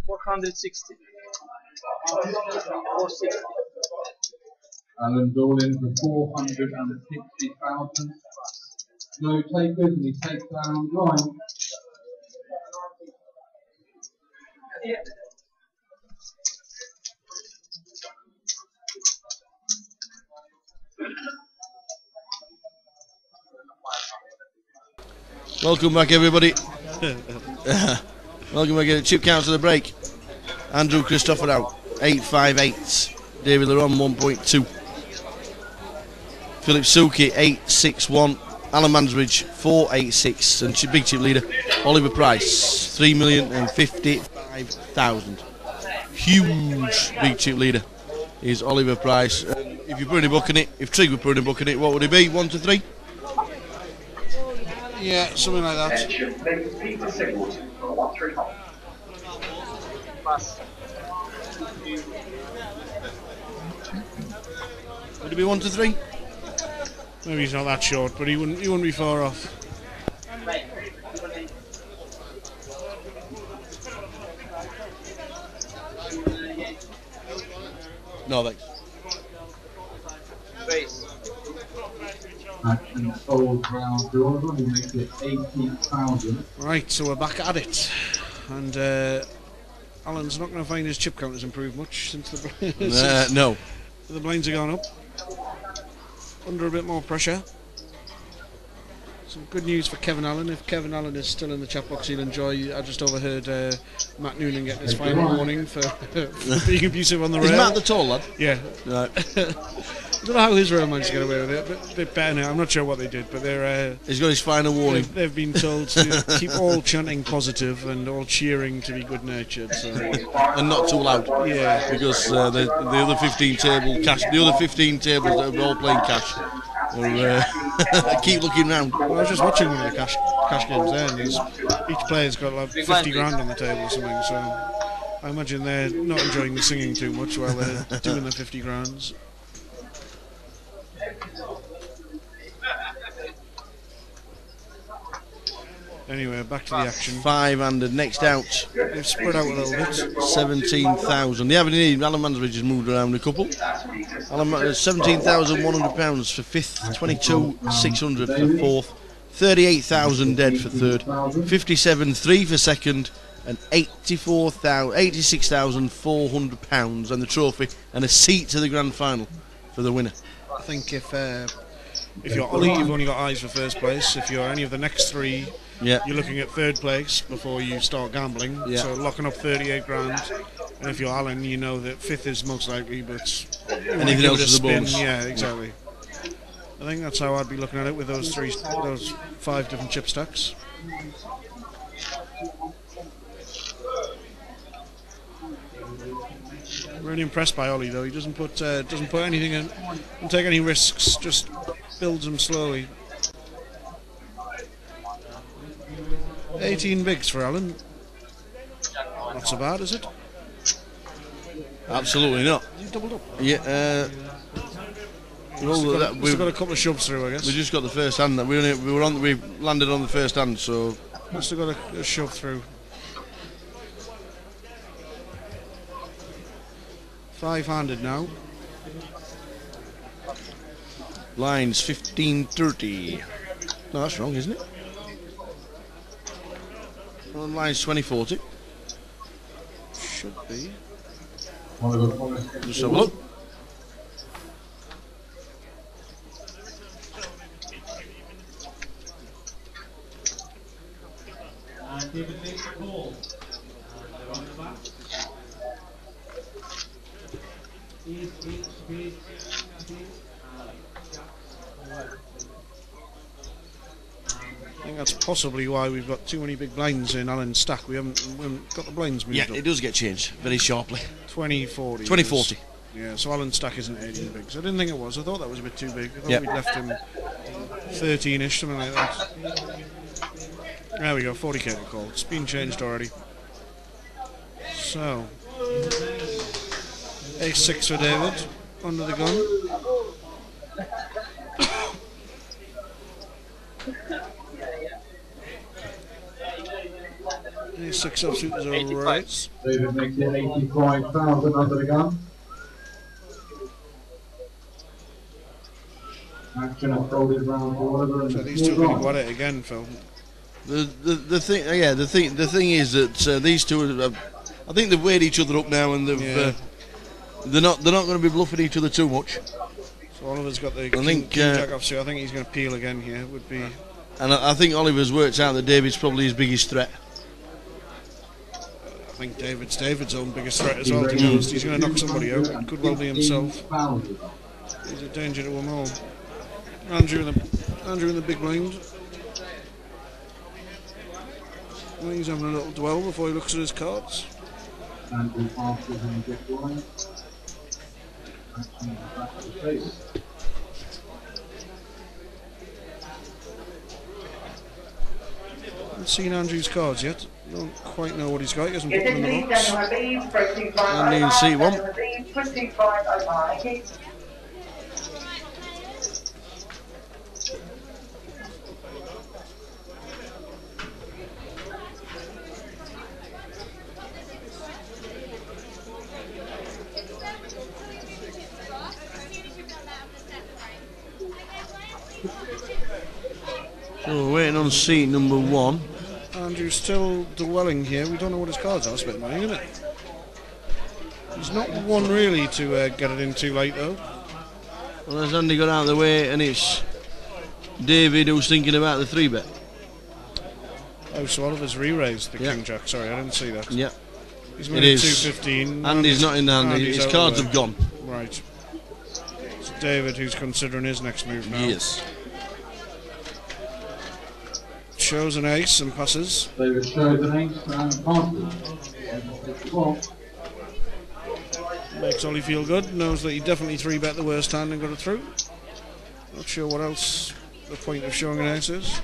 460. 460. Alan Dole in for 460,000. No takers, and he takes down line. Welcome back, everybody. Welcome back. Chip count to the break. Andrew Christopher out 858. David Leron 1.2. Philip Suki 861. Alan Mansbridge 486. And big chip leader Oliver Price 3,055,000. Huge big chip leader is Oliver Price. If you're putting a book in it, if Trig were putting a book in it, what would it be? 1 to 3? Yeah, something like that. Would it be 1 to 3? Maybe he's not that short, but he wouldn't be far off. No, thanks. Action sold round Grosvenor, we make it 80,000. Right, so we're back at it. And Alan's not going to find his chip counters improve much since the No. The blinds have gone up. Under a bit more pressure. Some good news for Kevin Allen. If Kevin Allen is still in the chat box, he'll enjoy. I just overheard Matt Noonan getting his final warning for being abusive on the rail. Is Matt the tall lad? Yeah. Right. I don't know how his rail managed to get away with it, but a bit better now. I'm not sure what they did, but they're... He's got his final warning. They've been told to keep all chanting positive and all cheering to be good-natured. So. And not too loud. Yeah. Because the other 15 tables that are all playing cash keep looking round. Well, I was just watching one of the cash games there, and each player's got like 50 grand on the table or something, so I imagine they're not enjoying the singing too much while they're doing the 50 grands. Anyway, back to the action. 500 next out. They've spread out a little bit. 17,000. They haven't indeed. Alan Mansbridge has moved around a couple. £17,100 for fifth, 22,600 for fourth, 38,000 dead for third, 57,300 for second, and 86,400 pounds and the trophy and a seat to the grand final for the winner. I think if you're Ollie, you've only got eyes for first place. If you're any of the next three, you're looking at third place before you start gambling. So locking up 38 grand. And if you're Alan, you know that fifth is most likely, but anything else is a bonus. Yeah, exactly. I think that's how I'd be looking at it with those 5 different chip stacks. Really impressed by Ollie though. He doesn't put anything in, doesn't take any risks. Just builds them slowly. 18 bigs for Alan. Not so bad, is it? Absolutely not. You doubled up. Yeah. We've got a couple of shoves through, I guess. We just got the first hand. We landed on the first hand, so must have got a shove through. 5-handed now. Lines 1530. No, that's wrong, isn't it? Well, lines 2040. Should be. Just have a look. I think that's possibly why we've got too many big blinds in Alan's stack. We haven't got the blinds moved up. Yeah, it does get changed very sharply. 2040. 2040. Yeah, so Alan's stack isn't 18 bigs. I didn't think it was. I thought that was a bit too big. I thought we'd left him 13-ish, something like that. There we go, 40k to call. It's been changed already. So, Ace-6 for David, under the gun. These 6 substitutes are alright. David makes it 85,000 under the gun. Action has folded round to Oliver. So these two are going to go at it again, Phil. The thing is that these two are, I think they've weighed each other up now, and they're not going to be bluffing each other too much. So Oliver's got the king jack off, so I think he's going to peel again here. Would be. And I think Oliver's worked out that David's probably his biggest threat. I think David's own biggest threat as well, to be honest. He's going to knock somebody out. It could well be himself. He's a danger to them all. Andrew in the big blind. I think he's having a little dwell before he looks at his cards. Andrew passes in the big blind. Action back to the face. I haven't seen Andrew's cards yet. I don't quite know what he's got. He hasn't put them in the box. And you can see one. So we're waiting on seat number 1. Andrew's still dwelling here. We don't know what his cards are. It's a bit annoying, isn't it? He's not one really to get it in too late, though. Well, has Andy got out of the way, and it's David who's thinking about the 3-bet. Oh, so Oliver's re-raised the king jack. Sorry, I didn't see that. Yeah. He's It made is. 215. Andy's not in the hand. Andy's His out cards of have the way. gone. Right. It's David who's considering his next move now. Yes. Shows an ace and passes. David shows an ace and passes. Makes Ollie feel good. Knows that he definitely 3-bet the worst hand and got it through. Not sure what else the point of showing an ace is.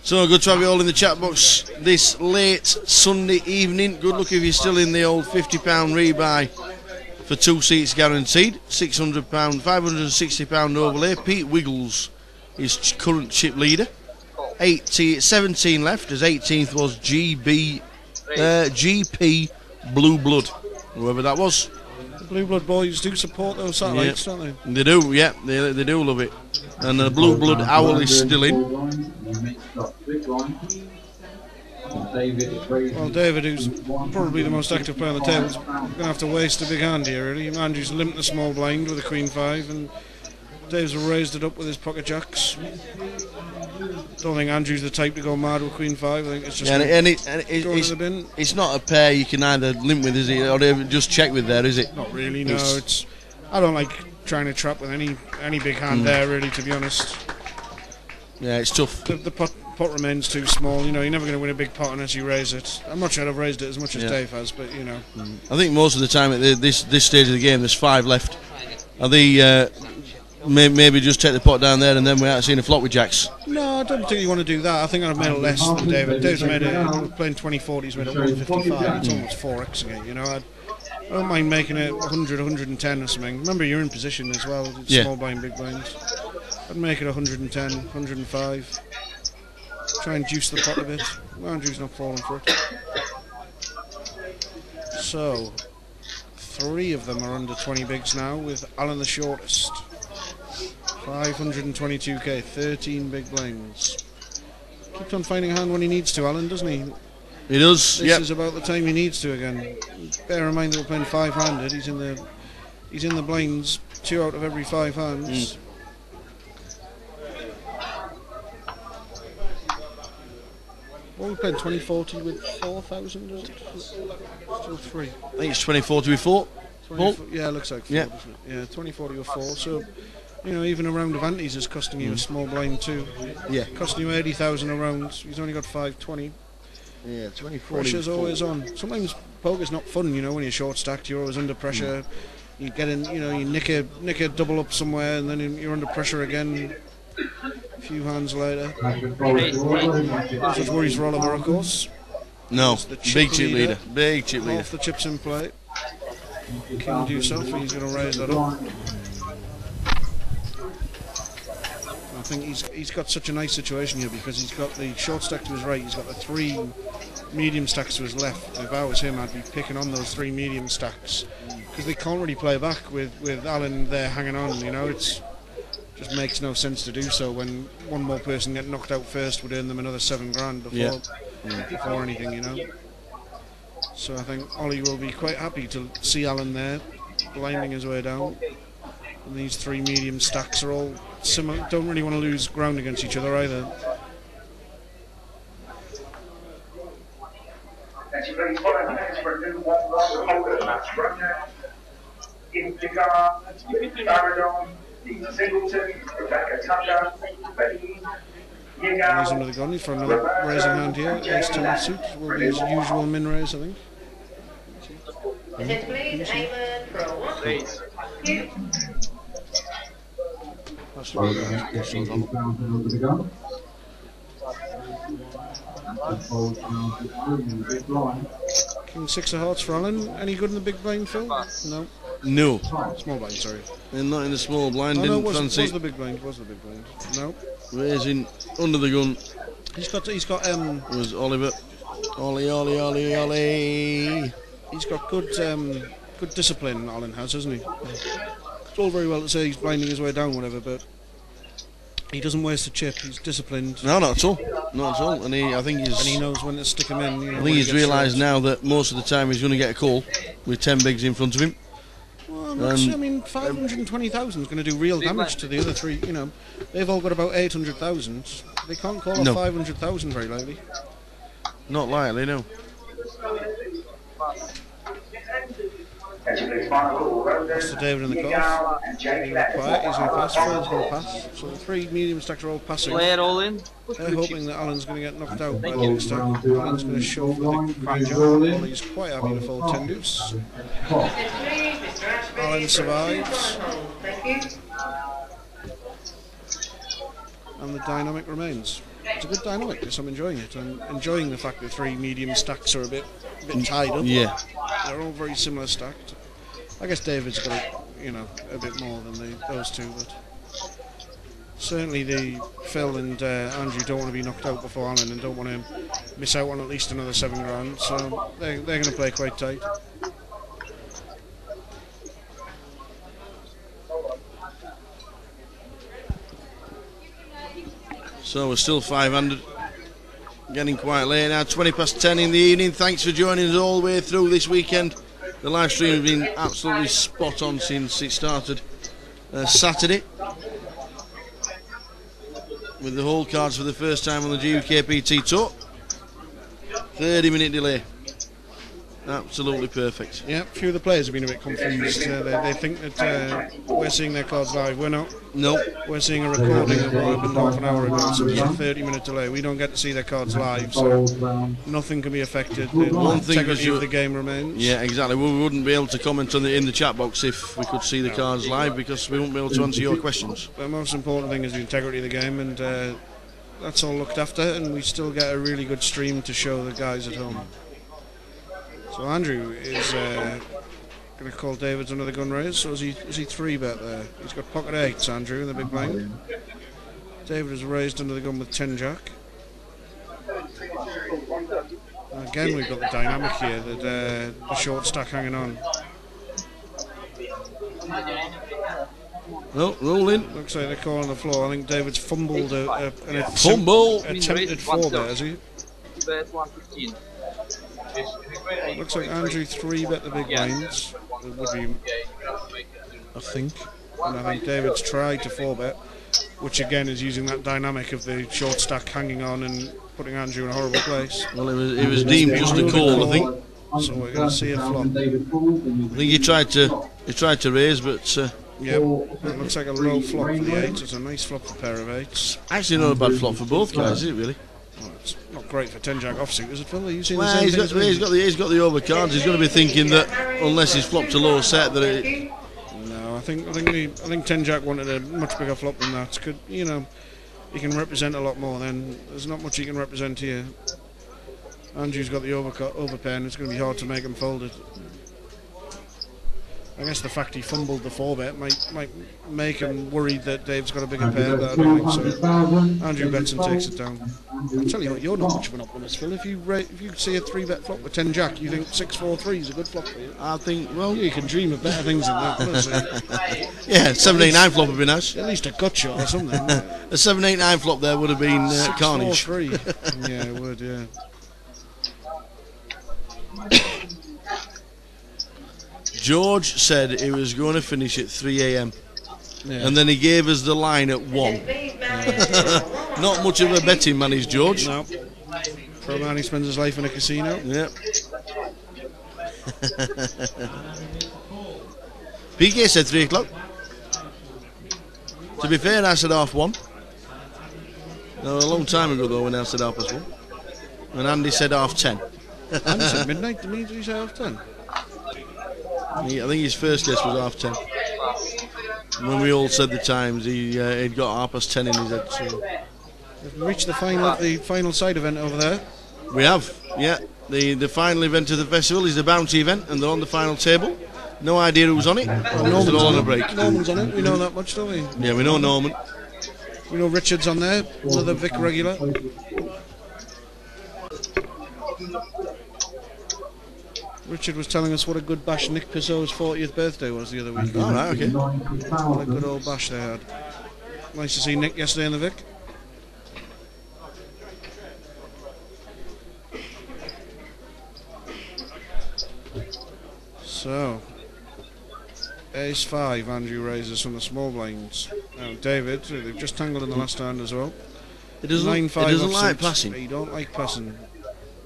So good to have you all in the chat box this late Sunday evening. Good luck if you're still in the old £50 rebuy for 2 seats guaranteed. £600, £560 overlay. Pete Wiggles is current chip leader. 17 left, as 18th was GP Blue Blood, whoever that was. The Blue Blood boys do support those satellites, don't they? They do, yeah, they do love it. And the Blue Blood Owl is still in. Well, David, who's probably the most active player on the table, is going to have to waste a big hand here, really. Andrew's limped the small blind with a Queen 5, and Dave's raised it up with his pocket jacks. Don't think Andrew's the type to go mad with Queen 5. I think it's just it's, the bin. It's not a pair you can either limp with, is it? Or just check with there, is it? Not really, no. I don't like trying to trap with any big hand there, really, to be honest. Yeah, it's tough. The pot remains too small. You know, you're never going to win a big pot unless you raise it. I'm not sure I've raised it as much as Dave has, but you know. I think most of the time at this stage of the game, there's 5 left. Are they maybe just take the pot down there and then we're out seeing a flop with jacks? No, I don't think you want to do that. I think I've made it less than David. Dave's made it, playing 20-40, he's made it 155. It's almost 4x again, you know. I don't mind making it 100, 110 or something. Remember, you're in position as well. It's small blind, big blinds. I'd make it 110, 105. Try and juice the pot a bit. Andrew's not falling for it. So, 3 of them are under 20 bigs now, with Alan the shortest. 522k, 13 big blinds. Keeps on finding a hand when he needs to, Alan, doesn't he? He does. This is about the time he needs to again. Bear in mind that we're playing 5-handed. He's in the blinds 2 out of every 5 hands. Well, we played 20-40 with 4,000, is it? Still 3. I think it's 20-40 with 4. 20, yeah, it looks like 4, doesn't it? Yeah, 20-40 with 4. So You know, even a round of antes is costing you a small blind too. Yeah. Costing you 80,000 a round. He's only got 520. Yeah, 24. Pressure's always on. Sometimes poker's not fun, you know, when you're short stacked, you're always under pressure. You get in, you know, you nick a double up somewhere, and then you're under pressure again. A few hands later. No such worries for Oliver, of course. No, The big chip leader. Big chip leader. Half the chips in play. King deuce off, he's going to raise that up. I think he's got such a nice situation here because he's got the short stack to his right, he's got the 3 medium stacks to his left. If I was him, I'd be picking on those 3 medium stacks because they can't really play back with Alan there hanging on. You know, it's just makes no sense to do so when one more person get knocked out first would earn them another 7 grand before anything. You know, so I think Ollie will be quite happy to see Alan there blinding his way down. And these 3 medium stacks are all similar. Don't really want to lose ground against each other either. He's under the gun. He's for another raising hand here. Ace 10 suit will be his usual min raise, I think. Please, Eamon, for a 1. That's what we're going. King 6 of hearts for Alan. Any good in the big blind, Phil? No. No. Small blind, sorry. And not in the small blind. Oh, no, Didn't was fancy the big blind. Was the big blind. No. raising under the gun. He's got was Oliver. Ollie. He's got good discipline, Alan has, hasn't he? It's all very well to say he's blinding his way down, whatever, but he doesn't waste a chip. He's disciplined. No, not at all. Not at all. And I think he knows when to stick him in. You know, I think he's realised now that most of the time he's going to get a call with 10 bigs in front of him. Well, I mean, 520,000 is going to do real damage to the other 3. You know, they've all got about 800,000. They can't call off 500,000 very likely. Not likely, no. That's to David in the golf. He's going to pass. Phil's going to pass. So the 3 medium stacks are all passing. Play it all in. They're hoping that Alan's going to get knocked out by the big stack. Alan's going to shove the big jump. He's quite happy to fold 10 deuce. Alan survives. And the dynamic remains. It's a good dynamic, yes, I'm enjoying it. I'm enjoying the fact that 3 medium stacks are a bit tied up. Yeah. They're all very similar stacked. I guess David's got, you know, a bit more than those 2, but certainly Phil and Andrew don't want to be knocked out before Alan and don't want to miss out on at least another 7 grand, so they're going to play quite tight. So we're still 500. Getting quite late now, 20 past 10 in the evening. Thanks for joining us all the way through this weekend. The live stream has been absolutely spot on since it started Saturday. With the whole cards for the first time on the GukPT tour. 30-minute delay. Absolutely perfect. Yeah, a few of the players have been a bit confused. They think that we're seeing their cards live. We're not. No. We're seeing a recording of what happened half an hour ago, so it's a 30-minute delay. We don't get to see their cards live, so nothing can be affected. The integrity of the game remains. Yeah, exactly. We wouldn't be able to comment on in the chat box if we could see the cards live because we wouldn't be able to answer your questions. The most important thing is the integrity of the game, and that's all looked after, and we still get a really good stream to show the guys at home. So Andrew is going to call David's another gun raise. So is he 3-bet there? He's got pocket 8s, Andrew, in the big blind. David is raised under the gun with 10 jack. And again, we've got the dynamic here that the short stack hanging on. Well, rolling. Looks like they're calling the floor. I think David's fumbled an attempted 4-bet, has he? Looks like Andrew 3-bet the big blinds. It would be, I think. And I think David's tried to 4-bet, which again is using that dynamic of the short stack hanging on and putting Andrew in a horrible place. Well, it was deemed just a call, I think. So we're going to see a flop. I think he tried to raise, but Yep, it looks like a low flop for the 8. It's a nice flop for a pair of 8s. Actually, not a bad flop for both guys, is it really? Well, it's not great for 10 jack offsuit, is it, Phil? Are you seeing the Well, same he's thing got, as me? he's got the overcards. He's going to be thinking that unless he's flopped a low set, that it. No, I think 10 jack wanted a much bigger flop than that. Could, you know, he can represent a lot more. Then there's not much he can represent here. Andrew's got the overpair, and it's going to be hard to make him fold it. I guess the fact he fumbled the 4-bet might make him worried that Dave's got a bigger pair, but I don't think so. Andrew bets and takes it down. I'll tell you what, you're not much of an optimist, Phil. If you see a 3-bet flop with 10 jack, you think 6-4-3 is a good flop for you. I think, well, You can dream of better things than that, honestly. yeah, 7-8-9 flop would be nice. At least a gut shot or something. A 7-8-9 flop there would have been carnage. 6-4-3. Yeah, it would, yeah. George said he was going to finish at 3 a.m. Yeah. and then he gave us the line at 1. Not much of a betting man is George. No. For a man who spends his life in a casino. Yep. PK said 3 o'clock. To be fair, I said 1:30. No, a long time ago though when I said 1:30. And Andy said 10:30. Andy said midnight, did he say 10:30? I think his first guess was 10:30. When we all said the times, he'd got 10:30 in his head. So. We've reached the final side event over there. We have, yeah. The final event of the festival is the bounty event, and they're on the final table. No idea who's on it. Norman's all on a break. Norman's on it. We know that much, don't we? Yeah, we know Norman. We know Richard's on there. Another Vic regular. Richard was telling us what a good bash Nick Pissot's 40th birthday was the other week. All right, okay. What a good old bash they had. Nice to see Nick yesterday in the Vic. So, Ace 5, Andrew raises from the small blinds. Now David, they've just tangled in the last hand as well. It doesn't like passing. He don't like passing.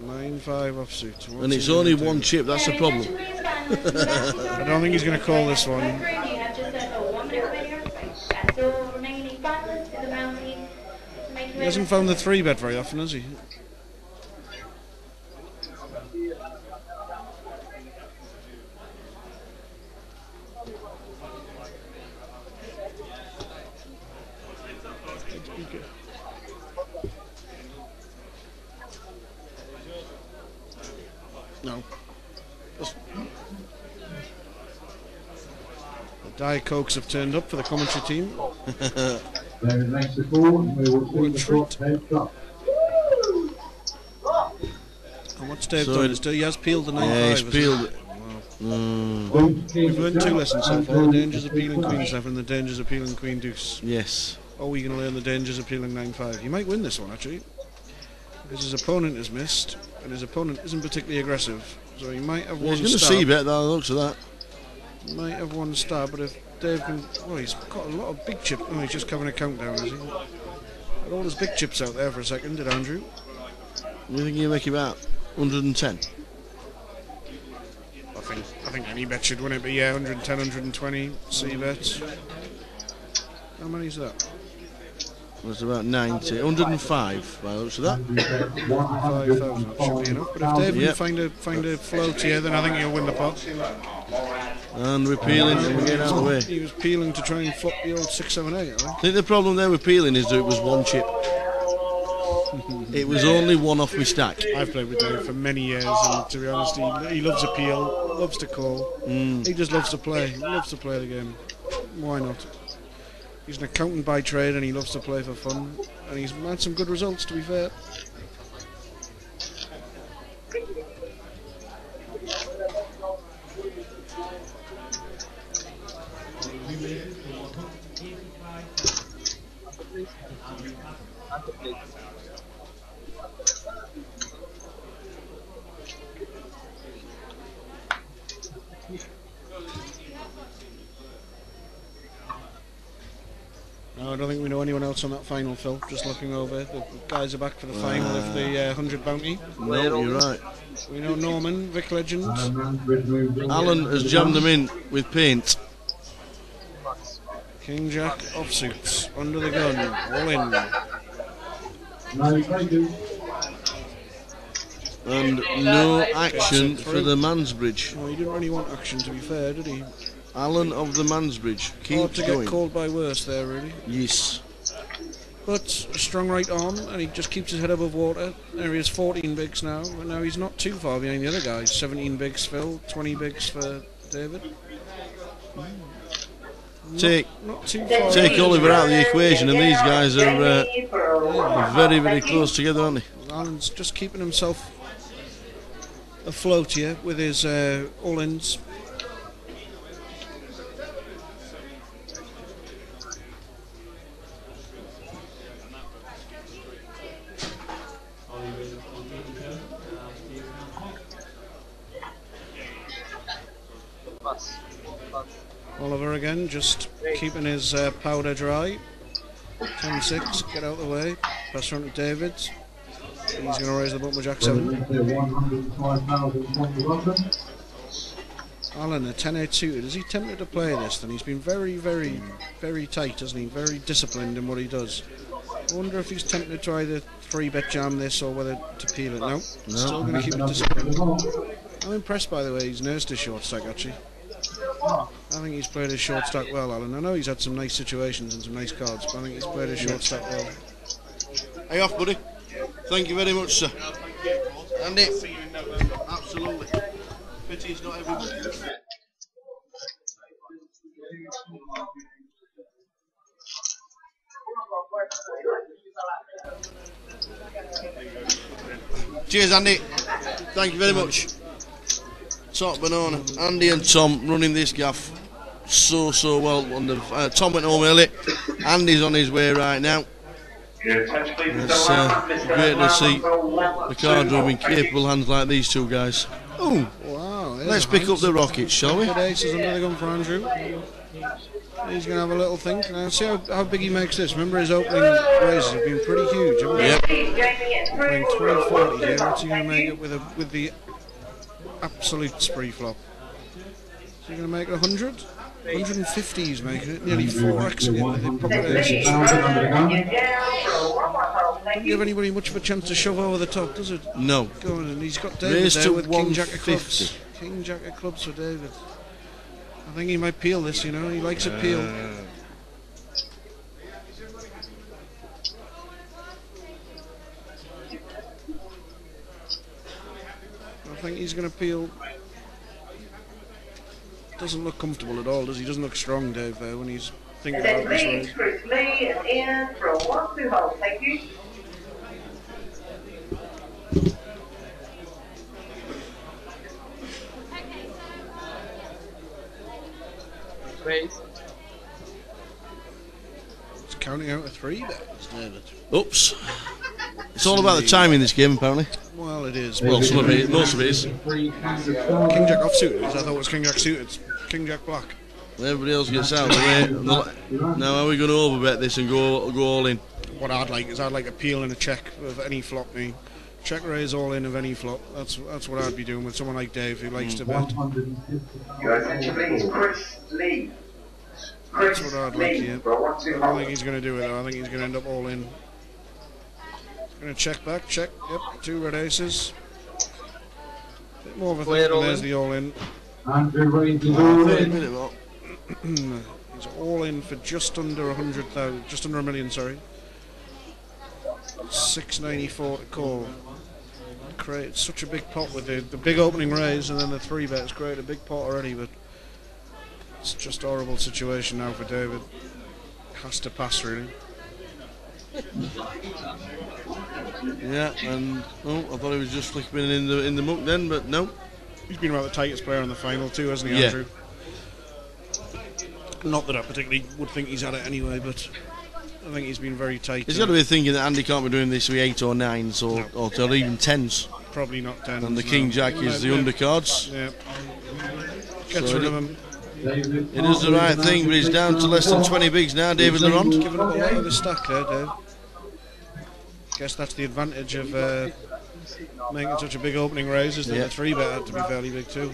9-5 offsuit. And it's only one chip, that's the problem. I don't think he's going to call this one. He hasn't found the 3-bet very often, has he? No. The Diet Cokes have turned up for the commentary team. David makes the call, and we will see the flop heads up. And what's Dave done? He has peeled the 9-5. Yeah, he's peeled it. We've learned 2 lessons so far: the dangers of peeling Queen 7 and the dangers of peeling Queen Deuce. Yes. Oh, we're going to learn the dangers of peeling 9-5. He might win this one actually, because his opponent has missed, and his opponent isn't particularly aggressive, so he might have one He's going to stab. see bet that looks at that. He might have one stab, but if Dave can, well, he's got a lot of big chips. Oh, he's just covering a countdown, is he? Got all his big chips out there for a second, did Andrew? You think he'll make about 110? I think any bet should win it, but yeah, 110, 120 C bets. How many is that? That's about 90, 105 by the looks of that. 5,000 should be enough. But if Dave can find a float here, then I think he'll win the pot. And we're peeling and we're getting out of the way. He was peeling to try and flop the old 6, 7, 8, I think. I think the problem there with peeling is that it was one chip. It was only one off my stack. I've played with Dave for many years, and to be honest, he loves a peel, loves to call. He just loves to play. He loves to play the game. Why not? He's an accountant by trade, and he loves to play for fun. And he's had some good results, to be fair. No, I don't think we know anyone else on that final, Phil. Just looking over. The guys are back for the final of the 100 bounty. No, you're right. We know Norman, Vic Legend. Alan has jammed them in with paint. King Jack offsuits, under the gun, all in. No takers. And no action for the Mansbridge. Well, he didn't really want action, to be fair, did he? Alan of the Mansbridge Hard keeps to get going. called by worse there, really. Yes. But a strong right arm, and he just keeps his head above water. There he is, 14 bigs now, and now he's not too far behind the other guys. 17 bigs Phil, 20 bigs for David. Not too far. Take Oliver out of the equation, and these guys are very, very close together, aren't they? Alan's just keeping himself afloat here with his all-ins. Oliver again, just keeping his powder dry. 10-6, get out of the way. Pass on to David. He's going to raise the button with Jack 7. 105,000 from the London. Alan, a 10-8 suited. Is he tempted to play this? Then he's been very, very, very tight, hasn't he? Very disciplined in what he does. I wonder if he's tempted to try the 3-bet jam this or whether to peel it. No, still going to keep it disciplined. I'm impressed by the way he's nursed his short stack, actually. I think he's played his short stack well, Alan. I know he's had some nice situations and some nice cards, but I think he's played his short stack well. Hey off, buddy. Thank you very much, sir. Andy. Absolutely. Pity's not everybody. Cheers, Andy. Thank you very much. Top banana. Andy and Tom running this gaff so well. Tom went home early. Andy's on his way right now. It's great to see the card room in capable hands like these two guys. Oh, wow! Let's pick up the rockets, shall we? Good aces under the gun for Andrew. He's going to have a little think. Now, see how big he makes this. Remember his opening raises have been pretty huge, haven't they? Yep. Playing 340 here. What's he going to make it with the absolute spree flop? Is he going to make it 100? 150 he's making it. Nearly 4x again with the proper aces. Doesn't give anybody much of a chance to shove over the top, does it? No. Go on, and he's got David Raised there to with King Jack of clubs. 150. King Jack of clubs for David. I think he might peel this, you know. He likes a peel. I think he's going to peel. Doesn't look comfortable at all, does he? Doesn't look strong, Dave, there when he's thinking about this raise. Chris Lee and in for a 1-2 hole. Thank you. It's counting out a 3 bets, David. Oops. It's all about the timing in this game, apparently. Well, it is. Well, some of it, most of it is. King Jack offsuited. I thought it was King Jack suited. It's King Jack black. Everybody else gets out of the way. Now, are we going to overbet this and go all in? What I'd like is I'd like a peel and a check of any flop. Check raise all in of any flop. That's what I'd be doing with someone like Dave who likes to bet. Your attention please, Chris Lee. That's what I'd like here. I don't think he's going to do it though. I think he's going to end up all in. He's going to check back, check. Yep, 2 red aces. Bit more of a thing. There's the all in. Andrew raises all Wait a in. minute, what? He's all in for just under 100,000, just under $1 million, sorry. 694 to call. Created such a big pot with the big opening raise and then the 3 bet. It's created a big pot already, but it's just a horrible situation now for David. Has to pass really. Yeah, and I thought he was just flickering in the muck then, but no. He's been about the tightest player in the final too, hasn't he, Andrew? Not that I particularly would think he's had it anyway, but I think he's been very tight. He's got to be thinking that Andy can't be doing this with 8 or 9s or even 10s. Probably not 10s. And the King Jack is the undercards. Yeah. Gets rid of him. He does the right thing, but he's down to less than 20 bigs now, David Laurent. Giving up a lot of his stack there, Dave. Guess that's the advantage of making such a big opening raise, is that the 3 bet had to be fairly big too.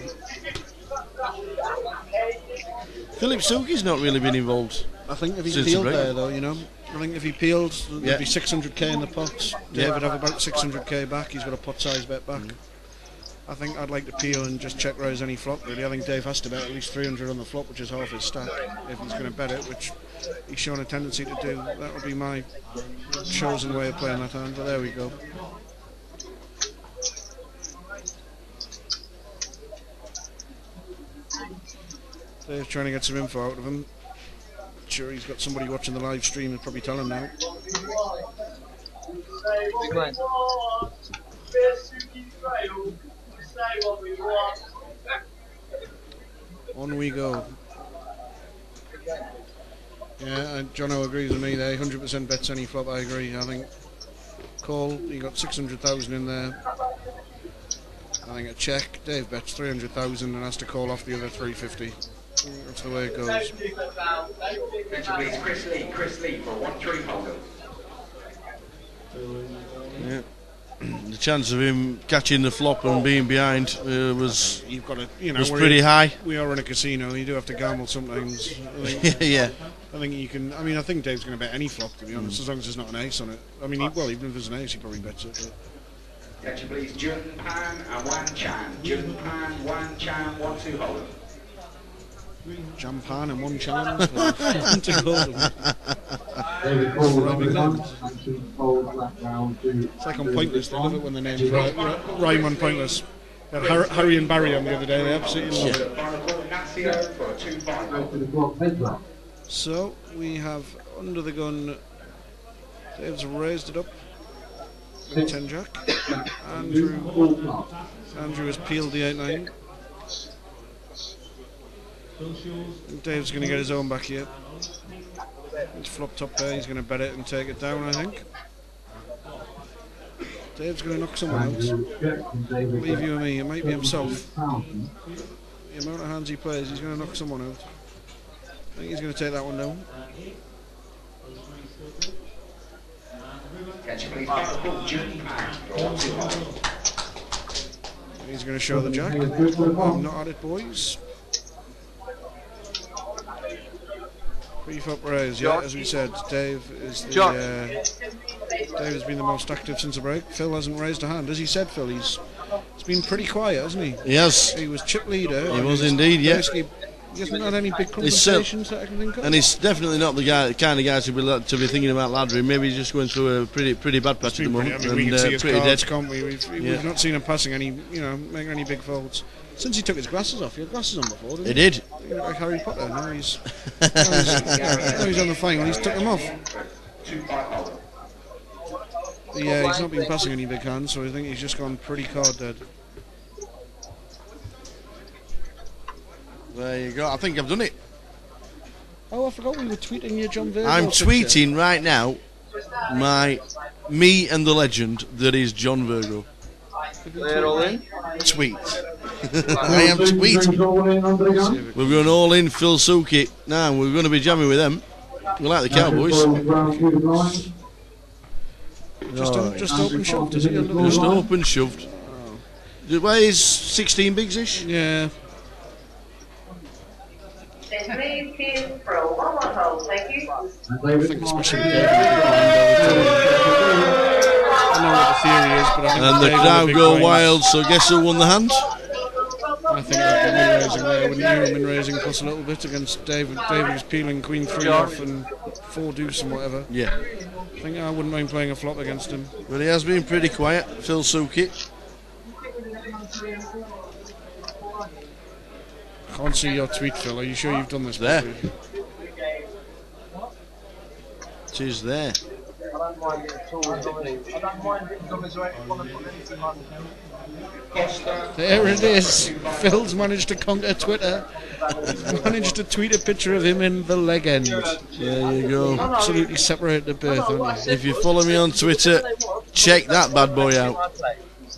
Philip Suki's not really been involved. I think if he Since peeled the break. there, though, you know, I think if he peeled, there'd Yeah. be 600k in the pots. Dave Yeah. would have about 600k back. He's got a pot size bet back. I think I'd like to peel and just check raise any flop. Really, I think Dave has to bet at least 300 on the flop, which is half his stack, if he's going to bet it, which he's shown a tendency to do. That would be my chosen way of playing that hand. But there we go. Dave's trying to get some info out of him. Sure, he's got somebody watching the live stream and probably tell him now. On we go. Yeah, and Jono agrees with me there. 100% bets any flop. I agree. I think call. You got 600,000 in there. I think a check. Dave bets 300,000 and has to call off the other 350. That's the way it goes. Attention please, Chris Lee for 1-3 holder. Yeah. The chance of him catching the flop and being behind was You've got to, you know, was pretty high. We are in a casino. You do have to gamble sometimes. I think, Yeah. I think you can. I mean, I think Dave's going to bet any flop, to be honest, as long as there's not an ace on it. I mean, well, even if there's an ace, he probably bets it. But. Attention please, Jun Pan and Wan Chan. Jun Pan, Wan Chan, 1-2 holder. Jampan and one challenge. To hold him. David Cole will actually fold that round to. It's like on Pointless. They love it when the names rhyme on Pointless. They had Harry and Barry on the other day. They absolutely love it. Final call, Nacio for a 2-5 Go holder. to the block head drop. So we have under the gun. Dave's raised it up. 10 jack. Andrew has peeled the 8-9. And Dave's going to get his own back here. He's flopped up there. He's going to bet it and take it down, I think. Dave's going to knock someone out. Leave you and me. It might be himself. The amount of hands he plays, he's going to knock someone out. I think he's going to take that one down. Attention please, final call, Jun Pan for 1-2 holder. He's going to show the jack. I'm not at it, boys. Brief up raise, yeah, as we said, Dave is the Dave has been the most active since the break. Phil hasn't raised a hand. As he said, Phil, he's been pretty quiet, hasn't he? Yes. He was chip leader. He was indeed, yeah. Basically, he hasn't had any big conversations that I can think of. And he's definitely not the kind of guy to be thinking about laddering. Maybe he's just going through a pretty bad patch at the moment. I mean, we can see his pretty cards, dead. can't we? We've not seen him passing any, making any big folds. Since he took his glasses off, he had glasses on before, didn't he? He did. He looked like Harry Potter. Now he's on the final. He's took them off. 2-5 holder. Yeah, he's not been passing any big hands, so I think he's just gone pretty card dead. There you go. I think I've done it. Oh, I forgot we were tweeting you, John Virgo. I'm picture. tweeting right now me and the legend that is John Virgo. They're all in. Tweet. I am tweeting. We're going all in Phil Suki. Now we're going to be jamming with them. We like the Cowboys. Just open shoved, is he? Under the Just line? open shoved. Where is 16 bigs-ish? Yeah. Please pin for a 1-1 hold, thank you. I think especially with David I know what the theory is, but I think And the David with crowd big go blinds, wild, so guess who won the hand? I think I'd be min-raising there, wouldn't you? Min-raising plus a little bit against David. David was peeling Queen 3 off and 4 deuce and whatever. Yeah. I think I wouldn't mind playing a flop against him. But he has been pretty quiet, Phil Suki. Can't see your tweet, Phil. Are you sure you've done this There. properly? It is there. There it is. Phil's managed to conquer Twitter. He's managed to tweet a picture of him in the leg end. There you go. Absolutely separated the birth, aren't you? If you follow me on Twitter, check that bad boy out.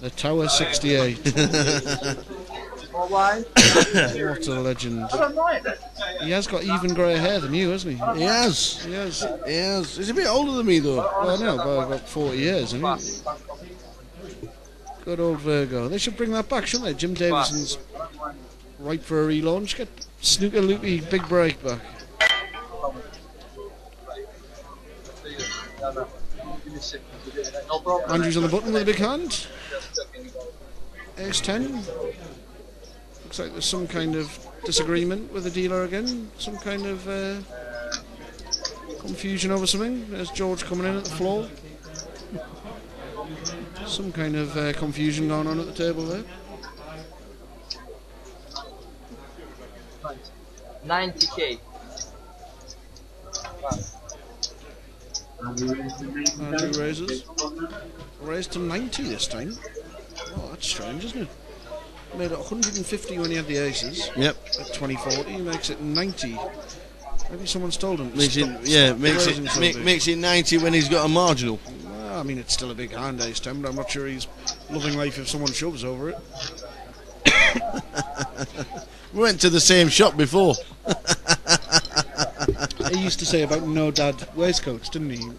The Tower 68. What a legend. He has got even grey hair than you, hasn't he? He has. He has. He has. He's a bit older than me though. Well, no, by about 40 years, isn't he? Good old Virgo. They should bring that back, shouldn't they? Jim Davison's ripe for a relaunch. Get Snooker loopy, big break back. Andrew's on the button with a big hand. Ace 10. Looks like there's some kind of disagreement with the dealer again. Some kind of confusion over something. There's George coming in at the floor. Some kind of confusion going on at the table there. 90k. Andrew raises. Raised to 90 this time. Oh, that's strange, isn't it? Made it 150 when he had the aces. Yep. At 2040, he makes it 90. Maybe someone's told him. Makes it 90 when he's got a marginal. Well, I mean, it's still a big hand, ace 10, but I'm not sure he's loving life if someone shoves over it. We went to the same shop before. He used to say about no dad waistcoats, didn't he? He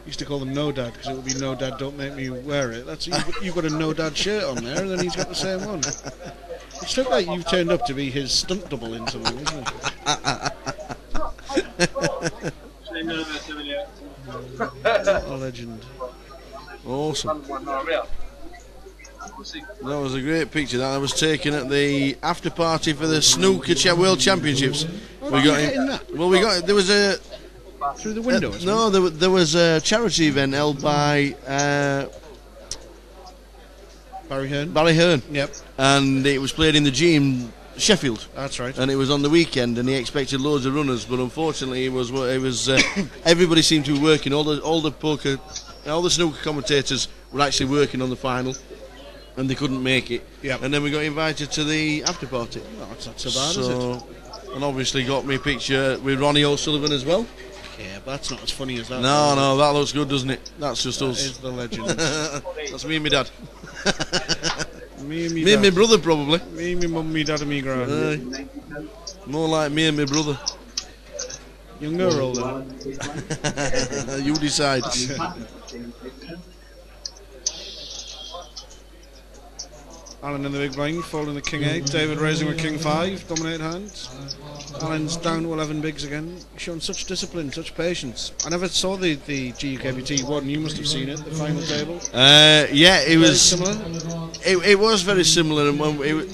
used to call them no dad because it would be no dad, don't make me wear it. That's you've got a no dad shirt on there, and then he's got the same one. It's looked like you've turned up to be his stunt double in something, isn't it? A legend. Awesome. That was a great picture that was taken at the after party for the Snooker World Championships. We got in. Well, we got there was a through the window. No, there was a charity event held by Barry Hearn. Barry Hearn. Yep. And it was played in the G in Sheffield. That's right. And it was on the weekend, and he expected loads of runners, but unfortunately, it was everybody seemed to be working. All the snooker commentators were actually working on the final, and they couldn't make it. Yep. And then we got invited to the after party. No, it's not so bad, is it? And obviously got me a picture with Ronnie O'Sullivan as well. Yeah, but that's not as funny as that. No, that looks good, doesn't it? That's just us. That is the legend. That's me and my dad. Me and me and my brother, probably. Me, my mum, me dad and me gran. More like me and my brother. Younger or older? You decide. Alan in the big blind, folding the king 8. David raising with king 5, dominate hands. Alan's down to 11 bigs again. Showing such discipline, such patience. I never saw the GukPT one. You must have seen it, the final table. Yeah, it was similar. It was very similar, and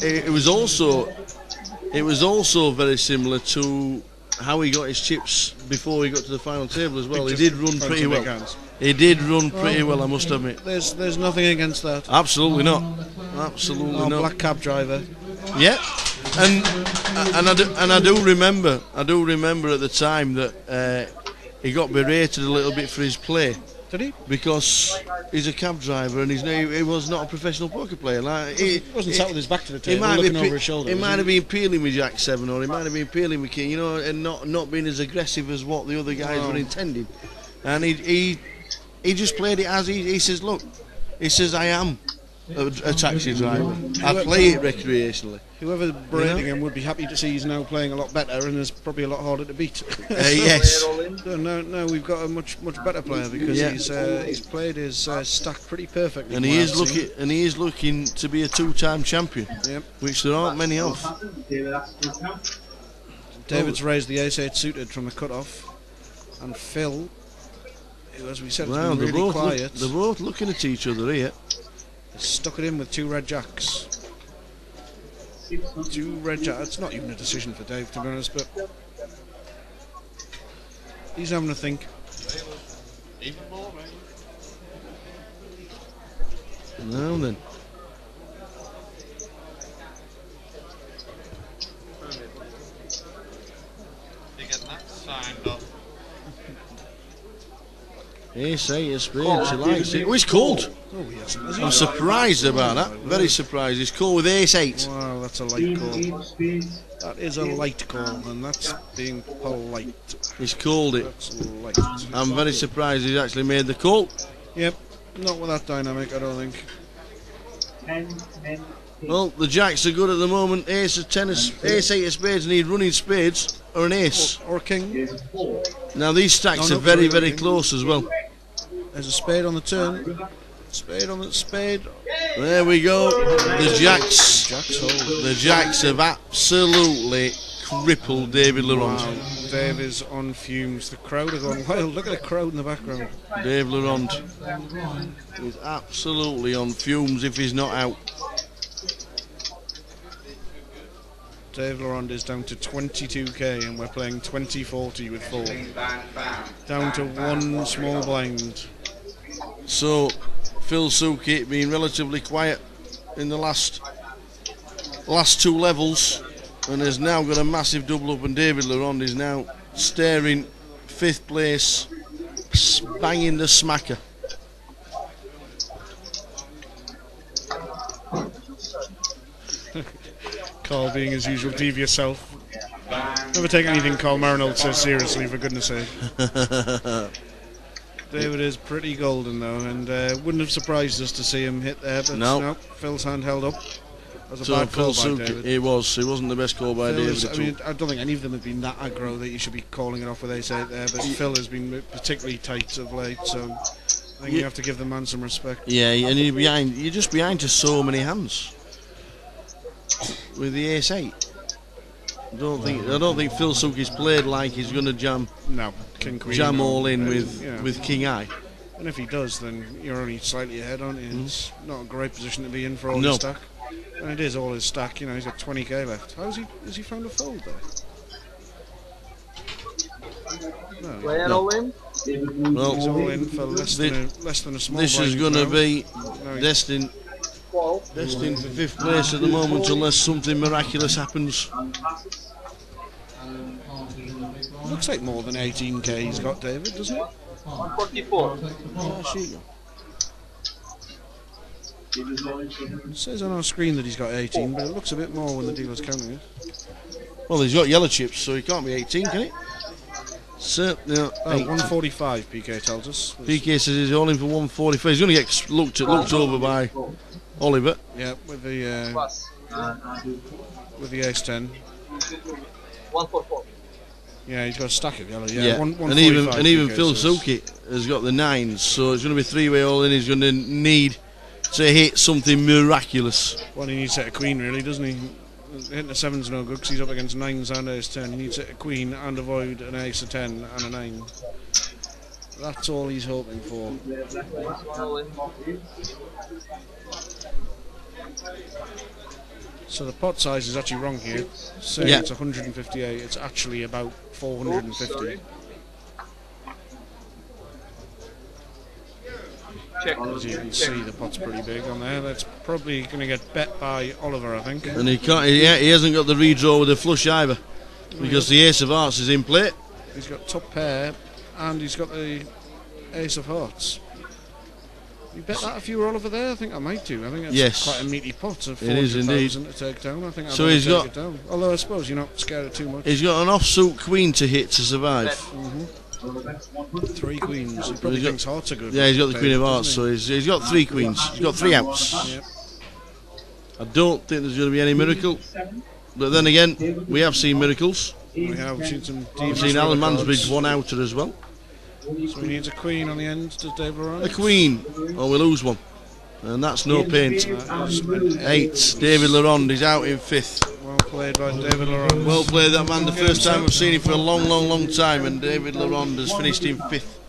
it was also very similar to how he got his chips before he got to the final table as well. He did run pretty well. He did run pretty well, I must admit. There's nothing against that. Absolutely not. Absolutely not. Black cab driver. Yeah, and I do remember at the time that he got berated a little bit for his play. Did he? Because he's a cab driver and he was not a professional poker player. Like he wasn't sat with his back to the table, looking over his shoulder. He might have been peeling with Jack 7, or he might have been peeling with King, and not being as aggressive as what the other guys were intending. And he just played it as he says. Look, he says, I am a taxi driver. I play it recreationally. Whoever berating him would be happy to see he's now playing a lot better and is probably a lot harder to beat. Yes. No, we've got a much better player because he's played his stack pretty perfectly. And he is looking to be a 2-time champion. Yep. Which there aren't many of. David's raised the ace-8 suited from the cut-off, and Phil, who, as we said, has been really quiet. They're both looking at each other here. Stuck it in with 2 red jacks. 2 red jacks. It's not even a decision for Dave, to be honest, but he's having a think. Even more, mate. Now then. You get that signed off. Ace-8 of spades, he likes it. Oh, he's called. Oh, he hasn't. I'm surprised about that. Very surprised. He's called with ace-8. Wow, that's a light call. That is a light call, and that's being polite. He's called it. That's light. I'm very surprised he's actually made the call. Yep, not with that dynamic, I don't think. Well, the jacks are good at the moment. Ace-8 of spades need running spades or an ace. Or a king. Now these stacks are very, very close as well. There's a spade on the turn. Spade on the spade. There we go. The jacks. Jacks hold. The jacks have absolutely crippled David Laurent. Wow, Dave is on fumes. The crowd are going wild. Look at the crowd in the background. Dave Laurent is absolutely on fumes if he's not out. Dave Laurent is down to 22k and we're playing 20-40 with 4. Down to one small blind. So Phil Suki being relatively quiet in the last 2 levels and has now got a massive double up, and David Laurent is now staring 5th place, banging the smacker. Carl being his usual devious self. Never take anything Carl Marinold says seriously, for goodness sake. David is pretty golden though, and wouldn't have surprised us to see him hit there, but no, Phil's hand held up. That was a So bad call Phil by David. It wasn't the best call by David at all. I don't think any of them have been that aggro that you should be calling it off with ace-8 there, but Phil has been particularly tight of late, so I think you have to give the man some respect. Yeah, and you're just behind to so many hands with the ace-8. I don't think Phil Suki's played like he's going to jam King Queen all in with King Eye. And if he does, then you're only slightly ahead, aren't you? It's not a great position to be in for all his stack. And it is all his stack, you know, he's got 20k left. Has he found a fold there? No. Play it all in? Well, He's all in for less than a small this is blind going to now. be destined for 5th place at the moment unless something miraculous happens. Looks like more than 18k he's got, David, doesn't it? 144. It says on our screen that he's got 18, but it looks a bit more when the dealer's counting it. Well, he's got yellow chips, so he can't be 18, can he? So, no, 145 PK tells us. PK says he's all in for 145. He's going to get looked over by Oliver. Yeah, with the ace-10. 144. Yeah, he's got a stack of yellow. Yeah, Yeah. And even Phil Suki has got the 9s, so it's going to be 3-way all in. He's going to need to hit something miraculous. Well, he needs to hit a queen, really, doesn't he? Hitting a 7's no good because he's up against 9s and ace-10. He needs to hit a queen and avoid an ace-10 and a 9. That's all he's hoping for. All in. So the pot size is actually wrong here. Saying it's 158, it's actually about 450. Check. As you can see, the pot's pretty big on there. That's probably going to get bet by Oliver, I think. And he can't. He hasn't got the redraw with the flush either, because the ace of hearts is in play. He's got top pair, and he's got the ace of hearts. You bet that if you were Oliver there? I think I might do. I think it's quite a meaty pot of 400,000 to take down. I think I'd take it down. Although I suppose you're not scared of too much. He's got an offsuit queen to hit to survive. 3 queens. He probably thinks hearts are good. Yeah, he's got the queen of hearts, so he's got 3 queens. He's got 3 outs. Yep. I don't think there's going to be any miracle, but then again, we have seen miracles. We have seen some. We've seen Alan Mansbridge 1-outer as well. So he needs a queen on the end, does Dave Laurent? A queen, or we lose one. And that's no paint. 8, David Laurent is out in 5th. Well played by David Laurent. Well played, that man. The first time I've seen him for a long time, and David Laurent has finished in 5th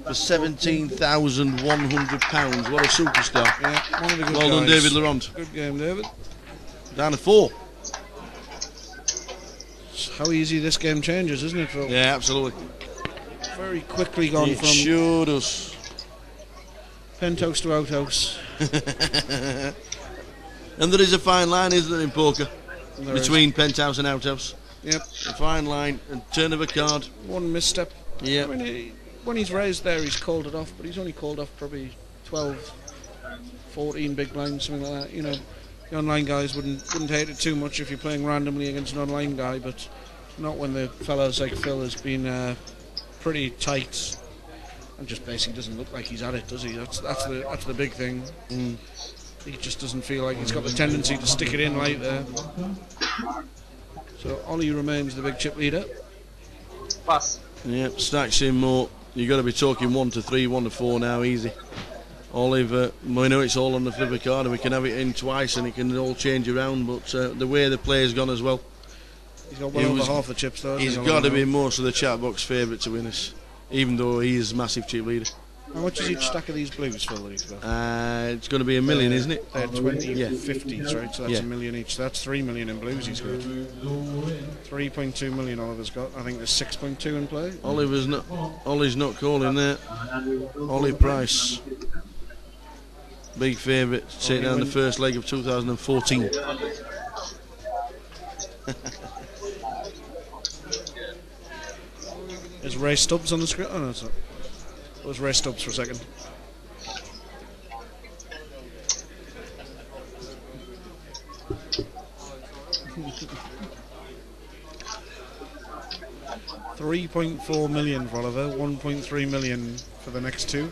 for £17,100. What a superstar. Yeah, one of the good well done, guys. David Laurent. Good game, David. Down to 4. It's how easy this game changes, isn't it, Phil? Yeah, absolutely. Very quickly gone It from sure does. penthouse to outhouse. And there is a fine line, isn't there, in poker? There Between penthouse and outhouse. Yep. A fine line and turn of a card. One misstep. Yeah. When he's raised there, he's called it off, but he's only called off probably 12, 14 big blinds, something like that. You know, the online guys wouldn't hate it too much if you're playing randomly against an online guy, but not when the fellas like Phil has been pretty tight and just basically doesn't look like he's at it, does he? That's the big thing. He just doesn't feel like he's got the tendency to stick it in right there. So Ollie remains the big chip leader. Pass. Yep, stacks in more. You've got to be talking 1 to 3, 1 to 4 now, easy. Oliver, we know it's all on the flipper card and we can have it in twice and it can all change around, but the way the play's gone as well, He's got well over half the chips though. He's got to be most of the chat box favourite to win this, even though he is a massive chip leader. How much is each stack of these blues, Phil? It's going to be $1 million, isn't it? They're 20, 50s, right? So that's $1 million each. So that's $3 million in blues he's got. 3.2 million Oliver's got. I think there's 6.2 in play. Ollie's not calling there. Ollie Price, big favourite to take down the first leg of 2014. Is Ray Stubbs on the screen? Oh no, it's not. It was Ray Stubbs for a second. $3.4 million for Oliver, 1.3 million for the next two.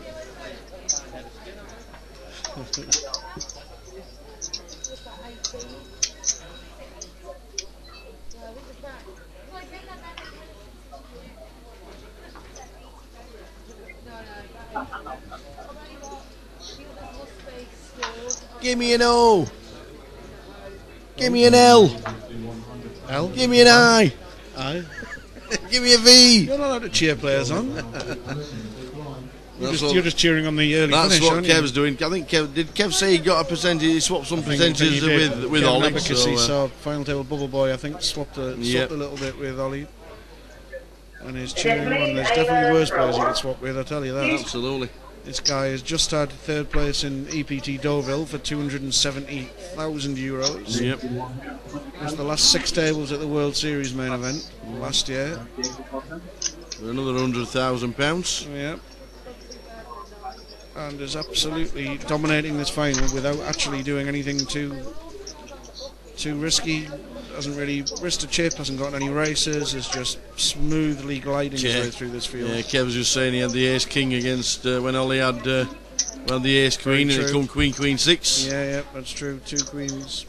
Give me an O. Give me an L. L? Give me an I. I? Give me a V. You're not allowed to cheer players on. You're just cheering on the early that's finish, what aren't Kev's doing. I think did Kev say he got a percentage? He swapped some percentages with Ollie. Advocacy, so final table bubble boy, I think, swapped a little bit with Ollie. And he's cheering on. There's definitely worse players you could swap with, I tell you that. Absolutely. This guy has just had third place in EPT Deauville for €270,000. Yep. It was the last 6 tables at the World Series main event last year. For another £100,000. Yep. And is absolutely dominating this final without actually doing anything too risky. Hasn't really risked a chip, hasn't got any races, is just smoothly gliding his way through this field. Yeah, Kev was just saying he had the ace king against when Ollie had the ace queen and it come queen 6. Yeah, that's true. 2 queens.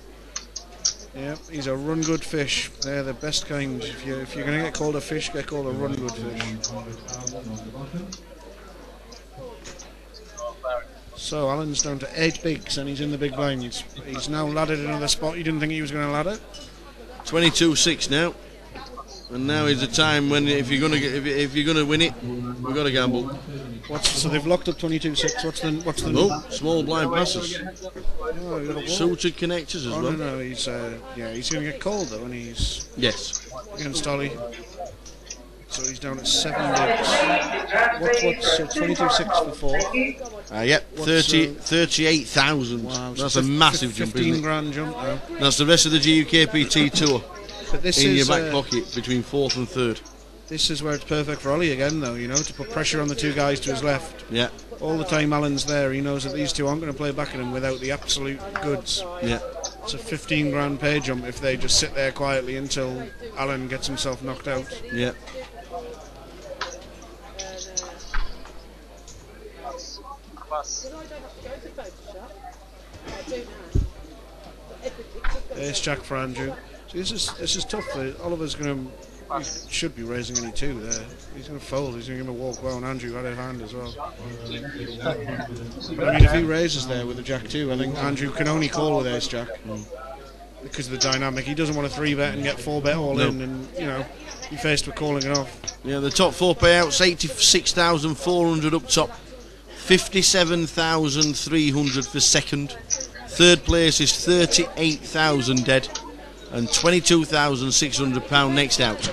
Yeah, he's a run good fish. They're the best kind. If you're going to get called a fish, get called a run good fish. So Alan's down to 8 bigs and he's in the big blind. He's now laddered another spot. You didn't think he was going to ladder? 22-6 now, and now is the time when if you're gonna win it, we've got to gamble. So they've locked up 22-6. What's the small blind passes, suited connectors as well. No, he's going to get called though, and he's against Ollie. So he's down at 7 bigs. What's 22-6 for 4? Yep, 38,000. Wow, that's a massive jump, isn't it? 15 grand jump now. That's the rest of the GukPT tour But this in is, your back pocket between 4th and 3rd. This is where it's perfect for Ollie again, though, to put pressure on the 2 guys to his left. Yeah. All the time Alan's there, he knows that these 2 aren't going to play back at him without the absolute goods. Yeah. It's a 15 grand pay jump if they just sit there quietly until Alan gets himself knocked out. Yeah. Ace Jack for Andrew. See, this is tough. Oliver's going to should be raising any 2 there. He's going to fold. He's going to give him a walk well, and Andrew had a hand as well. But I mean, if he raises there with a Jack 2, I think Andrew can only call with Ace Jack because of the dynamic. He doesn't want to 3-bet and get 4-bet all in, and be faced with calling it off. Yeah, the top 4 payouts 86,400 up top. 57,300 for second. Third place is 38,000 dead, and £22,600 next out.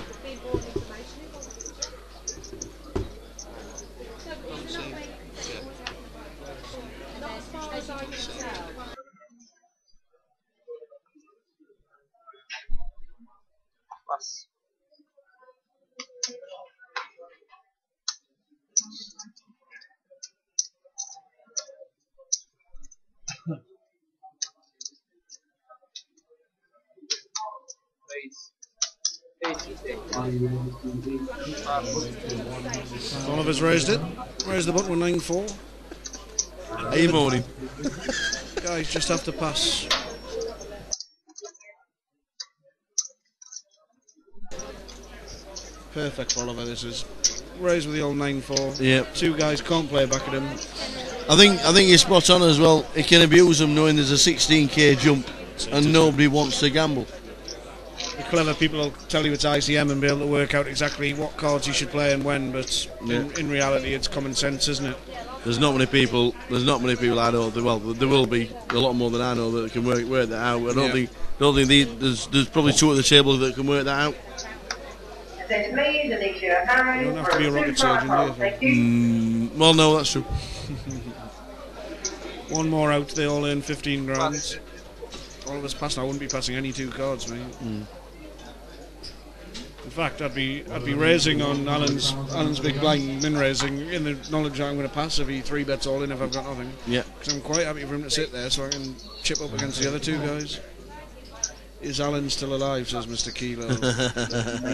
Oliver's raised it. Raised the button with 9-4. How you morning? Guys just have to pass. Perfect for Oliver, this is. Raised with the old 9-4. Yep. 2 guys can't play back at him. I think you're spot on as well. He can abuse them knowing there's a 16k jump and nobody wants to gamble. clever people will tell you it's ICM and be able to work out exactly what cards you should play and when, but in reality it's common sense, isn't it? There's not many people I know. Well, there will be a lot more than I know that can work that out. I don't think there's probably two at the table that can work that out. You don't have to be a rocket surgeon, do you? Well, no, that's true. One more out, they all earn 15 grand. All of us passing, I wouldn't be passing any 2 cards, mate. In fact, I'd be raising on Alan's big blind min raising in the knowledge that I'm going to pass if he 3-bets all in if I've got nothing. Yeah. Because I'm quite happy for him to sit there so I can chip up against the other 2 guys. Is Alan still alive, says Mr. Kilo.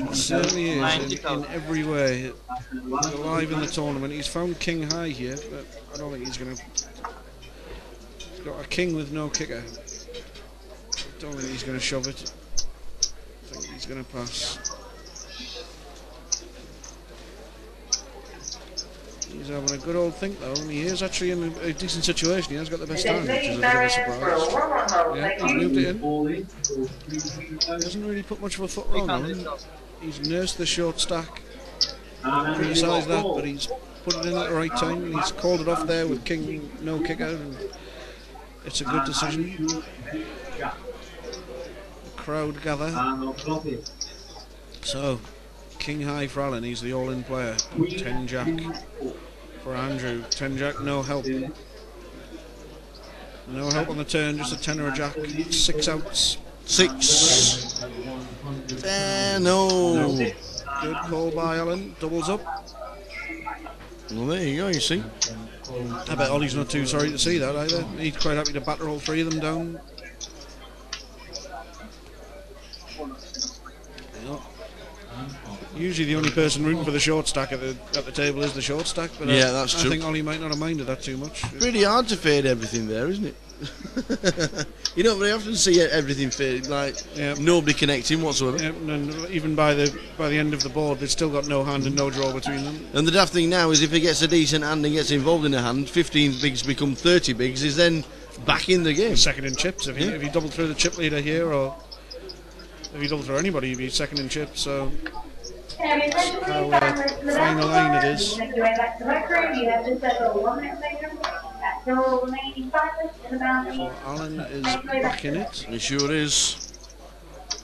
He certainly is in every way. He's alive in the tournament. He's found king high here, but I don't think he's going to... He's got a king with no kicker. I don't think he's going to shove it. I think he's going to pass. He's having a good old think though, and he is actually in a decent situation. He has got the best time, which is a bit of a surprise. Yeah, he's moved it in. He hasn't really put much of a foot wrong on him. He's nursed the short stack. Criticised that, but he's put it in at the right time, and he's called it off there with king no kicker, and it's a good decision. The crowd gather. So, king high for Alan, he's the all-in player. 10 jack for Andrew. 10 jack, no help. No help on the turn, just a 10 or a jack. 6 outs. 6. No. Good call by Alan. Doubles up. Well, there you go, you see. I bet Ollie's not too sorry to see that either. He's quite happy to batter all 3 of them down. Usually the only person rooting for the short stack at the table is the short stack, but yeah, that's true. I think Ollie might not have minded that too much. Pretty hard to fade everything there, isn't it? You don't very often see everything faded, like nobody connecting whatsoever. Yeah, and even by the end of the board, they've still got no hand and no draw between them. And the daft thing now is if he gets a decent hand and gets involved in a hand, 15 bigs become 30 bigs, is then back in the game. Second in chips. If you double through the chip leader here, or if you double through anybody, you'd be second in chips. So. How fine a line it is. So Alan is back in it. He sure is.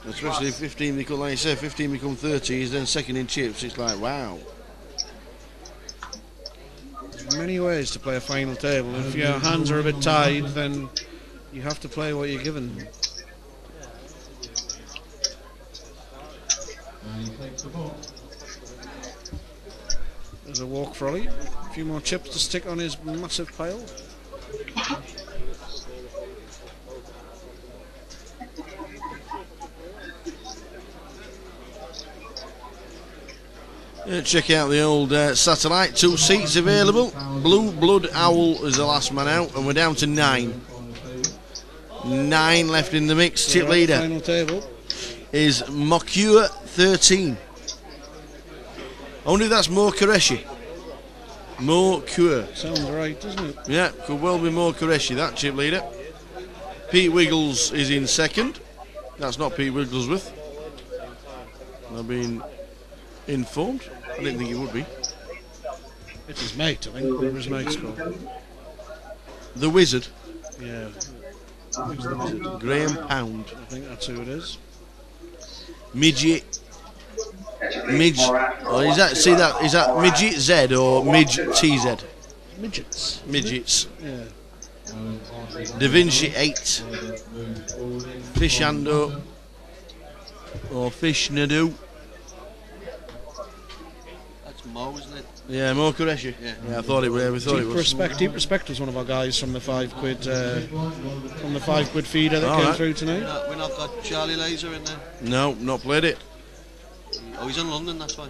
Especially if 15 become, like you said, 15 become 30, he's then second in chips. It's like, wow. There's many ways to play a final table. If your hands are a bit tied, then you have to play what you're given. There's a walk for Ollie. A few more chips to stick on his massive pile. Check out the old satellite. 2 seats available. Blue Blood Owl is the last man out, and we're down to 9. 9 left in the mix. Tip leader Final table is Mokure 13. I wonder if that's Mo Qureshi. Mo Cure. sounds right, doesn't it? Yeah, could well be Mo Qureshi, that chip leader. Pete Wiggles is in second. That's not Pete Wigglesworth. I've been informed. I didn't think it would be. It's his mate, I think. Whatever his mate's called. The Wizard. Yeah. Who's the wizard? Graham Pound. I think that's who it is. Midget. Oh, is that Midget Z or Midge TZ? Midgets. Midgets. Yeah. Da Vinci 8. Fishando. Or Fish Nadu. That's Mo, isn't it? Yeah, Mo Qureshi. Yeah, I thought it was. We thought it was. Deep Respect was one of our guys from the £5 feeder that came through tonight. We're not got Charlie Laser in there. No, not played it. Oh, he's in London, that's why.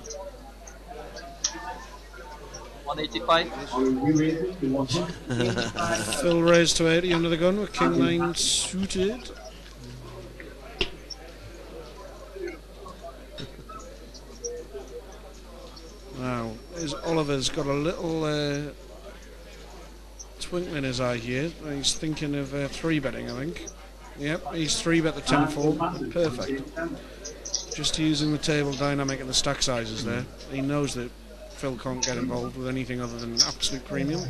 185. Phil raised to 80 under the gun with King 9 suited. Now, Oliver's got a little twinkle in his eye here. He's thinking of 3-betting, I think. Yep, he's 3-bet the 10-4. Perfect. Just using the table dynamic and the stack sizes there. He knows that Phil can't get involved with anything other than absolute premium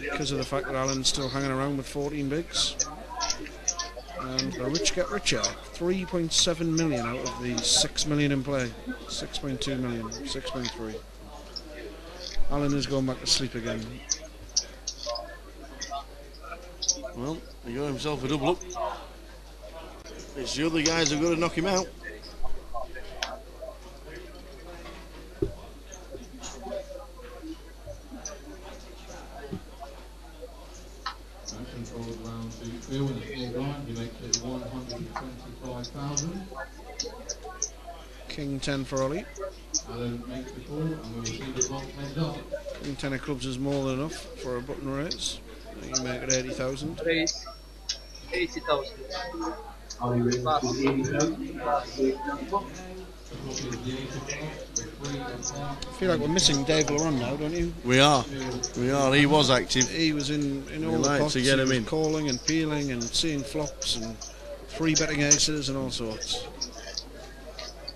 because of the fact that Alan's still hanging around with 14 bigs. And the rich get richer. 3.7 million out of the 6 million in play. 6.2 million, 6.3. Alan is going back to sleep again. Well, he got himself a double up. It's the other guys who've got to knock him out. Action for round 2. Phil in the small blind, he makes it 125,000. King 10 for Ollie. Alan makes the call, and we will see the block heads up. King 10 of clubs is more than enough for a button raise. You can make it 80,000. Raise 80,000. Are you ready Pass. to the 80,000? I feel like we're missing Dave Laron now, don't you? We are. We are. He was active. He was in all We the like pots. to get He him was in. calling and peeling and seeing flops and free betting aces and all sorts.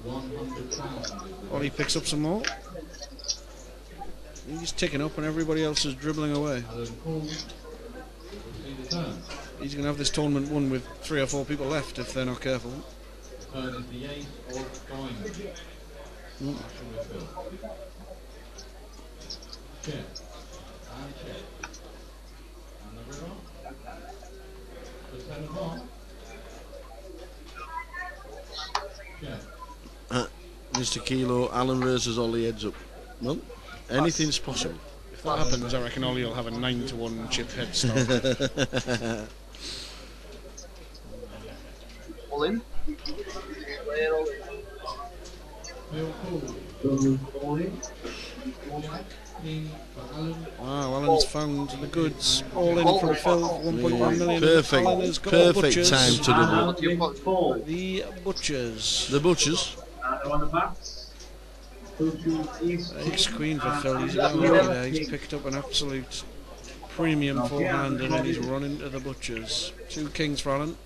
100,000. Ollie picks up some more. He's ticking up and everybody else is dribbling away. Alan calls. We'll see the turn. He's going to have this tournament won with 3 or 4 people left if they're not careful. The turn is the ace of diamonds. Action with Phil. Check. And check. And the river. The 10 of hearts. Check. Mr. Kilo, Alan versus Ollie heads up. Well, anything's possible. If that happens, I reckon Ollie will have a 9-1 chip head start. All in. Player all in. Phil calls. King for Alan. Wow, Alan's found the goods. All in from Phil, 1.1 million. Perfect, Alan has got perfect butchers. time to double. What do you call? The butchers. The butchers. Ace Queen for Phil. He's down there. He's picked up an absolute premium forehand and then he's run into the butchers. 2 kings for Alan.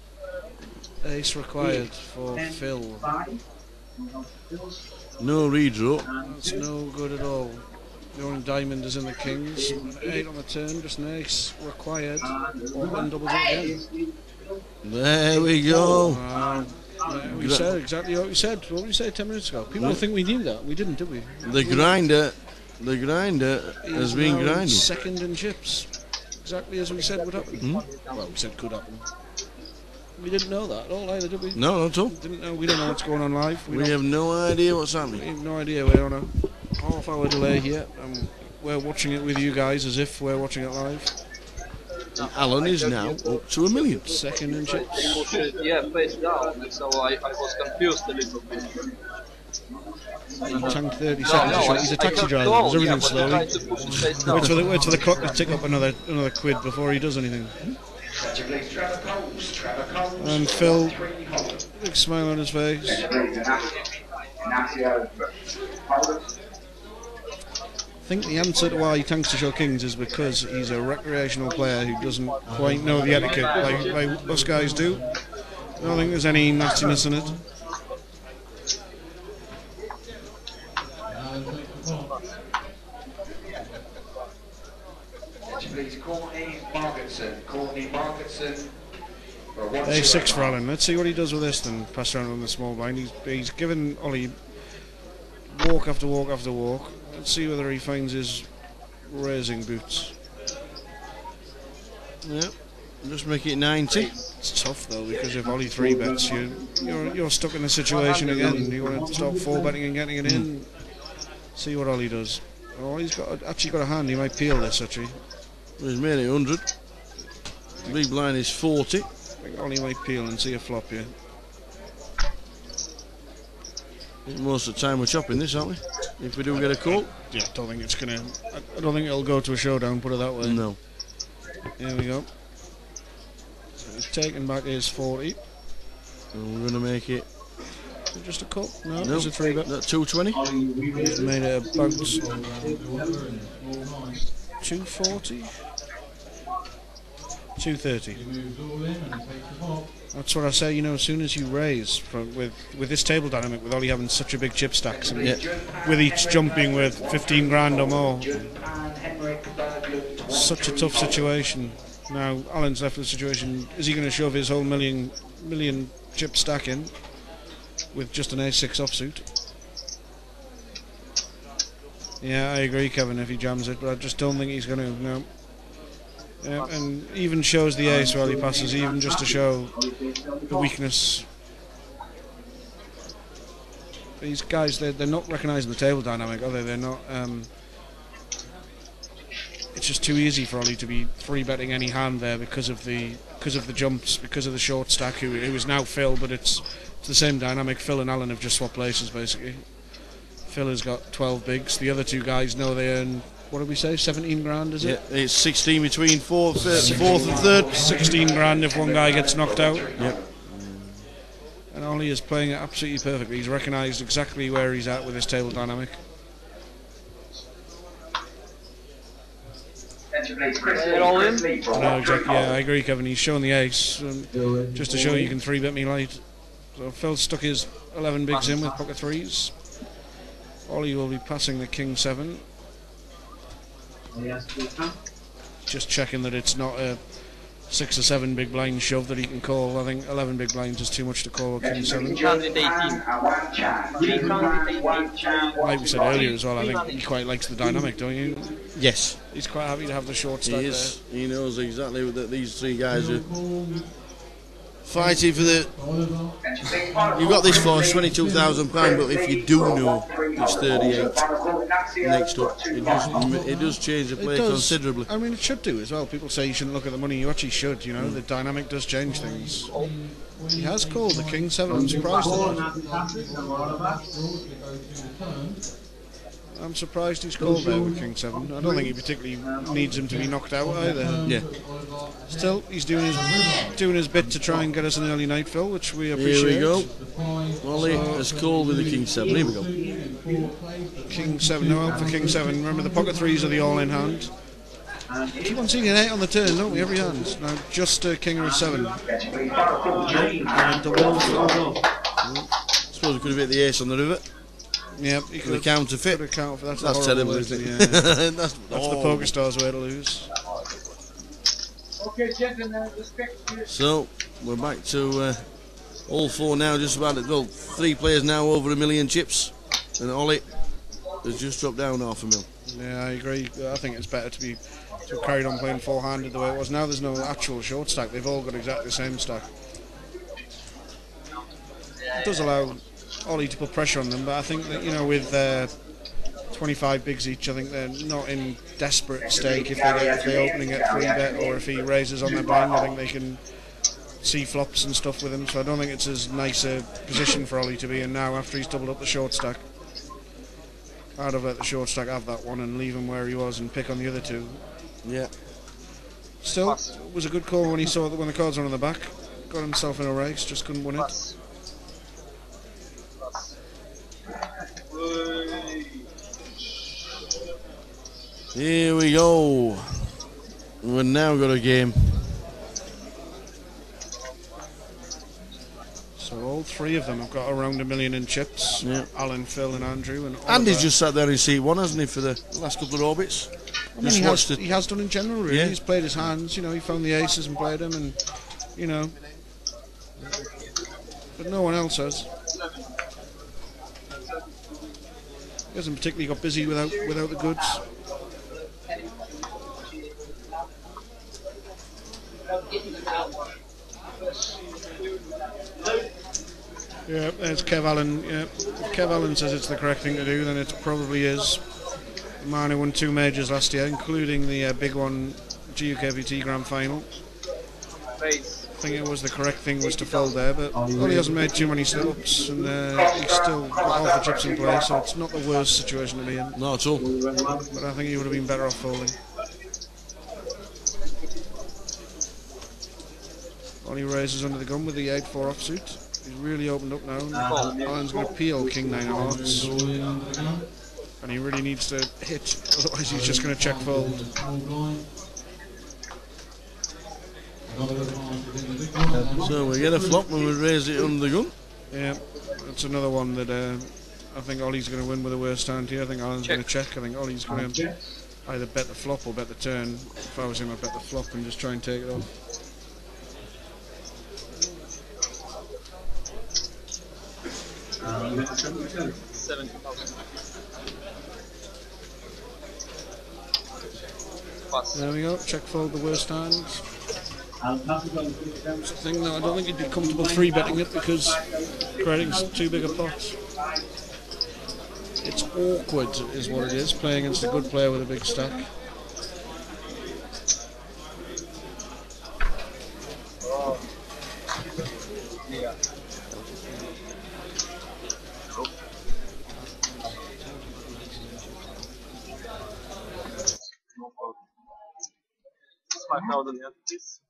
Ace required for Phil. No redraw. That's no good at all. The only diamond is in the kings. An 8 on the turn, just an ace required. Or then doubles it again. There we go. We said exactly what we said. What did we say 10 minutes ago? People think we knew that. We didn't, did we? The grinder has He's been now grinding. second in chips. Exactly as we said would happen. Well, we said could happen. We didn't know that at all either, did we? No, not at all. Didn't know. We don't know what's going on live. We have no idea what's We happening. have no idea. We're on a half-hour delay here, and we're watching it with you guys as if we're watching it live. And Alan is now up to 1 million. Second in chips. Yeah, face down. So I was confused a little bit. He tanked 30 seconds. He's a taxi driver. Does everything slowly. Wait for the clock to tick up another quid before he does anything. And Phil, big smile on his face. I think the answer to why he tanks to show kings is because he's a recreational player who doesn't quite know the etiquette like us guys do. I don't think there's any nastiness in it. Please, Courtney Margetson. A6 for Alan. Let's see what he does with this then. Pass around on the small blind. He's given Ollie walk after walk after walk. Let's see whether he finds his raising boots. Yeah, just make it 90. It's tough though because if Ollie 3 bets, you're stuck in a situation again. You want to start 4 betting and getting it in. See what Ollie does. Oh, he's actually got a hand. He might peel this actually. He's made it 100. Big blind is 40. I think Ollie might peel and see a flop here. Most of the time we're chopping this, aren't we? If we do get a call. Yeah, I don't think it's gonna. I don't think it'll go to a showdown. Put it that way. No. Here we go. So he's taken back his 40. And we're going to make it. Is it just a cut? No, No, it's a 3 bet. that 220. He's made it about 240. 230. He moves all in and he takes the pop. That's what I say, you know, as soon as you raise with this table dynamic, with Ollie having such a big chip stacks, and with each jump being worth 15 grand or more, such a tough situation. Now, Alan's left with a situation, is he going to shove his whole million chip stack in with just an A6 offsuit? Yeah, I agree, Kevin, if he jams it, but I just don't think he's going to, no. And even shows the ace while he passes, even just to show the weakness. These guys, they're not recognising the table dynamic, are they? They're not. It's just too easy for Ollie to be free betting any hand there because of the jumps, because of the short stack, who is now Phil, but it's the same dynamic. Phil and Alan have just swapped places basically. Phil has got 12 bigs. The other two guys know they earn, what did we say, 17 grand, is it? Yeah, it's 16 between fourth and third. 16 grand if one guy gets knocked out. Yep. And Ollie is playing it absolutely perfectly. He's recognised exactly where he's at with this table dynamic. All in? No, exactly. Yeah, I agree, Kevin. He's showing the ace just to show you can 3-bet me light. So Phil stuck his 11 bigs in with pocket threes. Ollie will be passing the king 7. Just checking that it's not a 6 or 7 big blind shove that he can call. I think 11 big blinds is too much to call king 7. Like we said earlier as well, I think he quite likes the dynamic, don't you? Yes. He's quite happy to have the short stack He there. is. He knows exactly that these three guys are fighting for the. You got this for £22,000, but if you do know it's 38 next up, it does change the play considerably. I mean, it should do as well. People say you shouldn't look at the money. You actually should. You know, the dynamic does change things. He has called the king 7. I'm surprised at that. I'm surprised he's called there with king 7. I don't think he particularly needs him to be knocked out either. Yeah. Still, he's doing his bit to try and get us an early night, Phil, which we appreciate. Here we go. Ollie has called with the king 7. Here we go. King 7, no help for king 7. Remember, the pocket threes are the all-in hand. We keep on seeing an 8 on the turn, don't we? Every hand. Now, just king or a 7. Suppose we could have hit the ace on the river. Yep, he could The counterfeit. That's terrible, way isn't it? to- yeah. That's the poker star's way to lose. Okay, gentlemen, respect. So we're back to all 4 now. Just about it. Well, 3 players now over $1 million chips, and Ollie has just dropped down $500,000. Yeah, I agree. I think it's better to have carried on playing 4-handed the way it was. Now there's no actual short stack. They've all got exactly the same stack. It does allow Ollie to put pressure on them, but I think that, you know, with 25 bigs each, I think they're not in desperate stake if they opening at 3-bet, or if he raises on their blind. I think they can see flops and stuff with him, so I don't think it's as nice a position for Ollie to be in now after he's doubled up the short stack. I'd have let the short stack have that one and leave him where he was and pick on the other 2. Yeah. Still, it was a good call when he saw that when the cards were on the back. Got himself in a race, just couldn't win it. Here we go. We've now got a game. So all 3 of them have got around $1 million in chips. Yeah. Alan, Phil and Andrew. And Andy's just sat there in seat 1, hasn't he, for the last couple of orbits? I mean, he has done in general, really. Yeah. He's played his hands, you know, he found the aces and played them, and, you know. But no one else has. He hasn't particularly got busy without the goods. Yeah, there's Kev Allen. Yeah. If Kev Allen says it's the correct thing to do, then it probably is. The man who won 2 majors last year, including the big one, GukPT Grand Final. I think it was the correct thing was to fold there, but Ollie hasn't made too many slip-ups, and he's still got half the chips in play, so it's not the worst situation to be in. Not at all. But I think he would have been better off folding. Ollie raises under the gun with the 8-4 offsuit. He's really opened up now. Alan's going to peel king 9 of hearts, and he really needs to hit, otherwise he's just going to check fold. So we get a flop when we raise it under the gun. Yeah, that's another one that I think Ollie's going to win with the worst hand here. I think Alan's going to check. I think Ollie's going to either bet the flop or bet the turn. If I was him, I'd bet the flop and just try and take it off. There we go, check fold the worst hands. It's a thing that I don't think he'd be comfortable 3-betting it because creating's too big a pot. It's awkward is what it is, playing against a good player with a big stack. Please.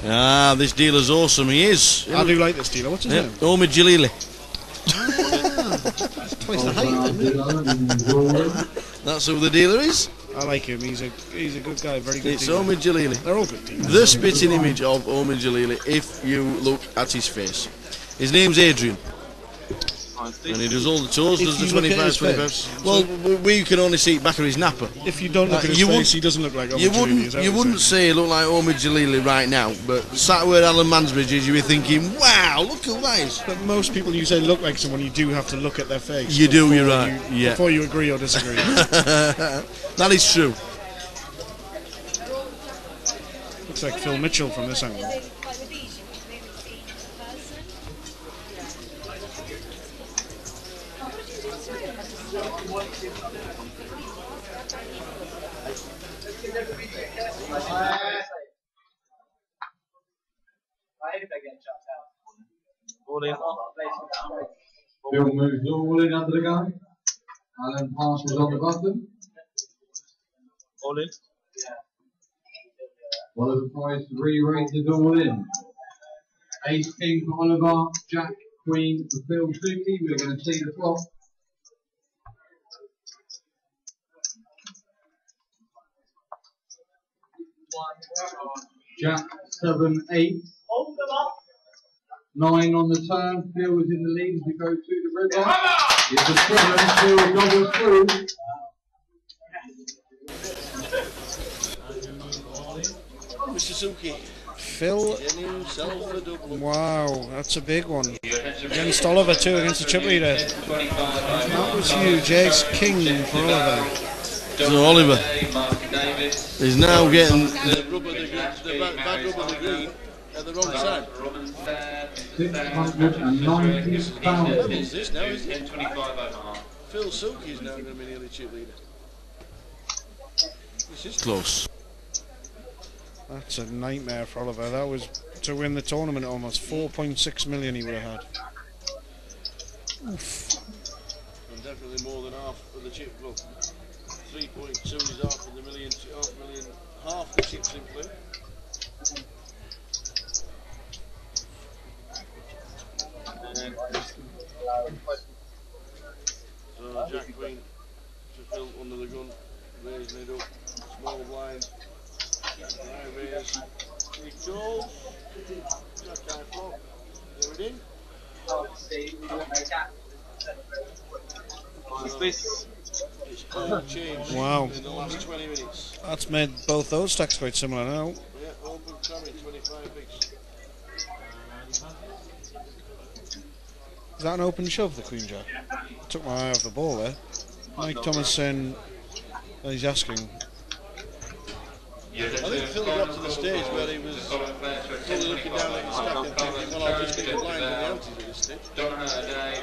Ah, this dealer's awesome, he is. I do like this dealer, what's his name? Omid Jalili. Twice the height. That's who the dealer is. I like him, he's a good guy, very good It's dealer. Omid Jalili. They're all good dealers. The spitting image of Omid Jalili, if you look at his face. His name's Adrian. And he does all the tours, If does the you look at 25, his 25. face. Well, we can only see back of his napper. If you don't look at his you face, wouldn't- he doesn't look like Omid You Jalili, is wouldn't, that you what wouldn't you're say he looked like Omid Jalili right now, but sat where Alan Mansbridge is, you'd be thinking, wow, look who that is. But most people you say look like someone, you do have to look at their face. You do, before you're right, yeah. Before you agree or disagree. That is true. Looks like Phil Mitchell from this angle. Bill moves all in under the gun. Alan passes on the button. All in. Oliver tries to re-raise it all in. Ace King for Oliver, Jack Queen for Phil Suki. We're going to see the flop. Jack 7, 8. 9 on the turn. Phil is in the lead as we go to the river. It's a 7. Phil doubles through. Mr. Suki. Phil, Getting himself a double. wow, that's a big one. Against Oliver too, against the chip leader. That was huge. Ace King for Oliver. So Oliver is now getting the rub of the green, the bad rub of the green at the wrong side. 690 pounds. Levels this now, isn't it? Phil Suki is now going to be nearly chip leader. This is close. That's a nightmare for Oliver. That was to win the tournament almost. 4.6 million he would have had. Oof. And definitely more than half of the chip club. 3.2 is half of the million, half the chips in play. So Jack Queen to Phil under the gun, raising it up, small blind, high raise, he calls, Jack high flop, there it in. Space. It's all changed Wow. in the last 20 minutes. That's made both those stacks quite similar now. Yeah, open carry, 25 bigs. Is that an open shove, the Queen Jack? Took my eye off the ball there. Mike Thomas saying he's asking. I think Phil got to the stage where he was probably looking down at his stack and thinking, well, I'll just get blind with the antis at this stage.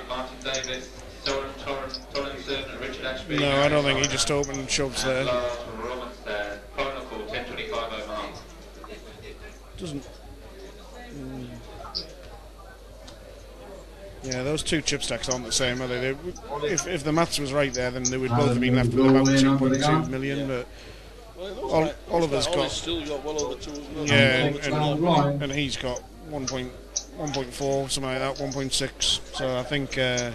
Martin Davis, Soren Torrenson, Richard Ashby. No, I don't think he just opened shoves there. Roman Final call, 10.25 over half. Doesn't. Yeah, those two chip stacks aren't the same, are they? If the maths was right there, then they would both have been left with about 2.2 million. But Oliver's got still got well over 2 million. yeah, and he's got 1.4, something like that, 1.6. So I think, yeah,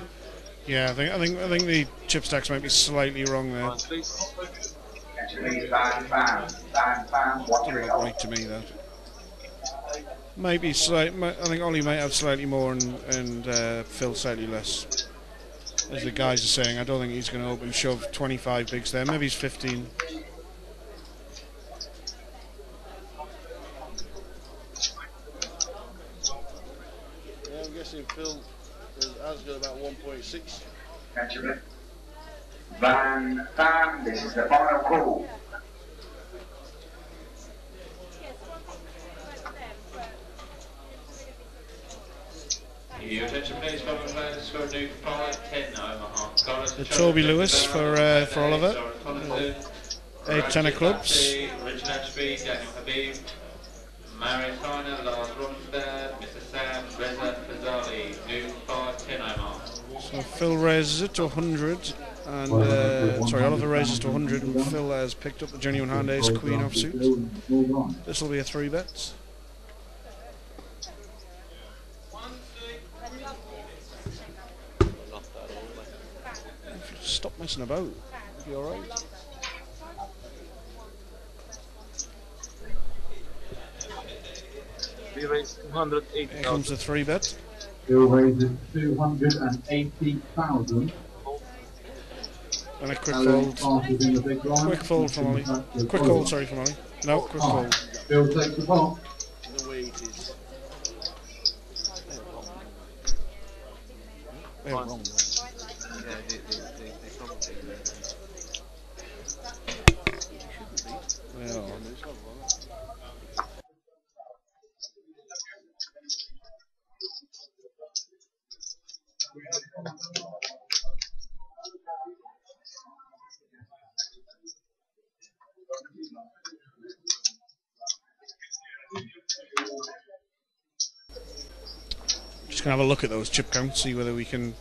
I think the chip stacks might be slightly wrong there. Doesn't look right to me, that. Maybe slight. I think Ollie might have slightly more and Phil slightly less. As the guys are saying, I don't think he's going to open shove 25 bigs there. Maybe he's 15. Yeah, I'm guessing Phil has got about 1.6. Van, this is the final call. Your attention please, for new pilot 10 Omaha. Toby Lewis for Oliver. 8 clubs. Richard Ashby, Daniel Habib, Marius Heiner, Lars Romstad, Mr. Sam, Reza Fazali, new pilot 10 Omaha. So Phil raises it to 100, and Oliver raises to 100, and Phil has picked up the genuine hand ace queen offsuit. This will be a 3-bet. Stop messing about. You'll be alright. We raised 280,000. Here comes the 3-bet. Phil raises 280,000. And a quick fold. Quick fold from Ollie. Quick hold, sorry, from Ollie. No, quick fold. Phil takes the pot. The way it is. They're wrong. Yeah, they probably Yeah. Just gonna have a look at those chip counts, see whether we can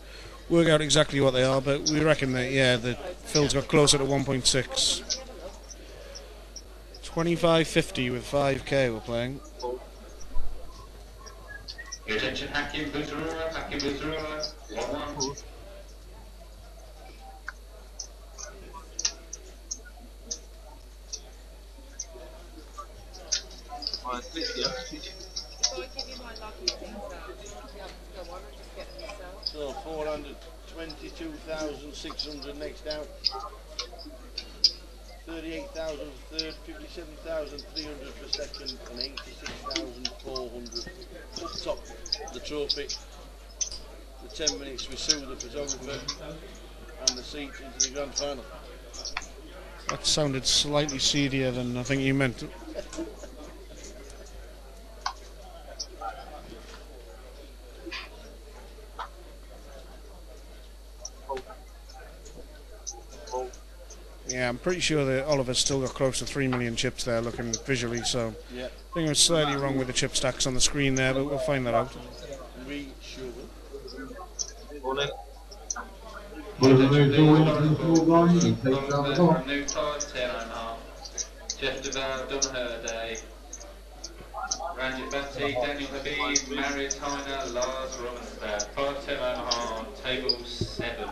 work out exactly what they are, but we reckon that, yeah, that Phil's got closer to 1.6. 25.50 with 5k we're playing. Your attention, Hakim Buzurua, 1-1. So 422,600 next out. 38,000 third, 57,300 for second, and 86,400 up top the trophy. The 10 minutes with Sue, the photographer, and the seat into the grand final. That sounded slightly seedier than I think you meant. Yeah, I'm pretty sure that Oliver's still got close to 3 million chips there looking visually, so Yeah. I think I was slightly wrong with the chip stacks on the screen there, but we'll find that out. We sure will. Oliver moves forward into the full line and takes down the pot. New pilot 10.5. Jeff DeVal, Don Herday, Randy Batty, Daniel Habib, Marius Heiner, Lars Romstad. Pilot 10.5, table 7.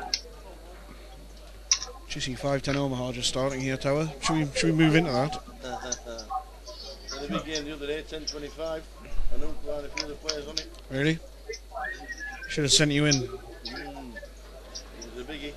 GC 510 Omaha just starting here, Tower. Should we move into that? So the big game the other day, 10:25. I know quite a few other players on it. Really? Should have sent you in. It was a biggie.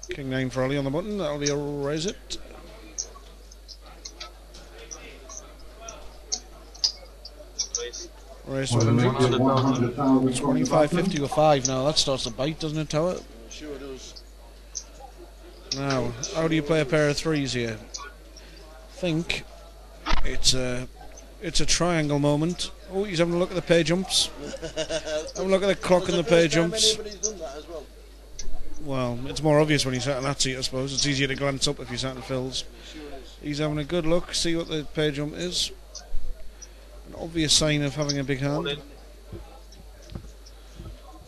King 9 for Ollie on the button, that'll be a raise it. Raise to Oliver 100. makes it 100,000. 25.50 with 5 now, that starts to bite, doesn't it, Tower? Sure does. Now, how do you play a pair of threes here? I think It's a triangle moment. Oh, he's having a look at the pay jumps. Have a look at the clock and the pay jumps. Well, it's more obvious when he's sat in that seat, I suppose. It's easier to glance up if you're sat in Phil's. He's having a good look, see what the pay jump is. An obvious sign of having a big hand.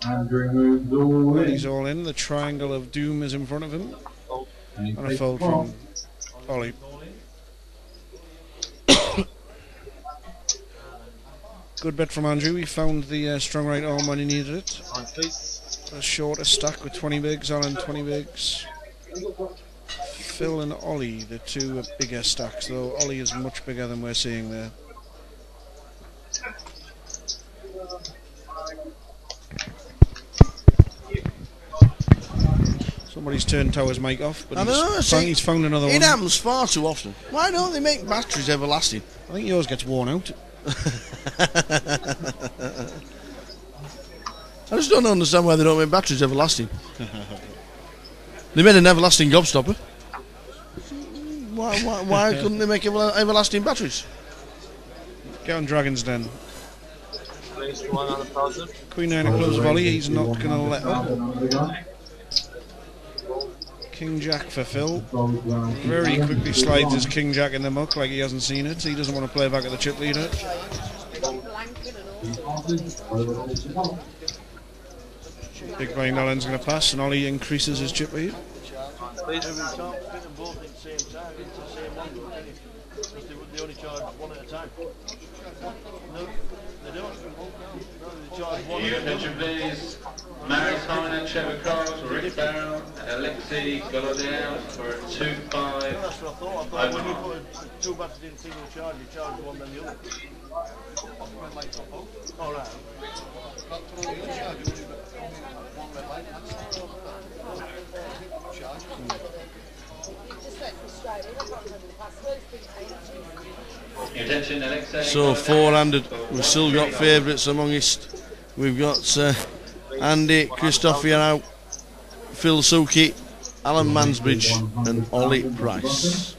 Andrew moves all in. He's all in. The triangle of doom is in front of him. And a fold from Ollie. Good bet from Andrew. He found the strong right arm when he needed it. A shorter stack with 20 bigs. Alan 20 bigs. Phil and Ollie, the two bigger stacks, though Ollie is much bigger than we're seeing there. Somebody's turned Tower's mic off, but he's found another one. It happens far too often. Why don't they make batteries everlasting? I think yours gets worn out. I just don't understand why they don't make batteries everlasting. They made an everlasting gobstopper. Why couldn't they make everlasting batteries? Get on Dragon's Den. Raise to 100,000. Queen 9 of clubs volley, he's not going to let up. King Jack for Phil. Very quickly slides his King Jack in the muck like he hasn't seen it. He doesn't want to play back at the chip leader. Big blind Alan's going to pass, and Ollie increases his chip lead. They only charge one at a time. No, they don't. No, they charge one at a time. Attention please. Maritime, Trevor Cross, Rick Barrow, and Alexei Golodin for a 2-5. That's what I thought. I thought when you put two batteries in single charge, you charge one then the other. Alright. Attention, Alexei. So 400. We've still got favourites amongst. We've got Andy Christofiano, Phil Suki, Alan Mansbridge, and Ollie Price.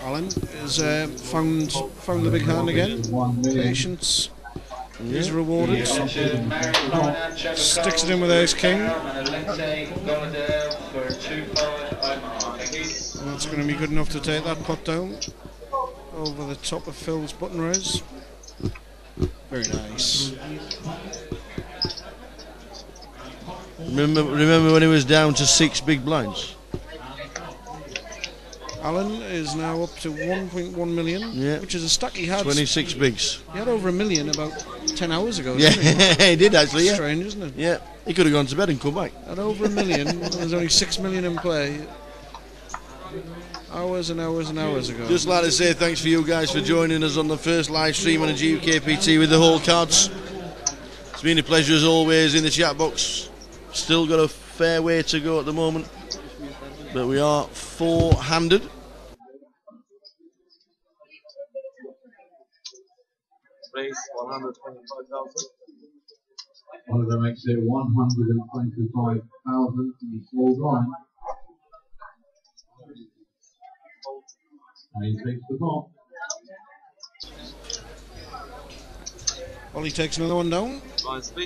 Alan has found the big hand again. Patience is rewarded. Sticks it in with ace king. And that's going to be good enough to take that pot down over the top of Phil's button raise. Very nice. Remember when he was down to 6 big blinds? Alan is now up to 1.1 million, which is a stack he had. 26 bigs. He had over $1 million about 10 hours ago. Yeah, he did actually. Yeah. Strange, isn't it? Yeah, he could have gone to bed and come back. At over $1 million, there's only 6 million in play. Hours and hours and hours ago. Just like to say thanks for you guys for joining us on the first live stream on the GukPT with the whole cards. It's been a pleasure as always in the chat box. Still got a fair way to go at the moment, but we are 4-handed. Raise 125,000. Oliver makes it 125,000 in the small blind. And he takes the top. Ollie takes another one down.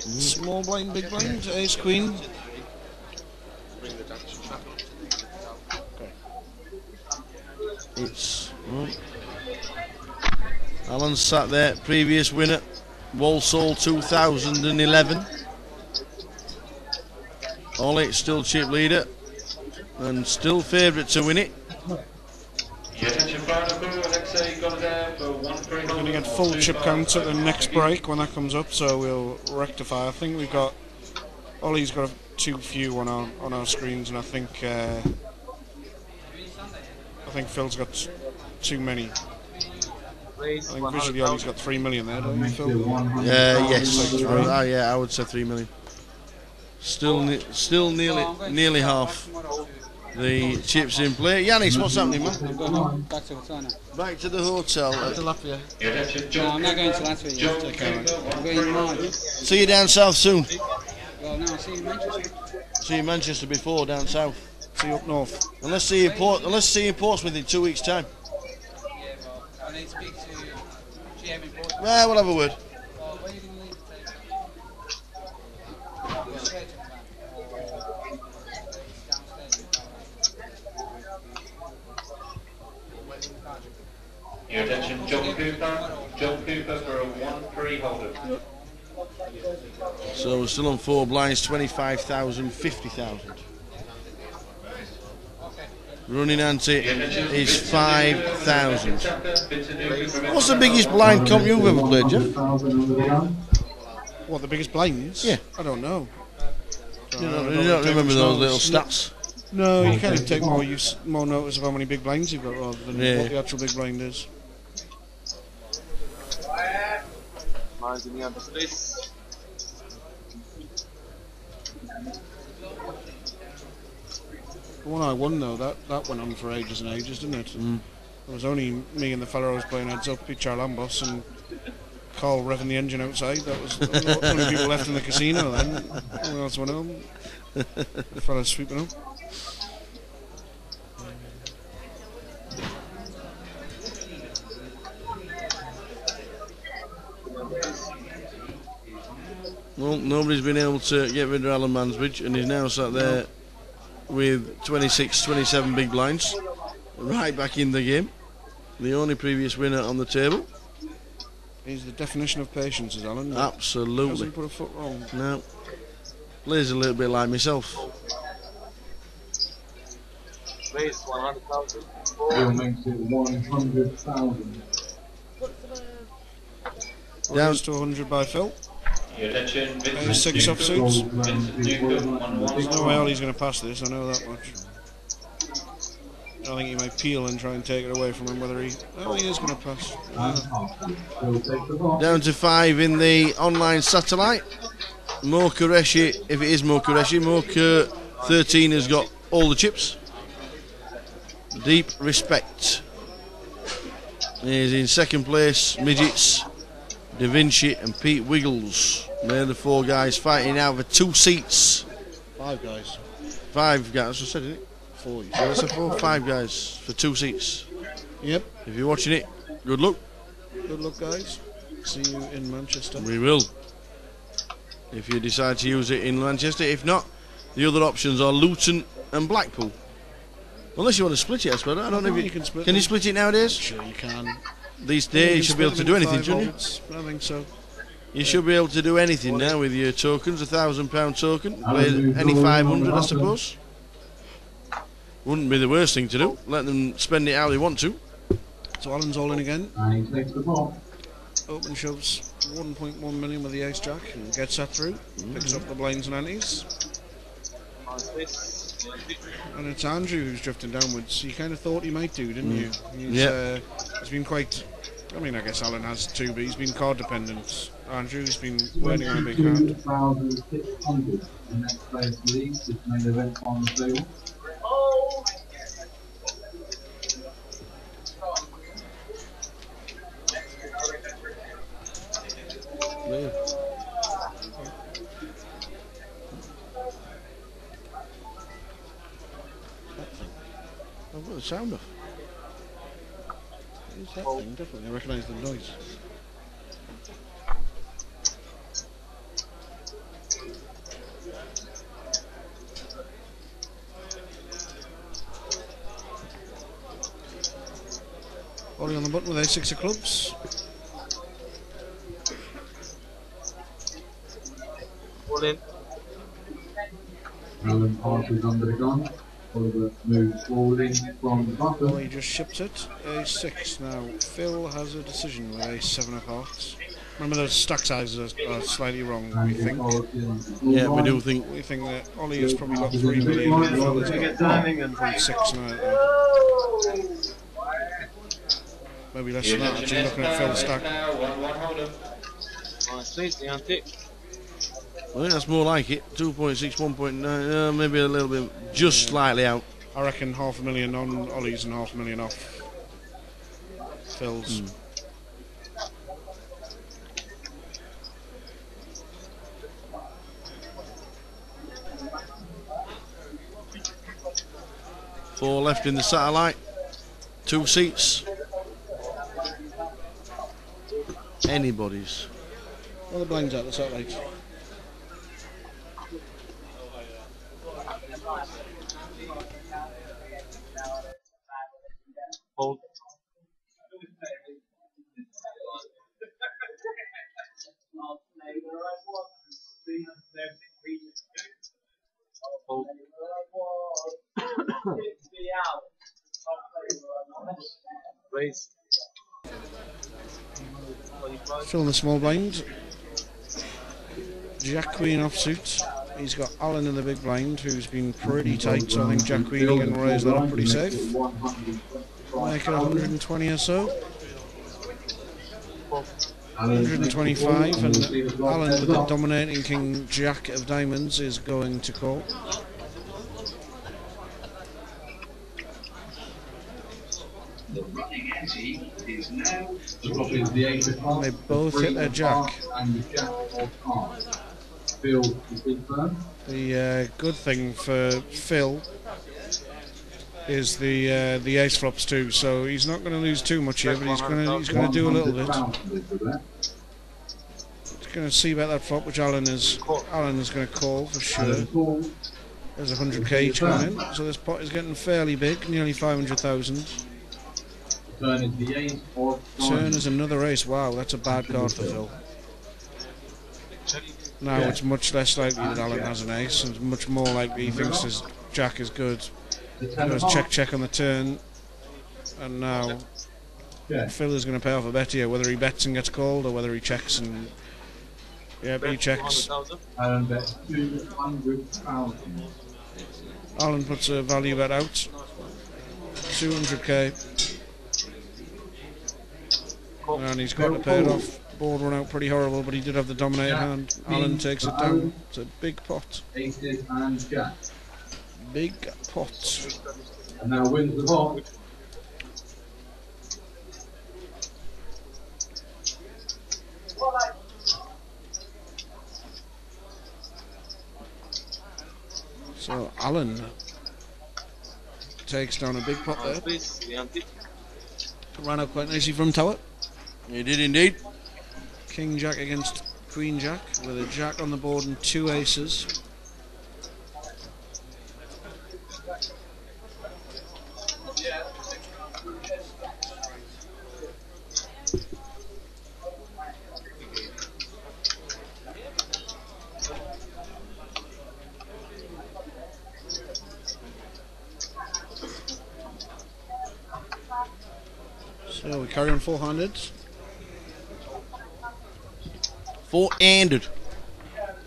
Small blind, big blind, ace queen. It's Alan sat there, previous winner, Walsall 2011. Ollie still chip leader and still favourite to win it. We're going to get full chip counts at the next break when that comes up, so we'll rectify. I think we've got Ollie's got too few on our screens, and I think Phil's got too many. I think visually Ollie's got 3 million there, don't you, Phil? Yes. Yeah, I would say 3 million. Still nearly half the chips in play. Yanis, what's happening, man? I'm going back to hotel now. Back to the hotel. Back to Latvia. No, I'm not going to Latvia yet. Okay. I'm going in March. See you down south soon. Yeah, Well, no, I see you in Manchester. See you in Manchester before down south. See you up north. And let's see you in Portsmouth in 2 weeks' time. Yeah, well, I need to speak to GM in Portsmouth. Well, we'll have a word. Well, where are you going to leave the table? Go straight to the van. Downstairs in the car. Your attention, John Cooper. John Cooper for a 1-3 holder. So we're still on 4 blinds, 25,000, 50,000. Running ante is 5,000. What's the biggest blind comp you've ever played, Jeff? What, the biggest blinds? Yeah. I don't know. You don't remember those little stats? No, you kind of take more notice of how many big blinds you've got rather than what the actual big blind is. Mine's in the other space. The one I won though, that went on for ages and ages, didn't it? It was only me and the fella I was playing heads up, Charles Ambos, and Carl revving the engine outside. That was the only people left in the casino then. No one else went home. The fella's sweeping up. Well, nobody's been able to get rid of Alan Mansbridge, and he's now sat there with 26, 27 big blinds, right back in the game. The only previous winner on the table. He's the definition of patience, is Alan. Absolutely. Hasn't put a foot wrong. No. Plays a little bit like myself. Raise 100,000. Bill makes it 100,000. Down to 100 by Phil. Your attention, There's Vincent 6 offsuits. Vincent Newcomb on There's no 1. way Ollie's going to pass this, I know that much. I think he might peel and try and take it away from him, whether he... Oh, he is going to pass. Down to 5 in the online satellite. Mo Qureshi, if it is Mo Qureshi, Mo 13 has got all the chips. Deep respect. He's in second place, Midgets, Da Vinci and Pete Wiggles. They're the 4 guys fighting now for 2 seats. 5 guys. 5 guys, I said it. 4. So that's a 4, 5 guys for 2 seats. Yep. If you're watching it, good luck. Good luck, guys. See you in Manchester. We will. If you decide to use it in Manchester. If not, the other options are Luton and Blackpool. Unless you want to split it, I suppose. I don't know if you can split Can you them. split it nowadays? Sure you can. These days you should be able to do anything, shouldn't you? I think so. You should be able to do anything now with your tokens, £1,000 token. Play any 500, I suppose. Wouldn't be the worst thing to do. Let them spend it how they want to. So Alan's all in again. And he takes the ball. Open shoves 1.1 million with the ace jack and gets that through. Picks up the blinds and antes. And it's Andrew who's drifting downwards. You kind of thought he might do, didn't you? He's been quite... I mean, I guess Alan has too, but he's been card dependent. Andrew's been waiting on a big hand. 22,600. The next place leads is main event on the table. There. I've got the sound off. Who's that thing? Definitely recognise the noise. Ollie on the button with a 6 of clubs. All in. Alan passes under the gun. Oliver moves forward in from the bottom. Ollie just ships it. A 6 now. Phil has a decision with a 7 of hearts. Remember those stack sizes are slightly wrong, we think. Yeah, we do think. We think that Ollie has probably got 3 million and Phil has got 6 now. Maybe less than that, actually, looking at Phil's stack. Nice, please, the antique. I think that's more like it. 2.6, 1.9, maybe a little bit, just slightly out. I reckon 500,000 on Ollie's and 500,000 off Phil's. 4 left in the satellite. 2 seats. Anybody's. What are the blinds at the satellite? Hold. Hold. Raise. Still in the small blind. Jack Queen offsuit. He's got Alan in the big blind, who's been pretty tight, so I think Jack Queen can raise that up pretty safe. Make it 120 or so. 125, and Alan with the dominating King Jack of diamonds is going to call. The running ante is now the flop is the 8 of hearts. They both hit their jack. And the jack of hearts. Phil is big firm. The good thing for Phil is the ace flops too, so he's not going to lose too much here, but he's going to do a little bit. He's going to see about that flop, which Alan is going to call for sure. There's 100k each coming in, so this pot is getting fairly big, nearly 500,000. Turn is the 8 of Turn is another ace. Wow, that's a bad card for Phil. Now it's much less likely that Alan has an ace, and much more likely he thinks his jack is good. He goes check on the turn, and now Phil is going to pay off a bet here, whether he bets and gets called or whether he checks and... Yep, he checks. Alan bets 200,000. Alan puts a value bet out. 200k. And he's got to pay it off. Board run out pretty horrible, but he did have the dominated hand. Alan takes it down. It's a big pot. Aces and jack. Big pot. And now wins the pot. So Alan takes down a big pot there. Ran out quite nicely from tower. He did indeed. King Jack against Queen Jack with a jack on the board and 2 aces. So we carry on 400. 4-handed.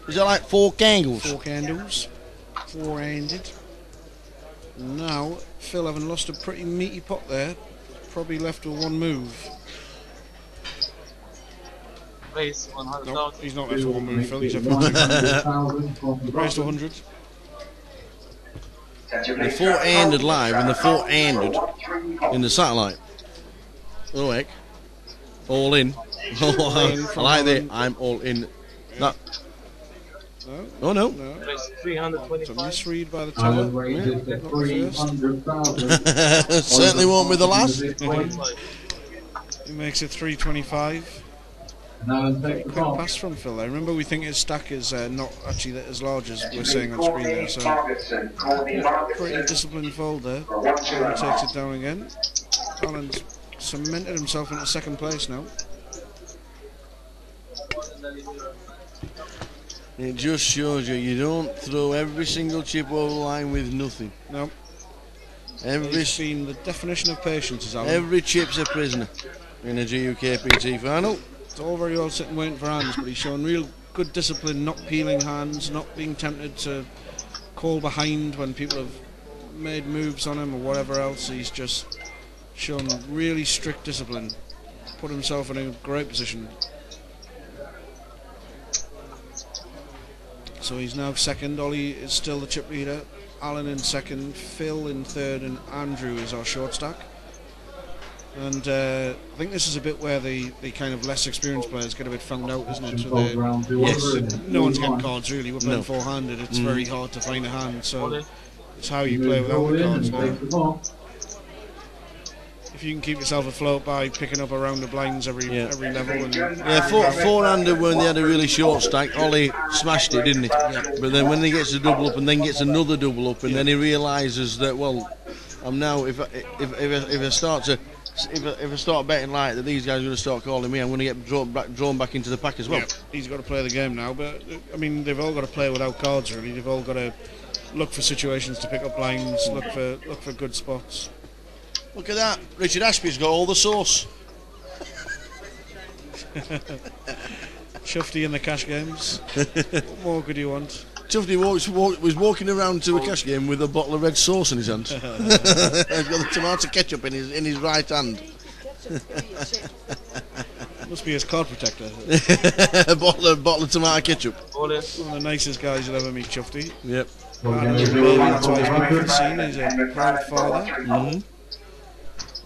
Is that like 4 candles? 4 candles. 4-handed. Now, Phil, having lost a pretty meaty pot there, probably left with 1 move. Raise 100,000. Nope, he's not left with 1 move, Phil. He's left with 200. Raised to 100. The 4-handed live and the 4-handed in the satellite. Oh heck. All in. I like that. I'm all in. That. Oh no. Raise 325. It's a misread by the tower. Certainly won't be the last. He makes it 325. Quick pass from Phil there. Remember, we think his stack is not actually as large as we're saying on screen there, so pretty disciplined fold there. Alan takes it down again. Alan's cemented himself into 2nd place now. It just shows you don't throw every single chip over the line with nothing. No. He's been the definition of patience, is Alan. Every chip's a prisoner in a GukPT final. It's all very well sitting waiting for hands, but he's shown real good discipline, not peeling hands, not being tempted to call behind when people have made moves on him or whatever else. He's just shown really strict discipline, put himself in a great position. So he's now 2nd. Ollie is still the chip leader. Alan in 2nd, Phil in 3rd, and Andrew is our short stack. And I think this is a bit where the kind of less experienced players get a bit found out, isn't it? So yes, no one's getting cards really. We're playing 4-handed. It's very hard to find a hand. So It's how you play without the cards now. Takes the mark. If you can keep yourself afloat by picking up around the blinds every level. And Yeah, four-handed when they had a really short stack. Ollie smashed it, didn't he? Yeah. But then when he gets a double up and then gets another double up, and then he realises that, well, I'm now if I start betting like that, these guys are going to start calling me. I'm going to get drawn back into the pack as well. Yeah, he's got to play the game now. But I mean, they've all got to play without cards. Really, they've all got to look for situations to pick up blinds, look for good spots. Look at that, Richard Ashby's got all the sauce. Shufty in the cash games. What more could you want? Tufty was walking around to a cash game with a bottle of red sauce in his hand. He's got the tomato ketchup in his right hand. Must be his card protector. a bottle of tomato ketchup. All in. One of the nicest guys you'll ever meet, Shufty. Yep. That's why he's been off the scene. He's a proud father. Mm-hmm.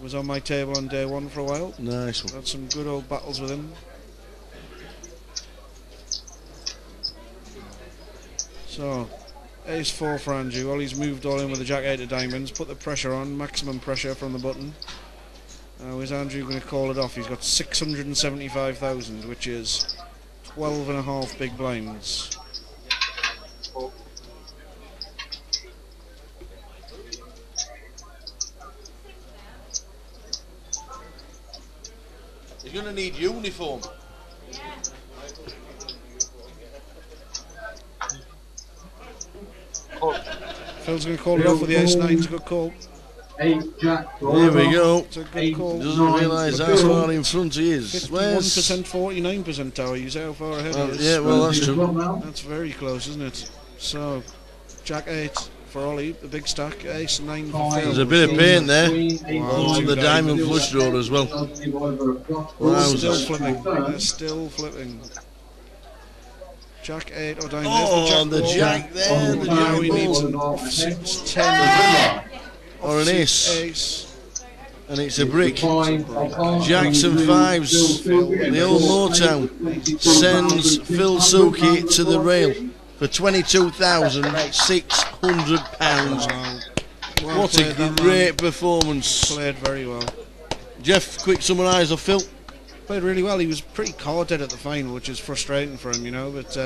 Was on my table on day one for a while. Nice one. Had some good old battles with him. So, ace 4 for Andrew. Ollie's moved all in with the jack 8 of diamonds. Put the pressure on, maximum pressure from the button. Now is Andrew going to call it off? He's got 675,000, which is 12.5 big blinds. He's going to need uniform. Phil's going to call it off with the ace 9. It's a good call. 8 jack. Here we go. It's a good call. Doesn't realise how far in front he is. 51%, 49% tower. You see how far ahead he is. Yeah, well, that's true. That's very close, isn't it? So, jack 8 for Ollie, the big stack. Ace 9 for Phil. There's a bit of paint there. Wow, On the diamond flush draw as well. Still flipping. They're still flipping. Jack 8 or diamond. Oh, the jack there. The now he needs jack an ball. off 6, 10. Or an ace. Ace. And it's a brick. Jacks and 5s. The old Motown sends Phil Suki to the rail for £22,600. Well What played, a that great man. performance. Played very well. Jeff, quick summarise of Phil. Played really well. He was pretty card dead at the final, which is frustrating for him, you know. But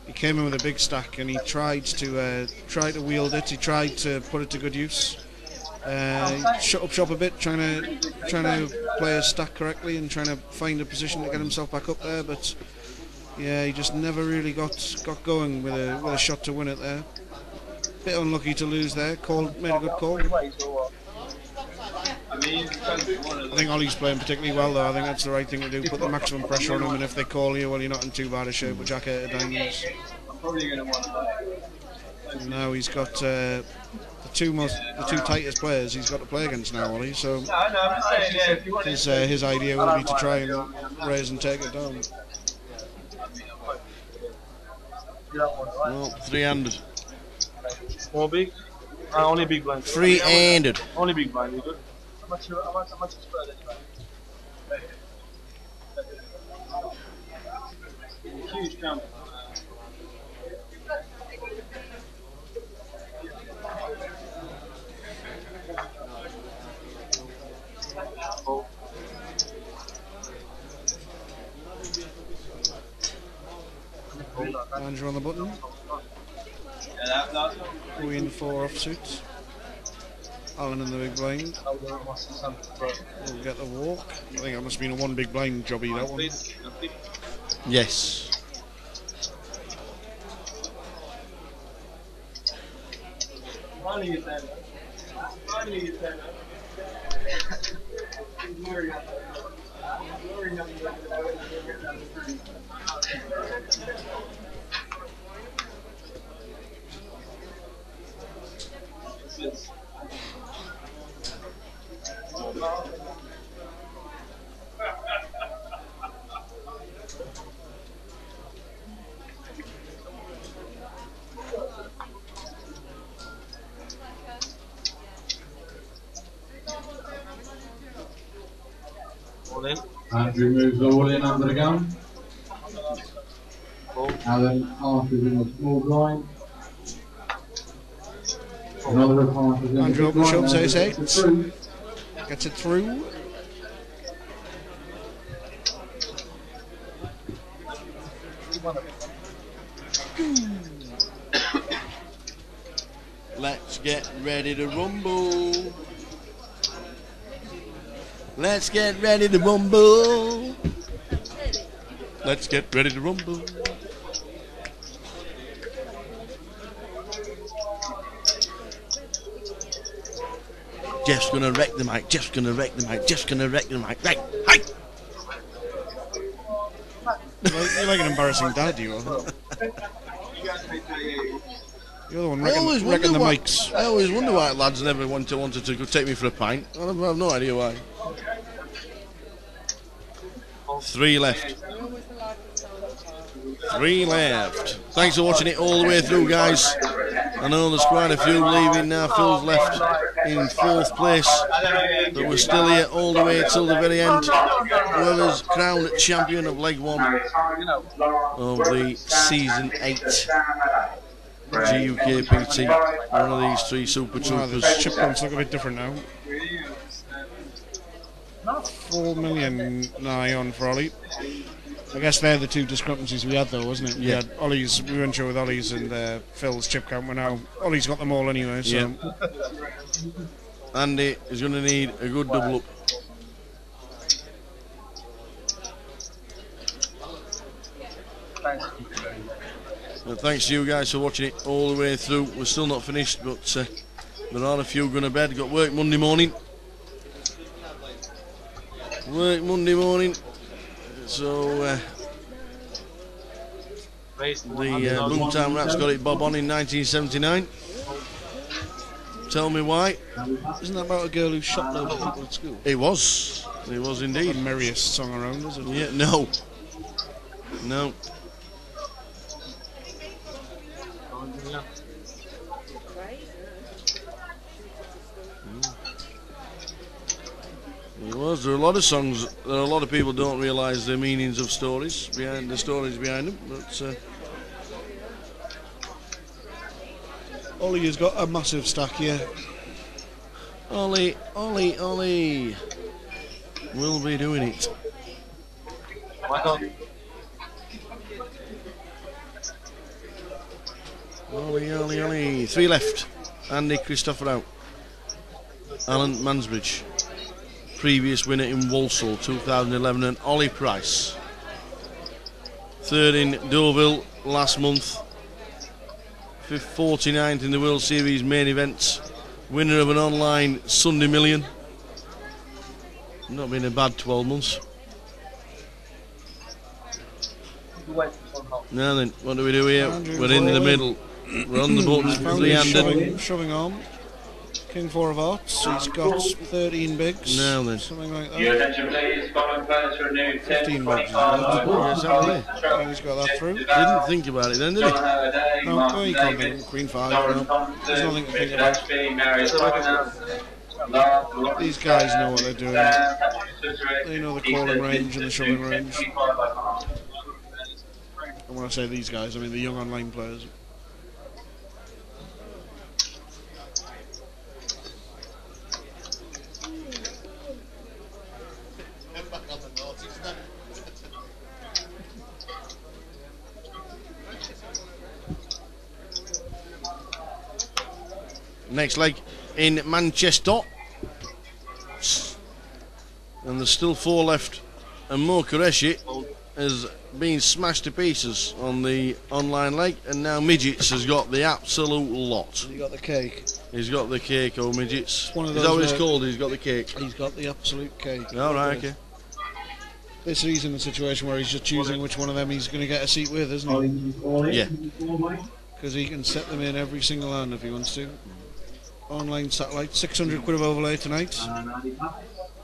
he came in with a big stack and he tried to wield it. He tried to put it to good use. He shut up shop a bit, trying to play his stack correctly and trying to find a position to get himself back up there. But yeah, he just never really got going with a shot to win it there. Bit unlucky to lose there. Made a good call. I think Ollie's playing particularly well though. I think that's the right thing to do. Put the maximum pressure on him, and if they call you, well, you're not in too bad a shape with jack 8 of diamonds. And now he's got the two tightest players he's got to play against now, Ollie. So his idea will be to try and raise and take it down. Well, 300. More big? Only big blind. 300. Only big blind, you good? How much is spread anyway? Huge jump. Andrew on the button. Queen 4 offsuit. Alan in the big blind. We'll get the walk. I think that must have been a one big blind jobby, that one. Yes. Andrew moves all in under the gun. Alan half is in the small blind. Another part is in Andrew the Oakenshott right says now, 8. gets it through. Gets it through. Let's get ready to rumble. Let's get ready to rumble. Let's get ready to rumble. Jeff's gonna wreck the mic. Jeff's gonna wreck the mic. Jeff's gonna wreck the mic. Right, hi. You're like an embarrassing dad, you are. You're the one wrecking the mics. I always wonder why lads never wanted to go take me for a pint. I have no idea why. 3 left. 3 left. Thanks for watching it all the way through, guys. I know there's quite a few leaving now. Phil's left in 4th place, but we're still here all the way till the very end. Whoever's crowned champion of leg 1 of the season 8 GukPT, one of these 3 Super Troopers. The chip counts look a bit different now. 4 million nigh on for Ollie. I guess they're the 2 discrepancies we had, though, wasn't it? Yeah. We had Ollie's. We weren't sure with Ollie's and Phil's chip count. But now Ollie's got them all anyway. So. Yeah. Andy is going to need a good double up. But thanks to you guys for watching it all the way through. We're still not finished, but there are a few going to bed. Got work Monday morning. So the Boomtown Rats got it bob on in 1979. Tell me why. Isn't that about a girl who shot loads of people at school? It was indeed. The merriest song around, is it? Yeah, no. It was. There are a lot of songs that a lot of people don't realise the meanings of stories behind them. But Ollie has got a massive stack here. Ollie will be doing it. Ollie. 3 left. Andy Christopher out. Alan Mansbridge, previous winner in Walsall 2011, and Ollie Price, 3rd in Deauville last month, 49th in the World Series main event, winner of an online Sunday Million. Not been a bad 12 months. Now then, what do we do here? We're in the middle. We're on the buttons, 3-handed. Shoving on. King 4 of hearts. He's got 13 bigs. Now then. Something like that. Your attention please, following players for a new 15 bigs. Oh, he's got that through. Didn't think about it then, did he? No, you can't think. Queen 5. No. There's nothing to think about. These guys know what they're doing. They know the calling range and the shoving range. And when I say these guys, I mean the young online players. Next leg in Manchester, and there's still 4 left, and Mo Qureshi has been smashed to pieces on the online leg, and now Midgets has got the absolute lot. He got the cake. He's got the cake, oh Midgets. One of Is those that what it's called? He's got the cake. He's got the absolute cake. All right, okay. This is in a situation where he's just choosing which one of them he's going to get a seat with, isn't he? Yeah. Because he can set them in every single hand if he wants to. Online satellite, 600 quid of overlay tonight.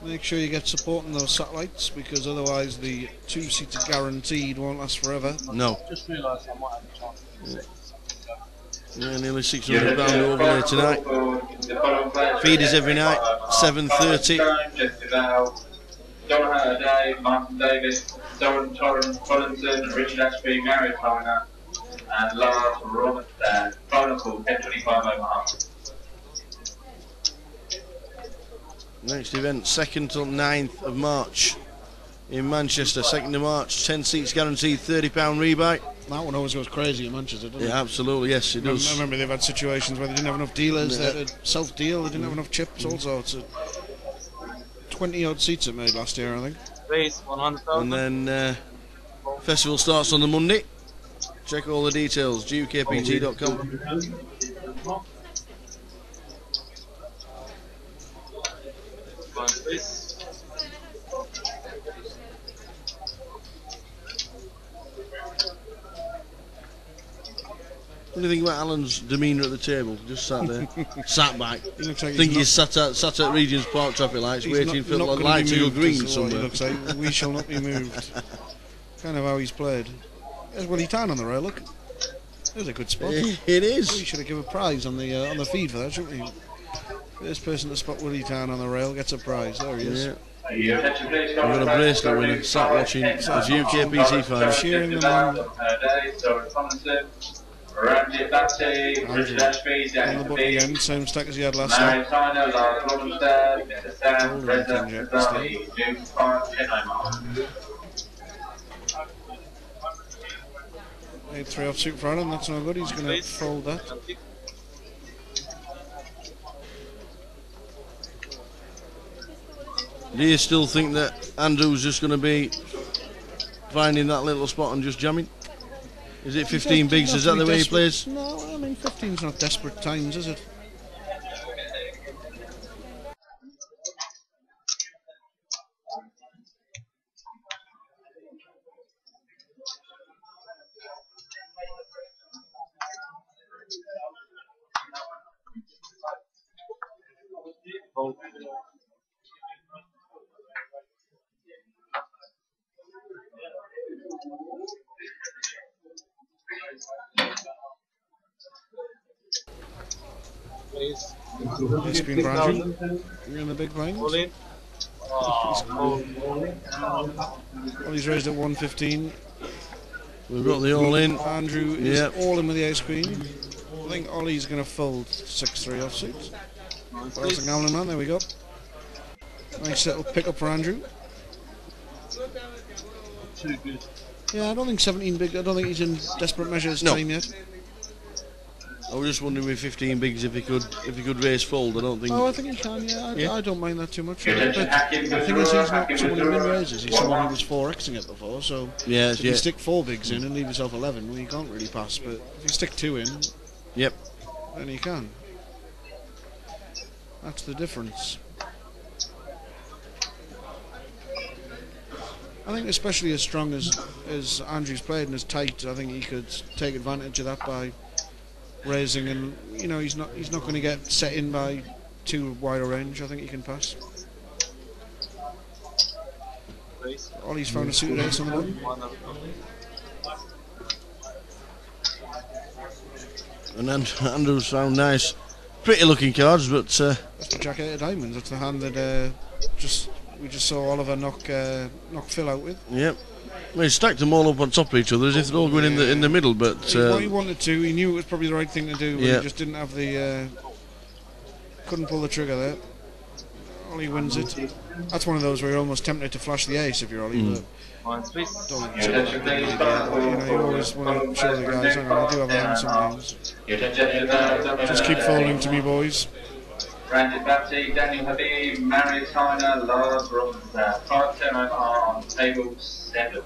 Make sure you get support on those satellites, because otherwise the 2-seater guaranteed won't last forever. No. Yeah, nearly £600 overlay tonight. Feeders every night, 7:30. John Halliday, Martin Davis, Doran Collinson, Richard Ashby, Mary Tyner, and Lars Robert Chronicle 1025 Omaha. Next event, 2nd till 9th of March in Manchester. 2nd of March, 10 seats guaranteed, £30 rebuy. That one always goes crazy in Manchester, doesn't it? Yeah, absolutely, yes, it does. I remember they've had situations where they didn't have enough dealers, they had to self-deal, they didn't have enough chips, all sorts. 20 odd seats it made last year, I think. Race 100,000. And then festival starts on the Monday. Check all the details, GukPT.com. Please. What do you think about Alan's demeanour at the table? Just sat there, sat back. He looks like I think he's sat at Regent's Park traffic lights, waiting for the light to go green somewhere. He looks like we shall not be moved. Kind of how he's played. There's Willie Tan on the rail. Look, there's a good spot. It is. We should have given a prize on the feed for that, shouldn't we? First person to spot Willie Tan on the rail gets a prize. There he is. Yeah. We've got a bracelet winner sat watching as GukPT final. Cheering them on. On the button again, same stack as he had last time. Made 3 off suit for Alan, that's no good, he's going to fold that. Do you still think that Andrew's just going to be finding that little spot and just jamming? Is it 15 bigs? Is that the way he plays? No, I mean 15's not desperate times, is it? Ice cream for Andrew. You're in the big blinds. Well, he's raised at 115. We've got the all in. Andrew is all in with the ice cream. I think Ollie's going to fold 6-3 off suits. There's the gambling man, there we go. Nice little pick up for Andrew. Yeah, I don't think 17 big, I don't think he's in desperate measures time yet. I was just wondering with 15 bigs if he could raise fold. I don't think. Oh, I think he can. Yeah, I don't mind that too much. But the thing is, he's not someone who win raises. He's someone who was 4xing it before. So if you stick 4 bigs in and leave yourself 11, well, you can't really pass. But if you stick 2 in, then you can. That's the difference. I think, especially as strong as Andrew's played and as tight, I think he could take advantage of that by raising, and you know he's not going to get set in by too wide a range. I think he can pass. Ollie's found a suited ace on the button. And then Andrew's found nice, pretty looking cards, but that's the Jack 8 of diamonds. That's the hand that we just saw Oliver knock Phil out with. Yep. Well, he stacked them all up on top of each other as if they're all going in the middle, but he wanted to. He knew it was probably the right thing to do, but he just didn't have the couldn't pull the trigger there. Ollie wins it. That's one of those where you're almost tempted to flash the ace if you're Ollie, but don't think it's a good idea. You always want to show the guys, hang on, I do have a hand sometimes. Just keep folding to me, boys. Randy Baptiste, Daniel Habib, Mary Tyner, Lars Grosvenor, 5-10 on table 7.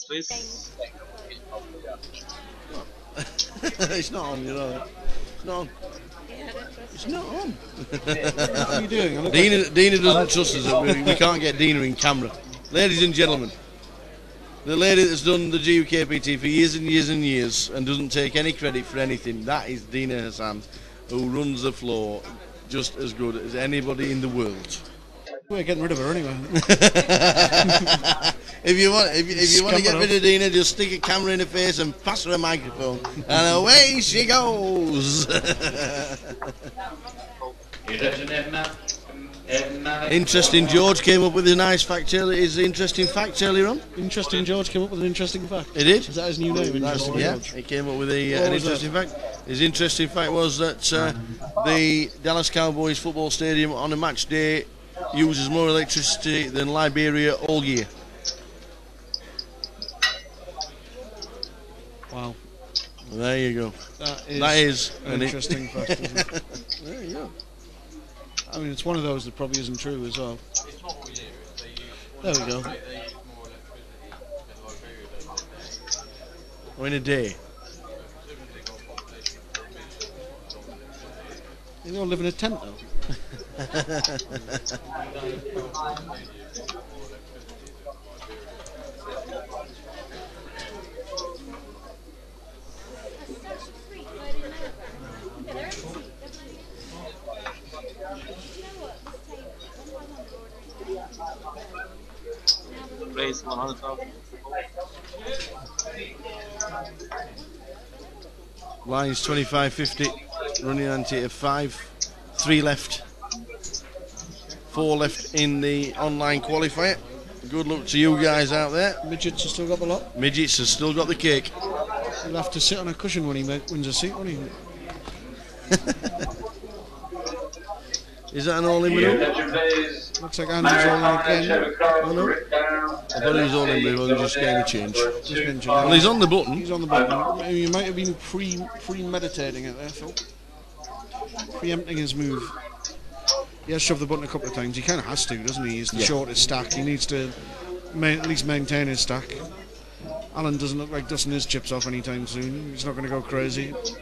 Please. It's not on, you know. It's not on. It's not on. What are you doing? Dina doesn't trust us. We can't get Dina in camera. Ladies and gentlemen, the lady that's done the GukPT for years and years and years and doesn't take any credit for anything, that is Dina Hassan. who runs the floor just as good as anybody in the world. We're getting rid of her anyway. If you want to get rid of Dina, just stick a camera in her face and pass her a microphone, and away she goes. Interesting. George came up with a nice fact. His interesting fact earlier on. Interesting. George came up with an interesting fact. He did. Is that his new name? Interesting Yeah, George. he came up with an interesting fact. His interesting fact was that the Dallas Cowboys football stadium on a match day uses more electricity than Liberia all year. Wow. There you go. That is an interesting fact, isn't it? There you go. I mean, it's one of those that probably isn't true as well. There we go. Or in a day. They all live in a tent though. Raise 100,000. Lions 25.50, running ante of 5, 3 left, 4 left in the online qualifier. Good luck to you guys out there. Midgets have still got the lot. Midgets has still got the cake. He'll have to sit on a cushion when he wins a seat, won't he? Is that an all-in minute? Looks like Andrew's all in again. Oh no. I thought he was all in, but he was just getting a change. Just getting changed. Well, he's on the button. He's on the button. You might have been premeditating it there, Phil. Preempting his move. He has shoved the button a couple of times. He kind of has to, doesn't he? He's the shortest stack. He needs to at least maintain his stack. Alan doesn't look like dusting his chips off anytime soon. He's not going to go crazy. What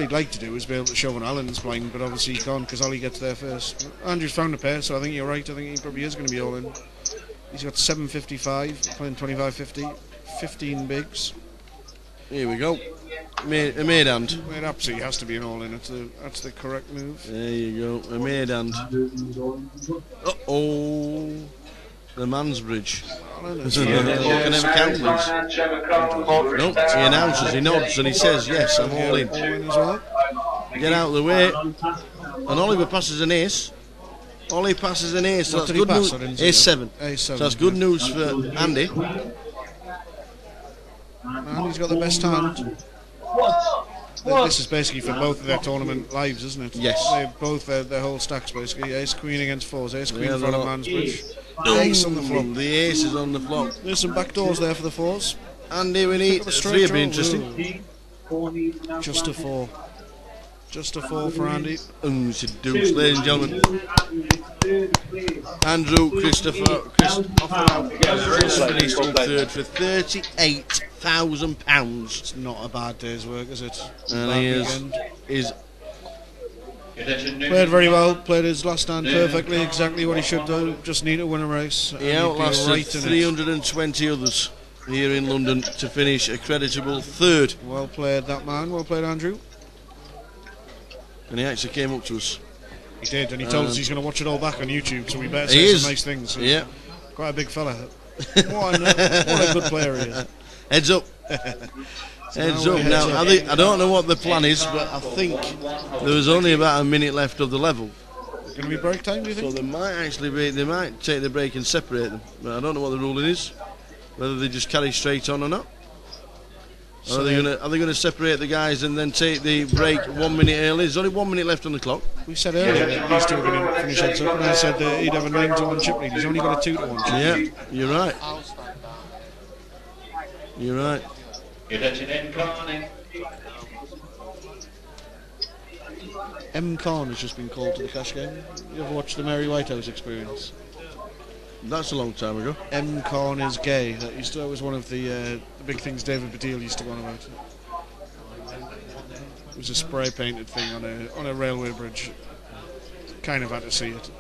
he'd like to do is be able to show when Alan's blind, but obviously he can't because Ollie gets there first. Andrew's found a pair, so I think you're right. I think he probably is going to be all in. He's got 755, playing 25.50, 15 bigs. Here we go. A made hand. It absolutely has to be an all in. That's the correct move. There you go. A made hand. Uh-oh. The man's bridge. You can never count these. Nope, he announces, he nods and he says, yes, I'm all in. Get out of the way. And Oliver passes an ace. Ollie passes an ace, so that's good news. Ace 7. So that's good news for Andy. Andy's got the best hand. This is basically for both of their tournament lives, isn't it? Yes. They both their whole stacks basically. Ace queen against fours. Ace queen in front of man's bridge. Ace on the flop. The ace is on the flop. There's some back doors there for the fours. Andy, we need 3 would be interesting. Just a 4. Just a 4 for Andy. It's a deuce, ladies and gentlemen. Andrew Christopher just finished in third for £38,000. It's not a bad day's work, is it? And he is played very well, played his last hand perfectly, exactly what he should do, just need to win a race. He outlasted 320 others here in London to finish a creditable third. Well played that man, well played Andrew. And he actually came up to us. He did, and he told us he's going to watch it all back on YouTube, so we better say some nice things. So yeah. Quite a big fella. What a good player he is. Heads up. Heads up. Now, I don't know what the plan is, but I think there was only about a minute left of the level. Going to be break time, do you think? So they might take the break and separate them, but I don't know what the ruling is. Whether they just carry straight on or not. Or are they going to separate the guys and then take the break 1 minute early? There's only 1 minute left on the clock. We said earlier that these two were going to finish heads up, and I said that he'd have a 9-1 chip lead. He's only got a 2-1 chip lead. Yeah, you're right. You're right. M. Khan has just been called to the cash game. You ever watched the Mary Whitehouse Experience? That's a long time ago. M. Khan is gay. That was one of the big things David Baddiel used to go on about. It was a spray painted thing on a railway bridge. Kind of had to see it.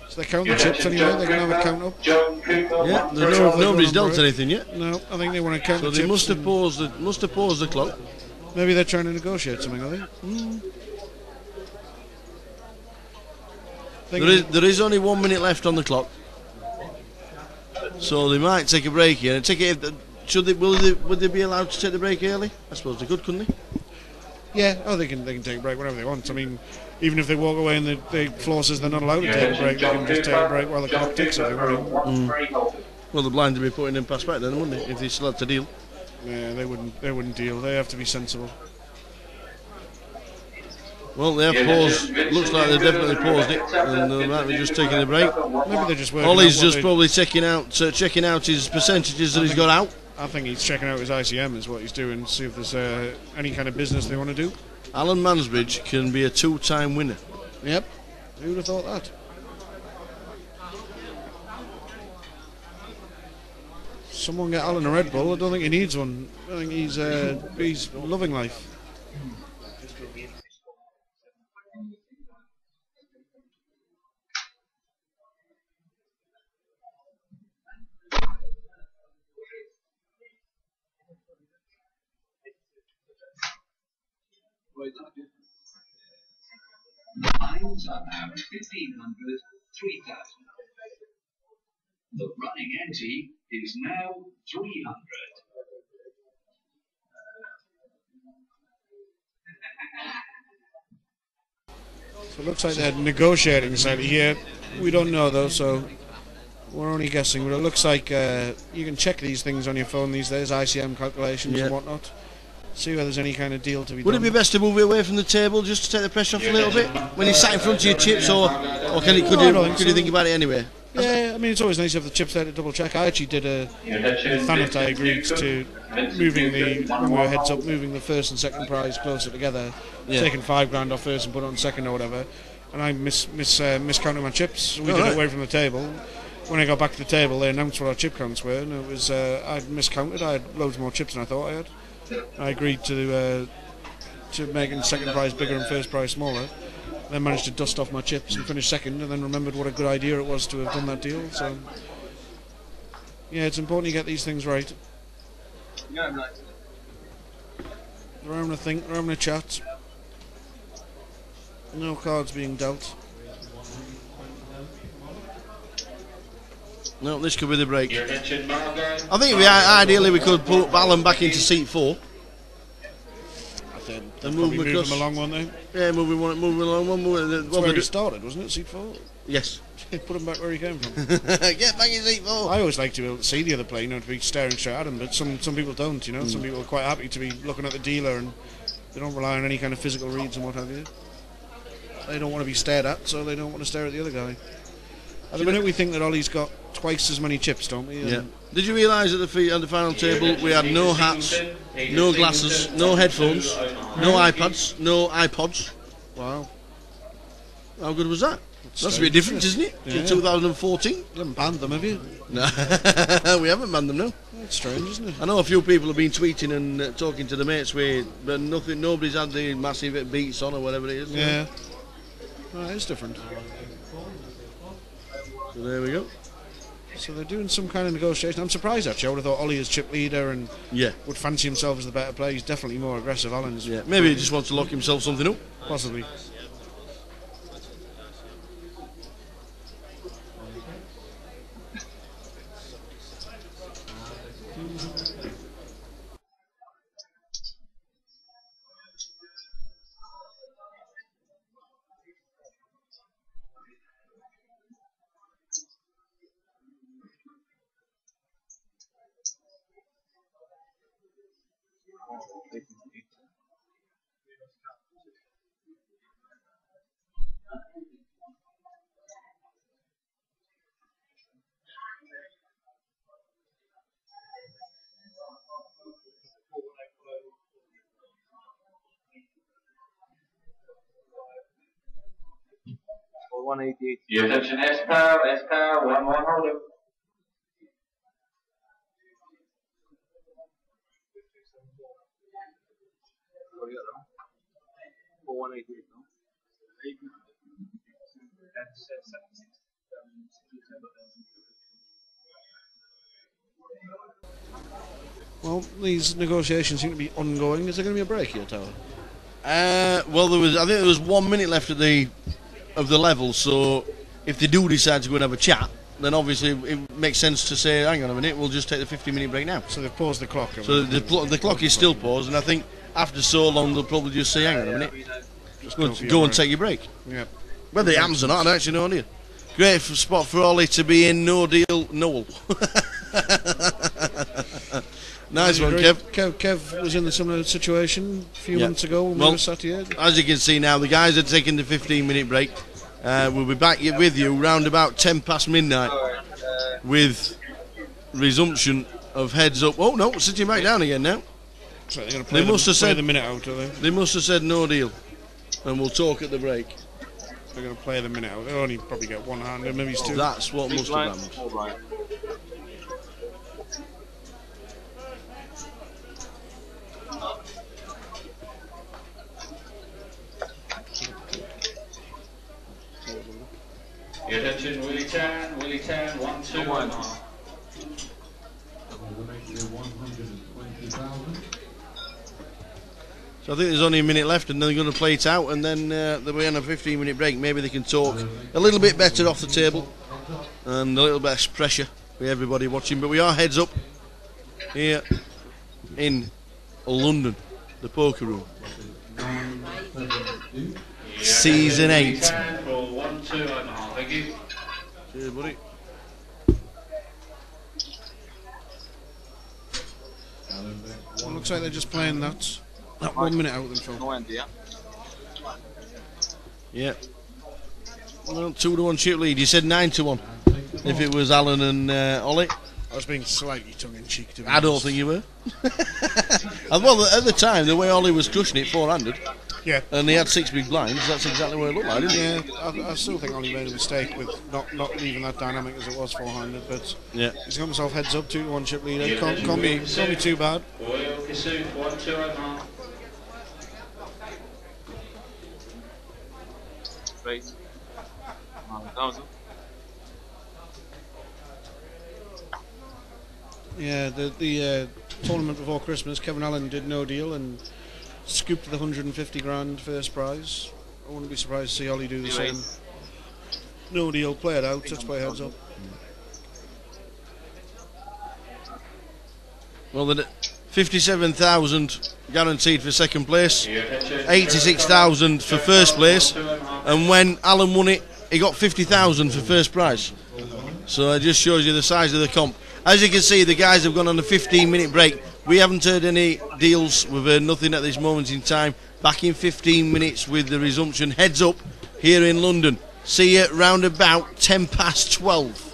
So they count the chips anyway. They're going to have a count up. Yeah, nobody's dealt anything yet. No, I think they want to count the chips. So they must have paused the clock. Maybe they're trying to negotiate something, are they? There is only 1 minute left on the clock, so they might take a break here. Would they be allowed to take the break early? I suppose they could, couldn't they? Yeah, they can take a break whenever they want. I mean, even if they walk away and the floor says they're not allowed to take a break, they can just take a break while the clock ticks if they want. Well, they're blind to be putting in past back then, wouldn't they, if they still had to deal? Yeah, they wouldn't deal. They have to be sensible. Well, they have paused. Looks like they definitely paused it, and they might be just taking a break. Maybe they're just working. Ollie's just probably checking out his percentages that he's got out. I think he's checking out his ICM is what he's doing, see if there's any kind of business they want to do. Alan Mansbridge can be a 2-time winner. Yep, who would have thought that? Someone get Alan a Red Bull. I don't think he needs one. I think he's loving life. Lines are now 1,500, 3,000. The running ante is now 300. So it looks like they're negotiating slightly here. We don't know though, so we're only guessing. But it looks like you can check these things on your phone these days, ICM calculations and whatnot. See whether there's any kind of deal to be done. Would it be best to move it away from the table just to take the pressure off a little bit when he's sat in front of your chips, or could you think about it anyway? Yeah, I mean, it's always nice to have the chips there to double check. I actually did with Thanet, I agreed to when we were heads up, moving the first and second prize closer together, taking $5 off first and put it on second or whatever, and I miscounted my chips. We did it away from the table. When I got back to the table, they announced what our chip counts were, and it was I'd miscounted. I had loads more chips than I thought I had. I agreed to making second prize bigger and first prize smaller. Then managed to dust off my chips and finish second, and then remembered what a good idea it was to have done that deal. So, yeah, it's important you get these things right. They're having a think, they're having a chat. No cards being dealt. No, this could be the break. I think ideally we could put Alan back into seat 4. I think they'll move him along, won't they? Yeah, moving along. That's where he started, wasn't it? Seat 4? Yes. Put him back where he came from. Get back in seat 4. I always like to be able to see the other player, to be staring straight at him, but some people don't, Some people are quite happy to be looking at the dealer and they don't rely on any kind of physical reads and what have you. They don't want to be stared at, so they don't want to stare at the other guy. At the minute we think that Ollie's got twice as many chips, don't we? Yeah. Did you realise at the final table we had no hats, no glasses, no headphones, no iPads, no iPods? Wow. How good was that? That's a bit different, isn't it? Yeah. In 2014? You haven't banned them, have you? No, we haven't banned them, no. That's strange, isn't it? I know a few people have been tweeting and talking to the mates with, but nobody's had the massive beats on or whatever it is. Yeah. No, it's different. So there we go. So they're doing some kind of negotiation. I'm surprised actually. I would have thought Ollie is chip leader and would fancy himself as the better player. He's definitely more aggressive. Alan's maybe he just wants to lock himself something up. Possibly. Your attention, S-Power, 1-1, hold him. Well, these negotiations seem to be ongoing. Is there going to be a break here, Tower? Well, I think there was 1 minute left of the level. So if they do decide to go and have a chat, then obviously it makes sense to say, hang on a minute, we'll just take the 50-minute break now. So they've paused the clock. So the clock is still paused, and I think after so long they'll probably just say, hang on a minute, just go and take your break. Yep. Whether it happens or not, I don't actually know idea. Great spot for Ollie to be in. No deal, Noel. Nice one, Kev. Kev was in a similar situation a few months ago when we were sat here. As you can see now, the guys are taking the 15-minute break. We'll be back with you round about 10 past midnight with resumption of heads up. Oh no, sitting back down again now. So they're going to play the minute out, are they? They must have said no deal, and we'll talk at the break. They're going to play the minute out. They'll only probably get one hand, maybe two. That's what must have happened. Your attention, Willie 10, 1, 2, 1. So I think there's only a minute left, and they're going to play it out, and then they'll be on a 15-minute break. Maybe they can talk a little bit better off the table, and a little less pressure for everybody watching. But we are heads up here in London, the poker room. Season 8. Thank you. Cheers, buddy. Well, looks like they're just playing that 1 minute out then, Phil. No idea. Yeah. Well, 2-1 chip lead. You said 9-1. If it was Alan and Ollie. I was being slightly tongue-in-cheek, to be I don't honest. think you were. Well, at the time, the way Ollie was crushing it, 400. Yeah. And he had 6 big blinds. That's exactly what it looked like, didn't it? Yeah, I still think Ollie made a mistake with not leaving that dynamic as it was 400, but yeah, he's got himself heads up, 2-1 chip leader. Can't be too bad. Great. 1,000. Yeah, the tournament before Christmas, Kevin Allen did no deal and scooped the 150 grand first prize. I wouldn't be surprised to see Ollie do the same. No deal, play it out, let's play heads up. Well, the 57,000 guaranteed for second place, 86,000 for first place, and when Alan won it, he got 50,000 for first prize. So it just shows you the size of the comp. As you can see, the guys have gone on a 15-minute break. We haven't heard any deals. We've heard nothing at this moment in time. Back in 15 minutes with the resumption. Heads up here in London. See you round about 10 past 12.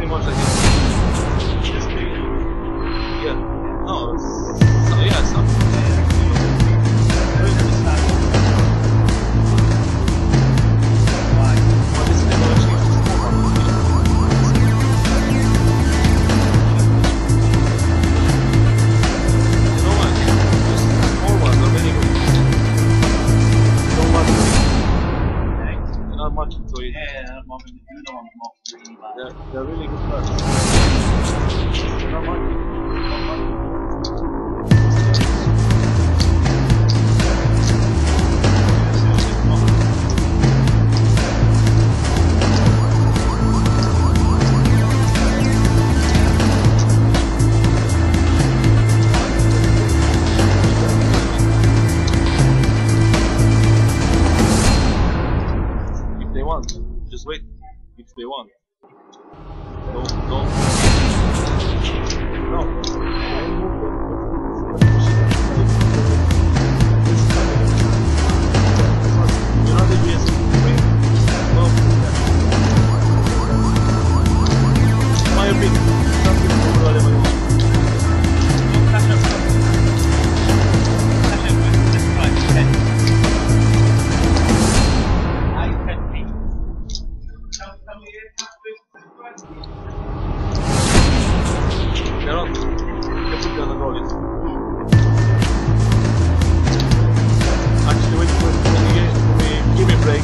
pretty much like this big. Yeah. No. So yeah, something. What is the going to change this format? You know what? Just forwards are very good. You don't want to. You're not much into it. Yeah, I'm moving. You know I'm not really bad. They're really good cards. They're not much. If they want, just wait. If they want. Don't. No. You're not the best. My opinion. Some people do whatever they want. Don't catch up. Catch up with this price. 10. I 10p. Tell me They're not. You can put down the goalies. Actually, when you give me a break,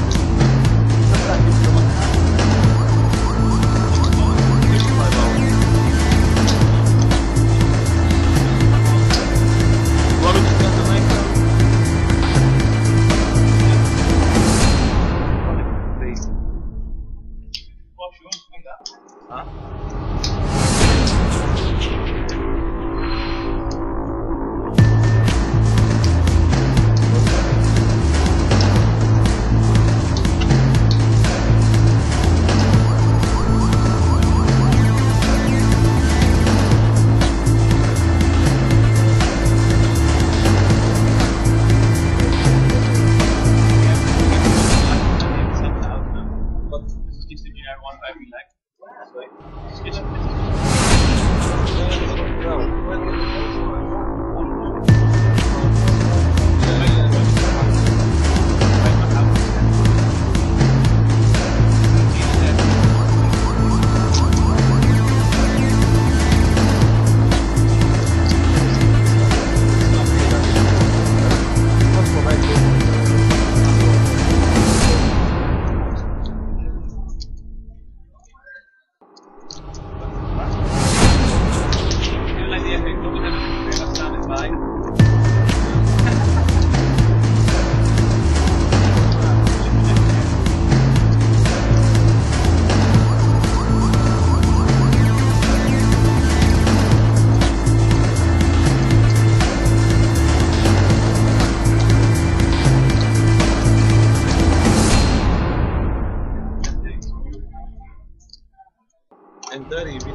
and 30 will be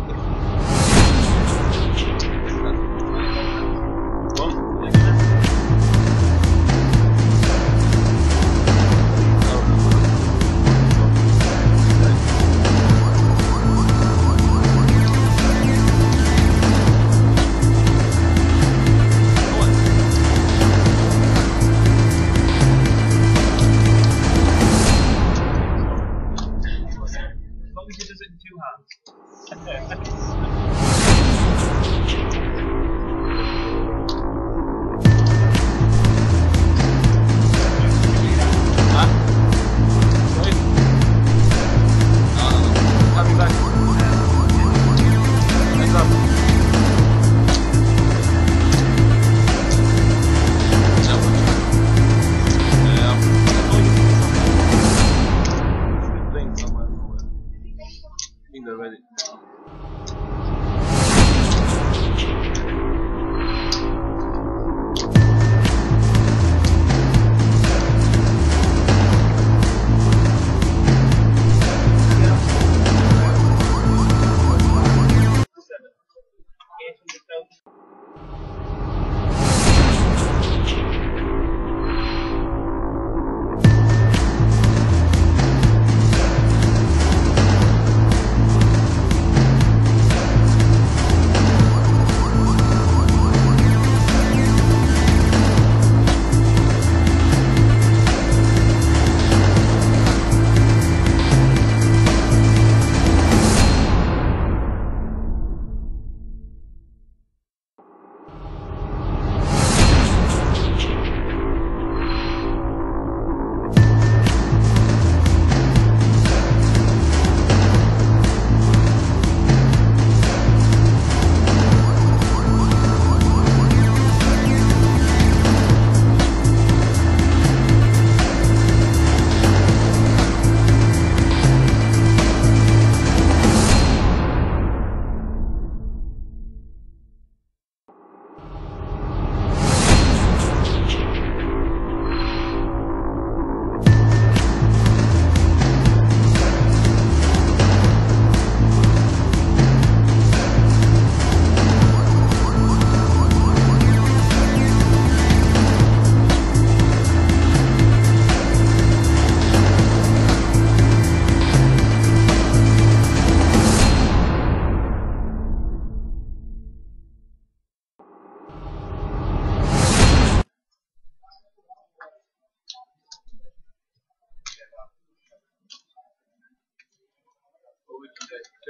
ready.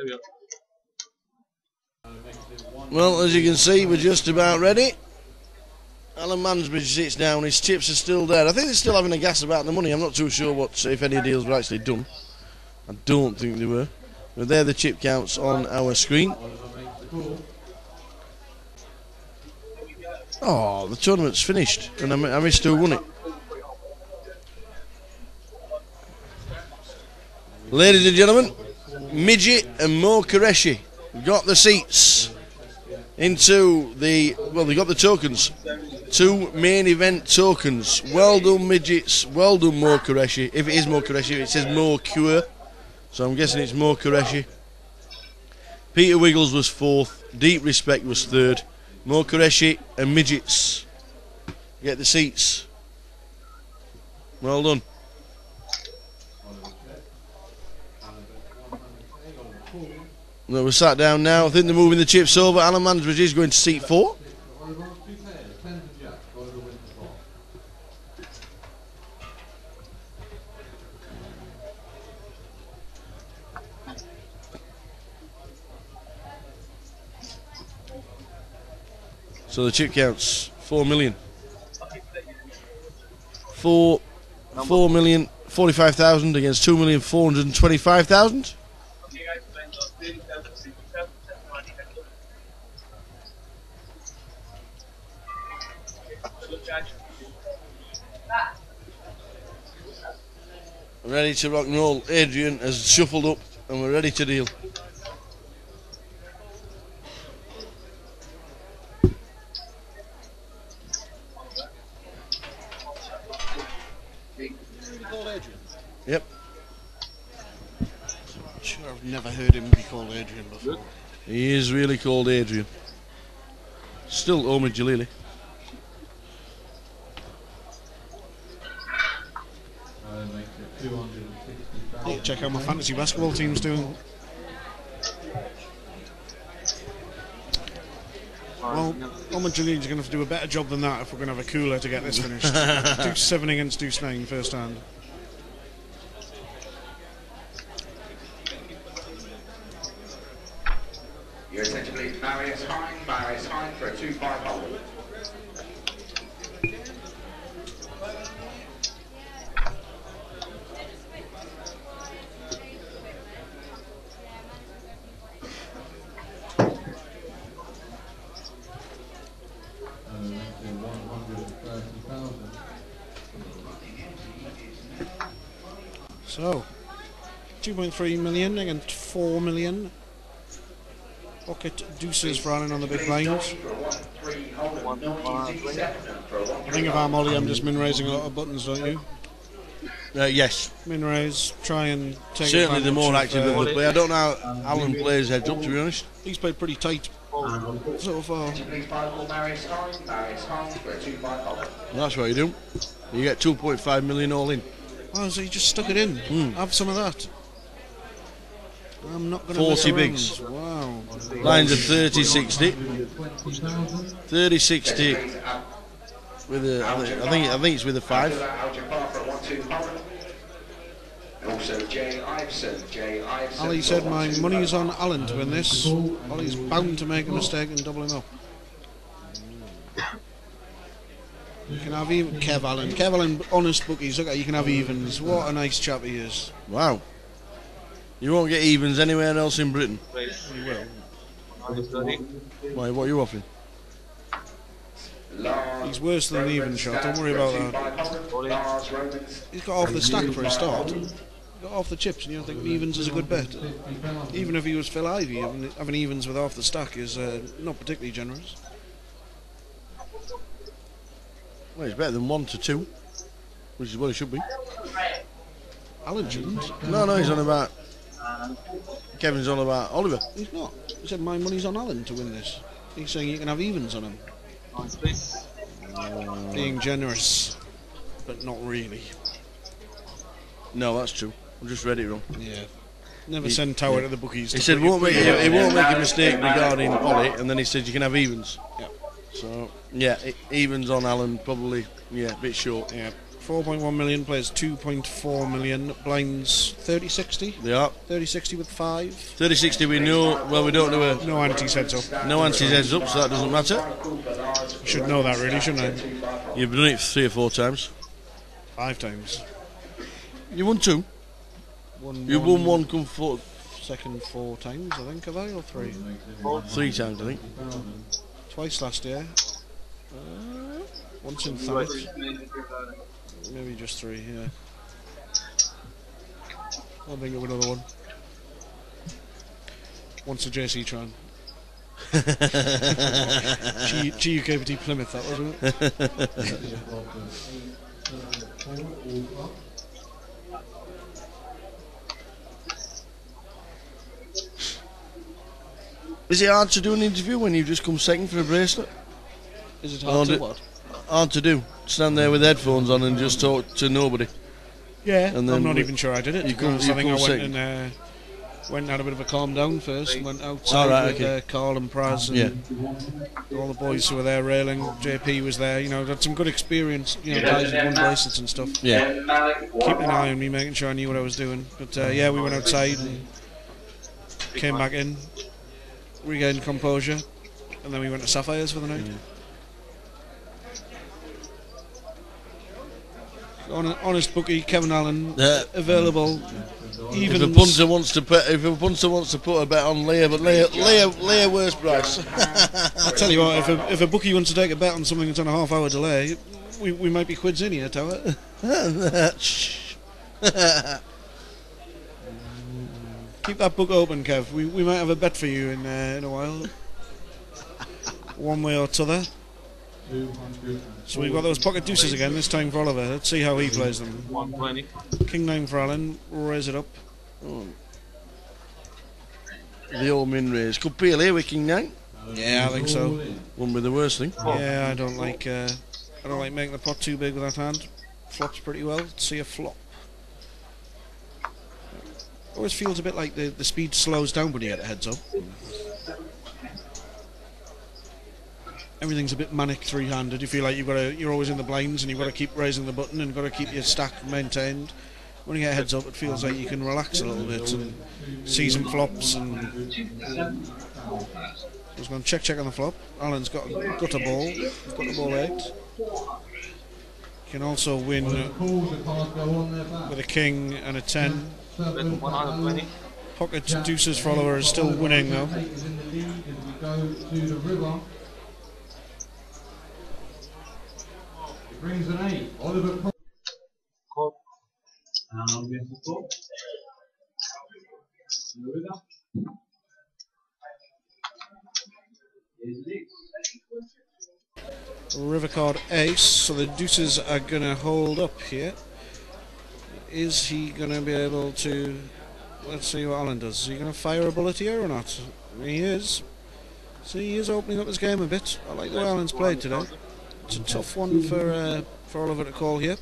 you. Well, as you can see, we're just about ready. Alan Mansbridge sits down, his chips are still there. I think they're still having a gas about the money. I'm not too sure if any deals were actually done. I don't think they were. But there are the chip counts on our screen. Oh, the tournament's finished, and I missed who won it. Ladies and gentlemen, Midget and Mo Qureshi got the seats into the, well, they got the tokens. 2 main event tokens. Well done, Midgets. Well done, Mo Qureshi. If it is Mo Qureshi, it says Mo Cure. So I'm guessing it's Mo Qureshi. Peter Wiggles was 4th. Deep Respect was 3rd. Mo Qureshi and Midgets get the seats. Well done. No, we're sat down now. I think they're moving the chips over. Alan Mansbridge is going to seat 4. So the chip counts 4 million. 4,045,000 against 2,425,000. Ready to rock and roll. Adrian has shuffled up and we're ready to deal. Yep. I'm sure I've never heard him be called Adrian before. He is really called Adrian. Still Omid Jalili. Check out my fantasy basketball team's doing. Well, Omid Jalili's going to have to do a better job than that if we're going to have a cooler to get this finished. Deuce 7 against Deuce 9 first hand. Your attention please, Marius Hine for a 2-5 hold. So, 2.3 million against 4 million. Pocket deuces running on the big blinds. I think if I'm Ollie, I'm just min-raising a lot of buttons, don't you? Yes. Min-raise, try and take certainly the more active of, they play. I don't know how Alan plays heads up, to be honest. He's played pretty tight so far. That's what you do. You get 2.5 million all in. Oh, so you just stuck it in. Have some of that. I'm not going to 40 bigs. Wow. Lines of 30-60. 30-60 with a, I think it's with a 5. Ali said my money's on Alan to win this. Ollie's bound to make a mistake and double him up. You can have even Kev Allen, honest bookies. Look at you can have evens. What a nice chap he is. Wow. You won't get evens anywhere else in Britain. You will. Why? What are you offering? He's worse than an even shot. Don't worry about that. He's got off the stack for a start. Got off the chips, and you don't think evens is a good bet. Even if he was Phil Ivey, having evens with half the stack is not particularly generous. Well, it's better than 1 to 2, which is what it should be. Alan shouldn't. No, he's on about. Kevin's on about Oliver. He's not. He said my money's on Alan to win this. He's saying you can have evens on him. Being generous, but not really. No, that's true. I just read it wrong. Yeah. Never send Tower to the bookies. He said he won't make a mistake regarding Ollie, and then he said you can have evens. Yeah. So yeah, evens on Alan probably. Yeah, a bit short. Yeah. 4.1 million plays 2.4 million. Blinds 30-60. They are. 30-60 with 5. 30-60 we know, well we don't do a... No antis heads up. No antis heads up, so that doesn't matter. Should know that really, shouldn't I? You've done it 3 or 4 times. 5 times. You won 2? You won 1, come 4. Second 4 times, I think, have I, or 3? 3 times, I think. Twice last year. Once in 5. Maybe just 3, yeah. I'll think of another one. Once a JC Tron. GukPT Plymouth, that wasn't it? Is it hard to do an interview when you've just come second for a bracelet? Is it hard to what? Hard to do. Stand there with headphones on and just talk to nobody. Yeah, and then I'm not even sure I did it. I think I went and had a bit of a calm down first and went outside with Carl and Praz and all the boys who were there railing. JP was there, you know, had some good experience, you know, guys who won bracelets and stuff. Yeah. Keeping an eye on me, making sure I knew what I was doing. But yeah, we went outside and came back in, regained composure, and then we went to Sapphires for the night. Honest bookie, Kevin Allen, available. Even if a punter wants to put a bet on Leah, but Leah worst price. I tell you what, if a bookie wants to take a bet on something that's on a half-hour delay, we might be quids in here, Tower. Keep that book open, Kev. We might have a bet for you in a while, one way or t'other. So we've got those pocket deuces again, this time for Oliver. Let's see how he plays them. 120. King 9 for Allen, raise it up. The old min raise. Could peel here with King 9. Yeah, I think so. Wouldn't be the worst thing. Yeah, I don't like making the pot too big with that hand. Flops pretty well. Let's see a flop. Always feels a bit like the speed slows down when you get a heads up. Everything's a bit manic three-handed. You feel like you're always in the blinds and you've got to keep raising the button and got to keep your stack maintained. When you get heads up, it feels like you can relax a little bit and see some flops. And just going check on the flop. Alan's got a gutter ball. Gutter ball 8. You can also win with a king and a 10. 120. Pocket deuces for Oliver is still winning though. Brings an 8. Oliver Call. River card ace, so the deuces are going to hold up here. Is he going to be able to... Let's see what Alan does. Is he going to fire a bullet here or not? He is. So he is opening up his game a bit. I like the way Alan's played today. It's a tough one for Oliver to call here.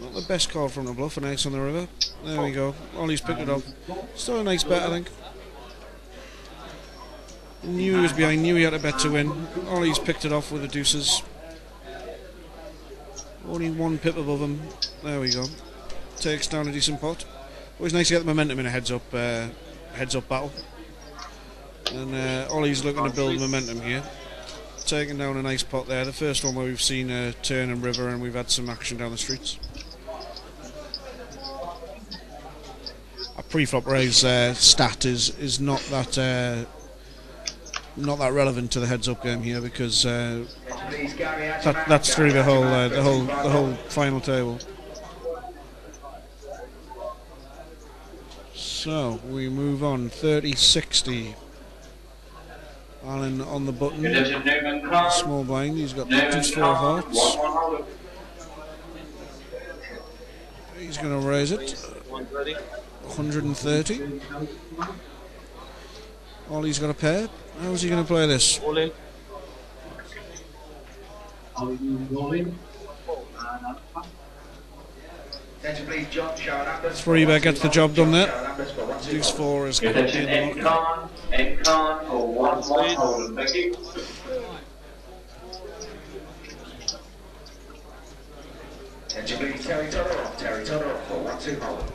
Not the best call from the bluff, an ace on the river. There we go. Ollie's picked it up. Still a nice bet, I think. Knew he was behind, knew he had a bet to win. Ollie's picked it off with the deuces. Only 1 pip above him. There we go. Takes down a decent pot. Always nice to get the momentum in a heads up battle. And Ollie's looking to build momentum here. Taking down a nice pot there. The first one where we've seen a turn and river and we've had some action down the streets. A pre-flop raise stat is not that relevant to the heads-up game here because that's through the whole final table. So we move on. 30-60. Allen on the button. Small blind. He's got deuce 4 of hearts. He's going to raise it. 130. Ollie's got a pair. How's he going to play this? All in. 3-bet gets the job done there. Deuce 4 is in the pocket. End card for 1-1 Holden. Thank you. Attention please, Terry Todorov for 1-2 Holden.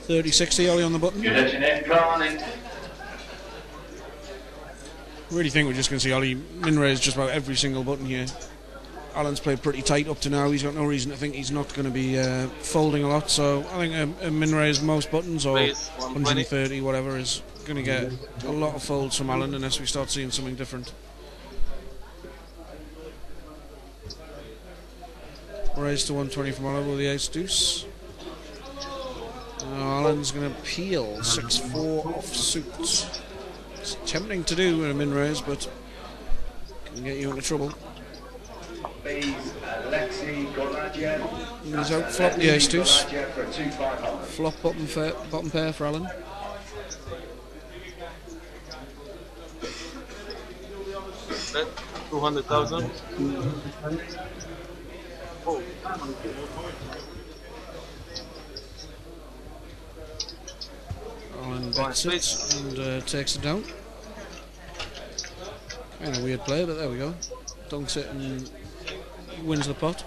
$30.60 Ollie on the button. Good action, end card. Really think we're just going to see Ollie min-raise just about every single button here. Alan's played pretty tight up to now. He's got no reason to think he's not going to be folding a lot. So I think a min-raise most buttons or 130 whatever is going to get a lot of folds from Alan unless we start seeing something different. Raise to 120 from Alan with the ace deuce. Alan's going to peel 6-4 off suit. It's tempting to do in a min-raise, but can get you into trouble. He's out flop the ace deuce. Flop bottom pair for Alan. Bet 200,000. Oh. Alan bets it and takes it down. Kind of weird play, but there we go. Dunks it and wins the pot.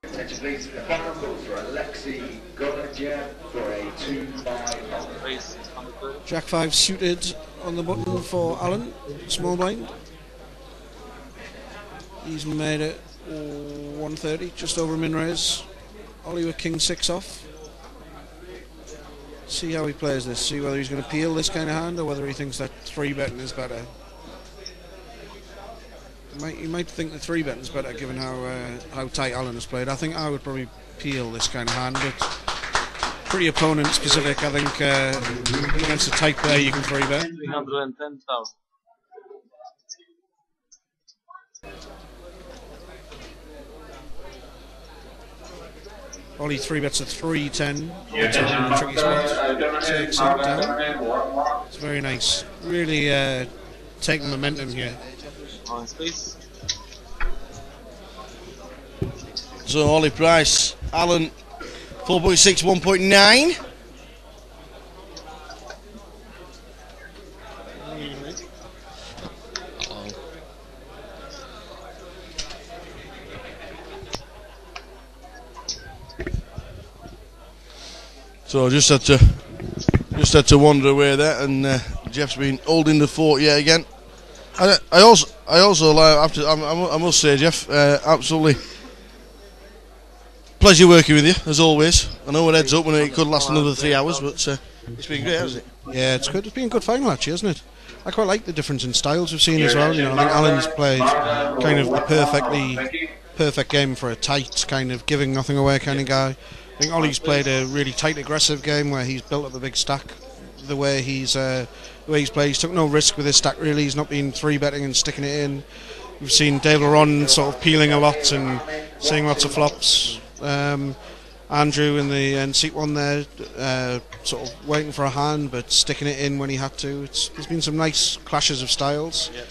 Attention please, the final call for Alexei Gonajev for a 2-5. Jack 5 suited on the button for Alan, small blind. He's made it 130, just over min raise. Ollie with king 6 off. See how he plays this, see whether he's going to peel this kind of hand or whether he thinks that 3-betting is better. You might think the 3-betting is better given how tight Alan has played. I think I would probably peel this kind of hand, but pretty opponent specific. I think against a tight player you can 3-bet. 310,000. Ollie 3-bets a 3-10. Tricky spot. Takes it down. It's very nice. Really taking momentum here. On space. So Ollie Price, Alan 4.6, 1.9. So just had to wander away there, and Jeff's been holding the fort yet again. I also like, I must say, Jeff, absolutely pleasure working with you as always. I know we're heads up and it could last another 3 hours, but it's been great, hasn't it? Yeah, it's good. It's been a good final actually, hasn't it? I quite like the difference in styles we've seen as well. You know, I think Alan's played kind of the perfect game for a tight kind of giving nothing away kind of guy. I think Ollie's played a really tight, aggressive game where he's built up a big stack. The way he's played, he's took no risk with his stack really. He's not been 3-betting and sticking it in. We've seen Dave Laron sort of peeling a lot and seeing lots of flops. Andrew in the seat one there, sort of waiting for a hand but sticking it in when he had to. There's been some nice clashes of styles. Yeah.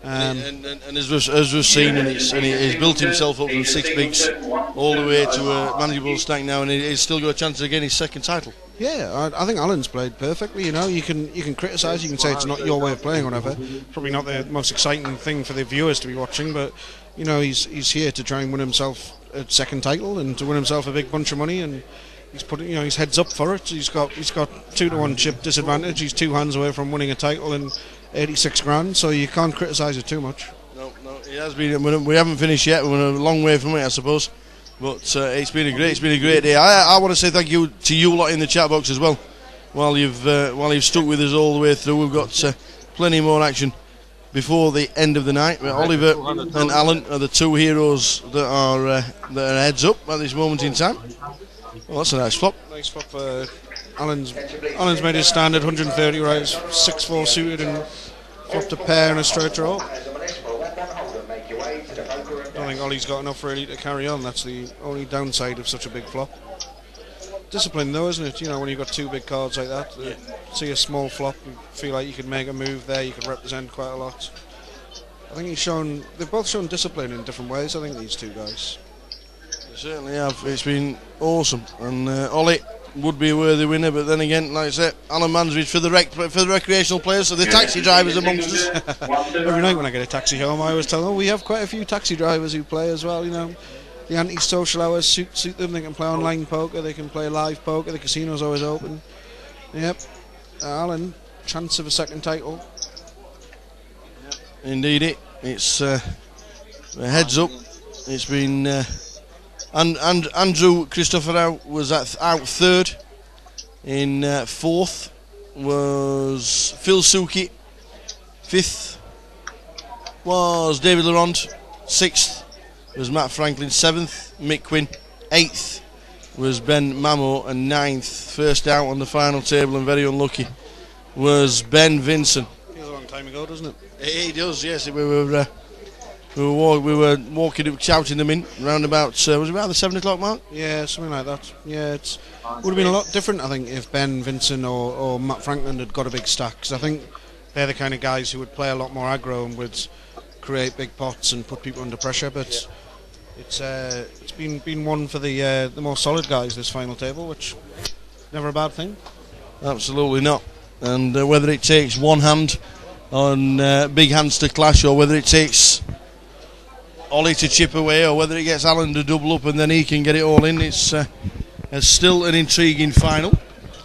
And as we've seen, and he's built himself up from 6 bigs all the way to a manageable stack now, and he's still got a chance to get his second title. Yeah, I think Alan's played perfectly. You know, you can criticise, you can say it's not your way of playing or whatever. Probably not the most exciting thing for the viewers to be watching, but you know, he's here to try and win himself a second title and to win himself a big bunch of money, and he's putting, you know, his heads up for it. He's got 2-to-1 chip disadvantage. He's 2 hands away from winning a title and 86 grand, so you can't criticise it too much. No, it has been. We haven't finished yet. We're a long way from it, I suppose. But it's been a great day. I want to say thank you to you lot in the chat box as well. While you've stuck with us all the way through, we've got plenty more action before the end of the night. Oliver and Alan are the two heroes that are heads up at this moment in time. Well, that's a nice flop. Nice flop. Alan's made his standard 130 rights, 6-4 suited, and flopped a pair and a straight draw. I don't think Ollie's got enough really to carry on. That's the only downside of such a big flop. Discipline though, isn't it? You know, when you've got two big cards like that, see a small flop, you feel like you could make a move there, you could represent quite a lot. I think they've both shown discipline in different ways, I think, these two guys. They certainly have. It's been awesome. And Ollie would be a worthy winner, but then again, like I said, Alan Mansbridge for the recreational players, so the taxi drivers amongst us. Every night when I get a taxi home, I always tell them, we have quite a few taxi drivers who play as well, you know. The anti-social hours suit them. They can play online poker, they can play live poker, the casino's always open. Yep. Alan, chance of a second title. Indeed it's a heads up. It's been and Andrew Christopher was out third. In fourth was Phil Suki. Fifth was David Laurent. Sixth was Matt Franklin. Seventh, Mick Quinn. Eighth was Ben Mamo, and ninth, first out on the final table and very unlucky, was Ben Vinson. Feels a long time ago, doesn't it? It does, yes. We were walking, shouting them in round about. Was it about the 7 o'clock mark? Yeah, something like that. Yeah, it would have been a lot different, I think, if Ben Vinson or Matt Franklin had got a big stack. Because I think they're the kind of guys who would play a lot more aggro and would create big pots and put people under pressure. But it's been one for the more solid guys this final table, which never a bad thing. Absolutely not. And whether it takes one hand on big hands to clash, or whether it takes Ollie to chip away, or whether it gets Alan to double up and then he can get it all in, it's still an intriguing final. I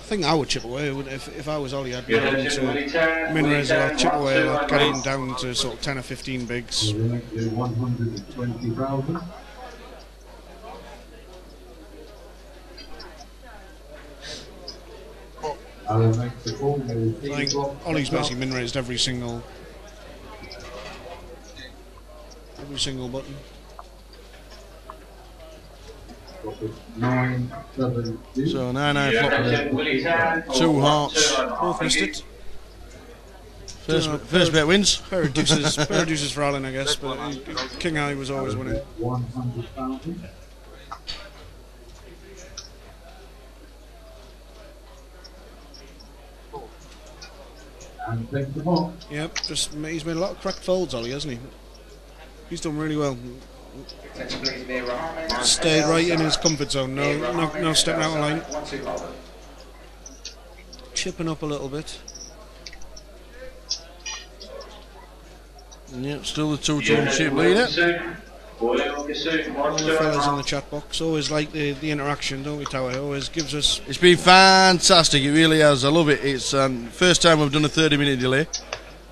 think I would chip away. If I was Ollie, I'd be going to min-raise a lot, chip away a lot, get him down to sort of 10 or 15 bigs. 120,000. I think Ollie's basically min-raised every single button. So 9 flop, 2 hearts, both missed it. First bet wins. Pair of deuces for Alan, I guess, but King Eye was always winning. 100,000. And take the ball. Yep, he's made a lot of correct folds, Ollie, hasn't he? He's done really well. Stayed right in his comfort zone. No stepping out of line. Chipping up a little bit. Yep, still the 2-tone chip leader. All the fellas in the chat box always like the interaction, don't we, Tower? It always gives us... It's been fantastic, it really has. I love it. It's first time we've done a 30-minute delay,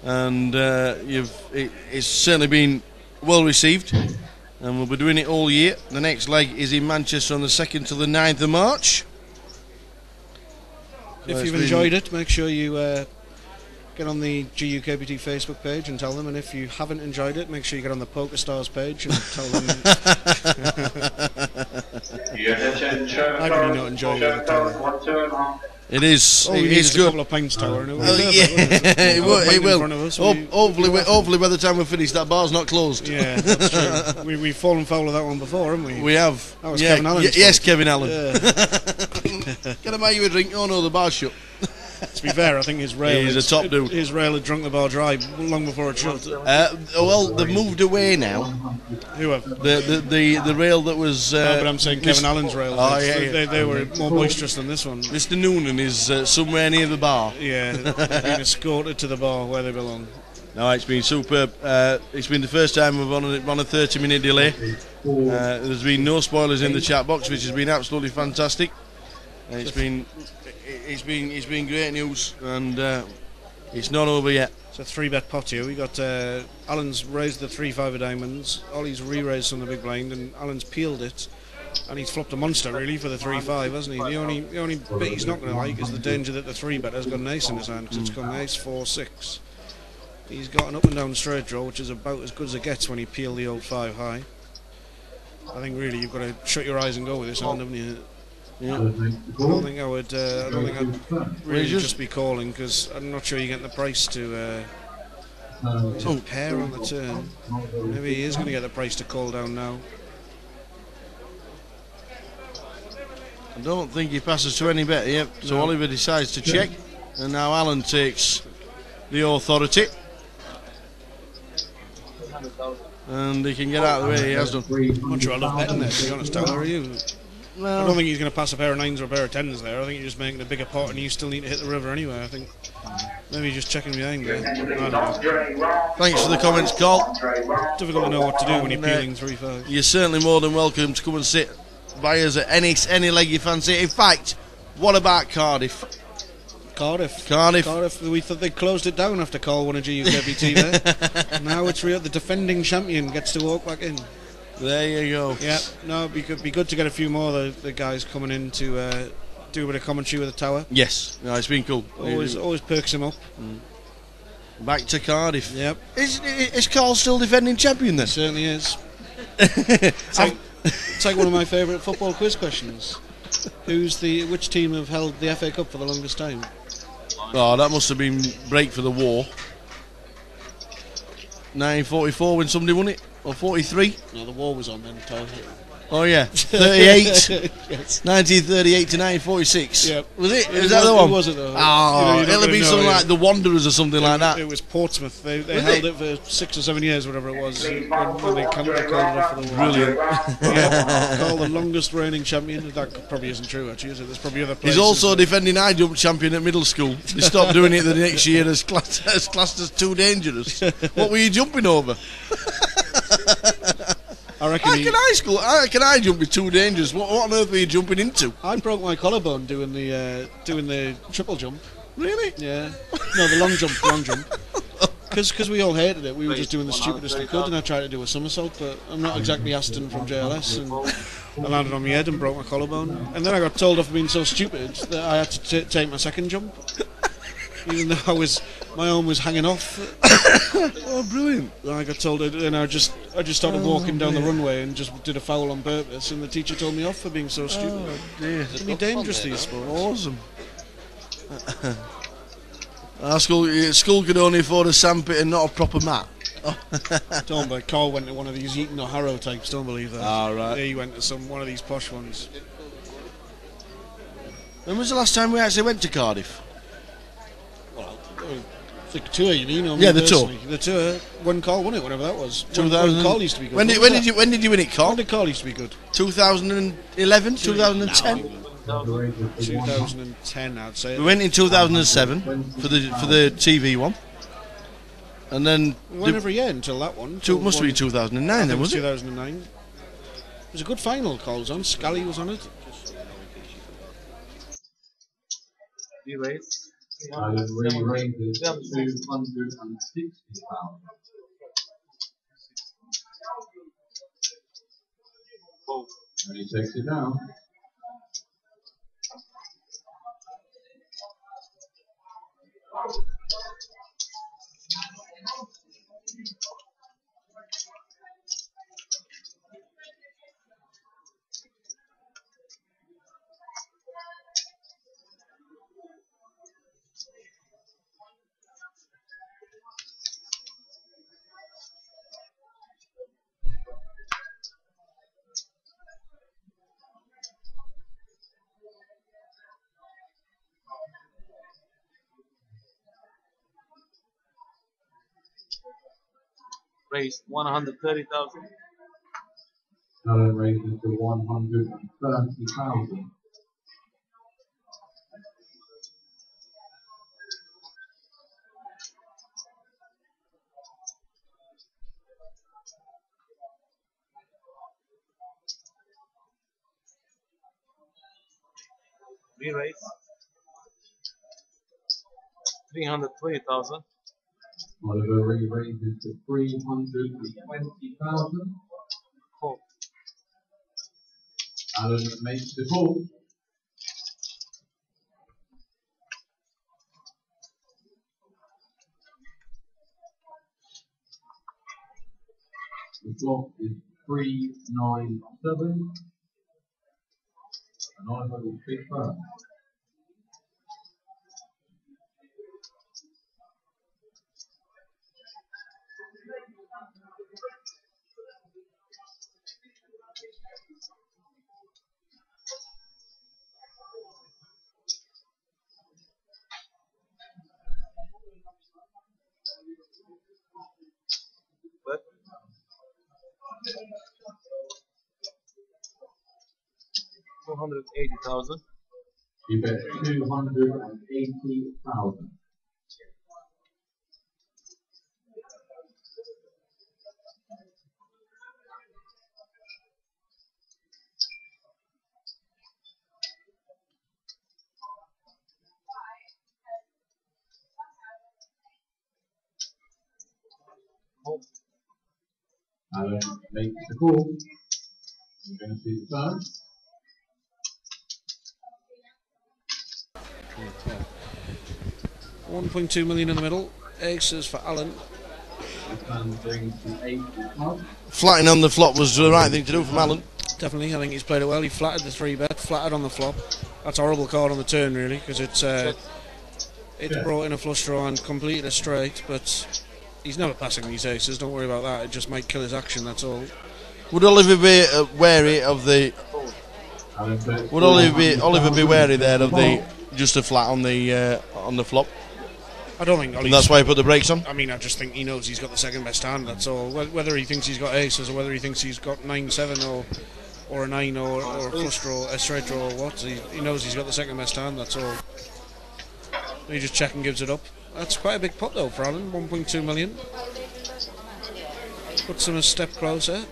and it's certainly been well received, and we'll be doing it all year. The next leg is in Manchester on the 2nd to the 9th of March. If you've enjoyed it, make sure you get on the GukPT Facebook page and tell them, and if you haven't enjoyed it, make sure you get on the PokerStars page and tell them. I really not enjoy it. It is. It's good. A couple of pints, Tower. And it will. Hopefully, by the time we finish, that bar's not closed. Yeah, that's true. We've fallen foul of that one before, haven't we? We have. That was Kevin Allen. Yes, Kevin Allen. Yeah. Can I buy you a drink? Oh no, the bar's shut. To be fair, I think his rail. He's a top dude. His rail had drunk the bar dry long before it shut. Well, they've moved away now. Who have? The rail that was. No, but I'm saying Kevin Allen's rail. Oh, yeah. They were more boisterous than this one. Mr. Noonan is somewhere near the bar. Yeah, they've been escorted to the bar where they belong. No, it's been superb. It's been the first time we've on a 30-minute delay. There's been no spoilers in the chat box, which has been absolutely fantastic. It's been great news, and it's not over yet. It's a 3-bet pot here. We got Alan's raised the 3-5 of diamonds. Ollie's re-raised on the big blind, and Alan's peeled it, and he's flopped a monster really for the 3-5, hasn't he? The only bit he's not going to like is the danger that the 3-bet has got an ace in his hand, because it's got an ace 4-6. He's got an up and down straight draw, which is about as good as it gets when you peel the old 5 high. I think really you've got to shut your eyes and go with this hand, haven't you? Yeah. I don't think I'd really just be calling, because I'm not sure you're getting the price to pair on the turn. Maybe he is going to get the price to call down now. I don't think he passes to any better yet. So No. Oliver decides to check, and now Alan takes the authority. And he can get out of the way, he has done. I'm not sure I love betting there, to be honest, Tyler. Are you? Well, I don't think he's going to pass a pair of 9s or a pair of 10s there. I think you're just making a bigger pot and you still need to hit the river anyway, I think. Maybe just checking behind there. I don't know. Thanks for the comments, Carl. Difficult to know what to do when you're peeling 3-5. You're certainly more than welcome to come and sit by us at any leg you fancy. In fact, what about Cardiff? Cardiff. We thought they closed it down after Carl won a GukPT there. Now it's real. The defending champion gets to walk back in. There you go. Yeah, no, it'd be good to get a few more of the guys coming in to do a bit of commentary with the tower. Yes, no, it's been cool. Always perks him up. Back to Cardiff. Yep. Is Carl still defending champion then? Certainly is. It's like one of my favourite football quiz questions. Which team have held the FA Cup for the longest time? Oh, that must have been break for the war. 1944 when somebody won it, or 43? No, the war was on then, Tyler. Oh yeah, 38. Yes. 1938 to 1946. Yep. Was it? Is that the one? It was it though? Oh, it'll be something like the Wanderers or something like that. It was Portsmouth. They held it for 6 or 7 years, whatever it was, when they called it off for the war. Brilliant. Yeah. Called the longest reigning champion. That probably isn't true, actually, is it? There's probably other places. He's also defending high jump champion at middle school. They stopped doing it the next year as classed as too dangerous. What were you jumping over? I reckon How can I jump be too dangerous? What on earth were you jumping into? I broke my collarbone doing the triple jump. Really? Yeah. No, the long jump. Because we all hated it. We were just doing the stupidest we could, and I tried to do a somersault, but I'm not exactly Aston from JLS, and I landed on my head and broke my collarbone. And then I got told off for being so stupid that I had to take my second jump, even though my arm was hanging off. Oh, brilliant! And I got told, and I just started walking down the runway and just did a foul on purpose, and the teacher told me off for being so stupid. Oh dear! It can be dangerous, these sports. Awesome. Our school could only afford a sandpit and not a proper mat. Don't believe Carl went to one of these Eton or Harrow types. Don't believe that. Ah, right. He went to one of these posh ones. When was the last time we actually went to Cardiff? Well, the tour, you mean? Yeah, the tour. The tour. When Carl won it, whatever that was. 2000. When Carl used to be good. When did you win it, Carl? When did Carl used to be good? 2011, 2010. 2010, I'd say. We went in 2007 for the TV one, and then we went every year until that one. Must be 2009 then, was it? 2009. It was a good final. Carl was on. Scally was on it. Island re-raises £260. And he takes it down. Raised 130,000. Alan raises to 130,000. Re-raise 320,000. Oliver re-raises to 320,000. Call. Alan makes the call. The flop is 397. And I will pick first. What? 480,000. You bet 280,000. Alan makes the call. We're going to see the turn. $1.2 million in the middle. Aces for Alan. The turn brings the 8 up. Flattening on the flop was the right thing to do from Alan. Definitely, I think he's played it well. He flattered the 3-bet, flattered on the flop. That's a horrible card on the turn, really, because it's brought in a flush draw and completed a straight, but he's never passing these aces, don't worry about that. It just might kill his action, that's all. Would Oliver be wary of the... Would Oliver be wary there of the... just a flat on the flop? I don't think and that's why he put the brakes on? I mean, I just think he knows he's got the second best hand, that's all. Whether he thinks he's got aces or whether he thinks he's got 9-7 or a 9 or a flush draw, a straight draw or what, he knows he's got the second best hand, that's all. He just check and gives it up. That's quite a big pot though for Alan, 1.2 million. Puts him a step closer.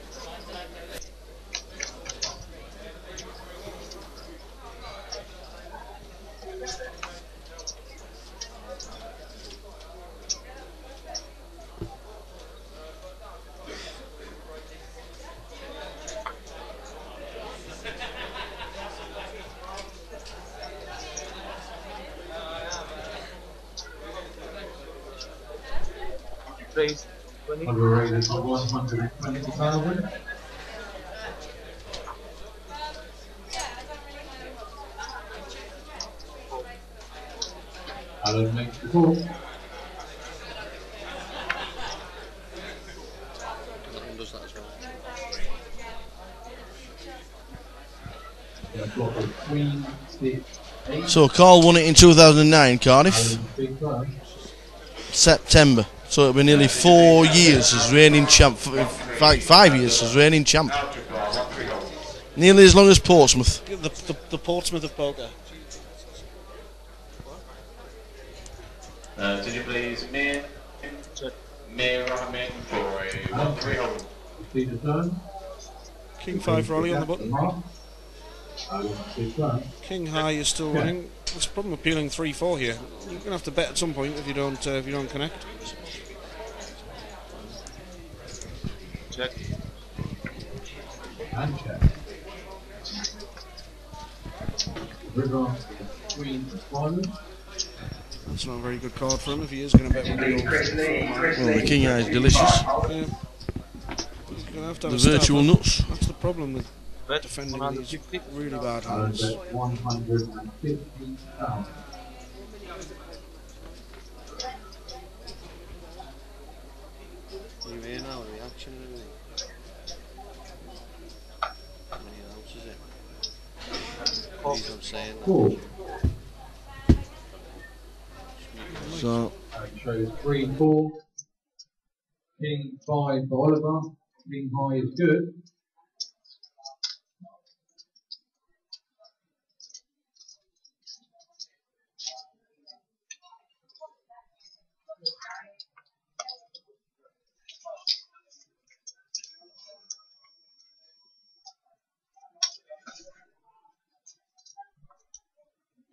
Raise 20. Overrated for 120,000. Alan makes the call. Does that as well. The flop is Queen, 6, 8. So Carl won it in 2009, Cardiff. Alan's big first. September. So it'll be nearly 4 years as reigning champ. 5 years as reigning champ. Nearly as long as Portsmouth. The Portsmouth of poker. Did you please Mir Rahman for a 1-3 hole? See the turn. King 5 for Ollie on the button. Alan's big first. King high is still winning. What's the problem with peeling 3-4 here? You're gonna have to bet at some point if you don't connect. Check. And check. River, Queen, and Diamond. That's not a very good card for him if he is going to bet with the old Well, the king eye is delicious. Yeah. He's going to have The a stab. virtual nuts. That's the problem with Bet defending these 150. really bad Alan hands. bet 150,000. You hear now, reaction and everything. How many else is it? Please don't say it. Cool. So Shows 3, 4. King 5 for Oliver. King high is good.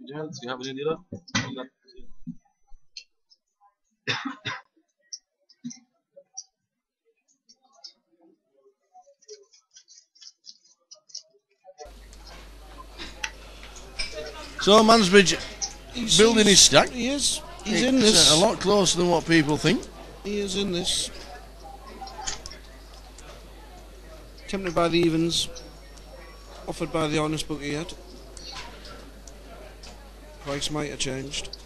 Gents, you have any dealer? So Mansbridge building his stack. He is. He's in It's, this. a lot closer than what people think. He is in this. Tempted by the evens. Offered by the honest bookie yet. Price might have changed.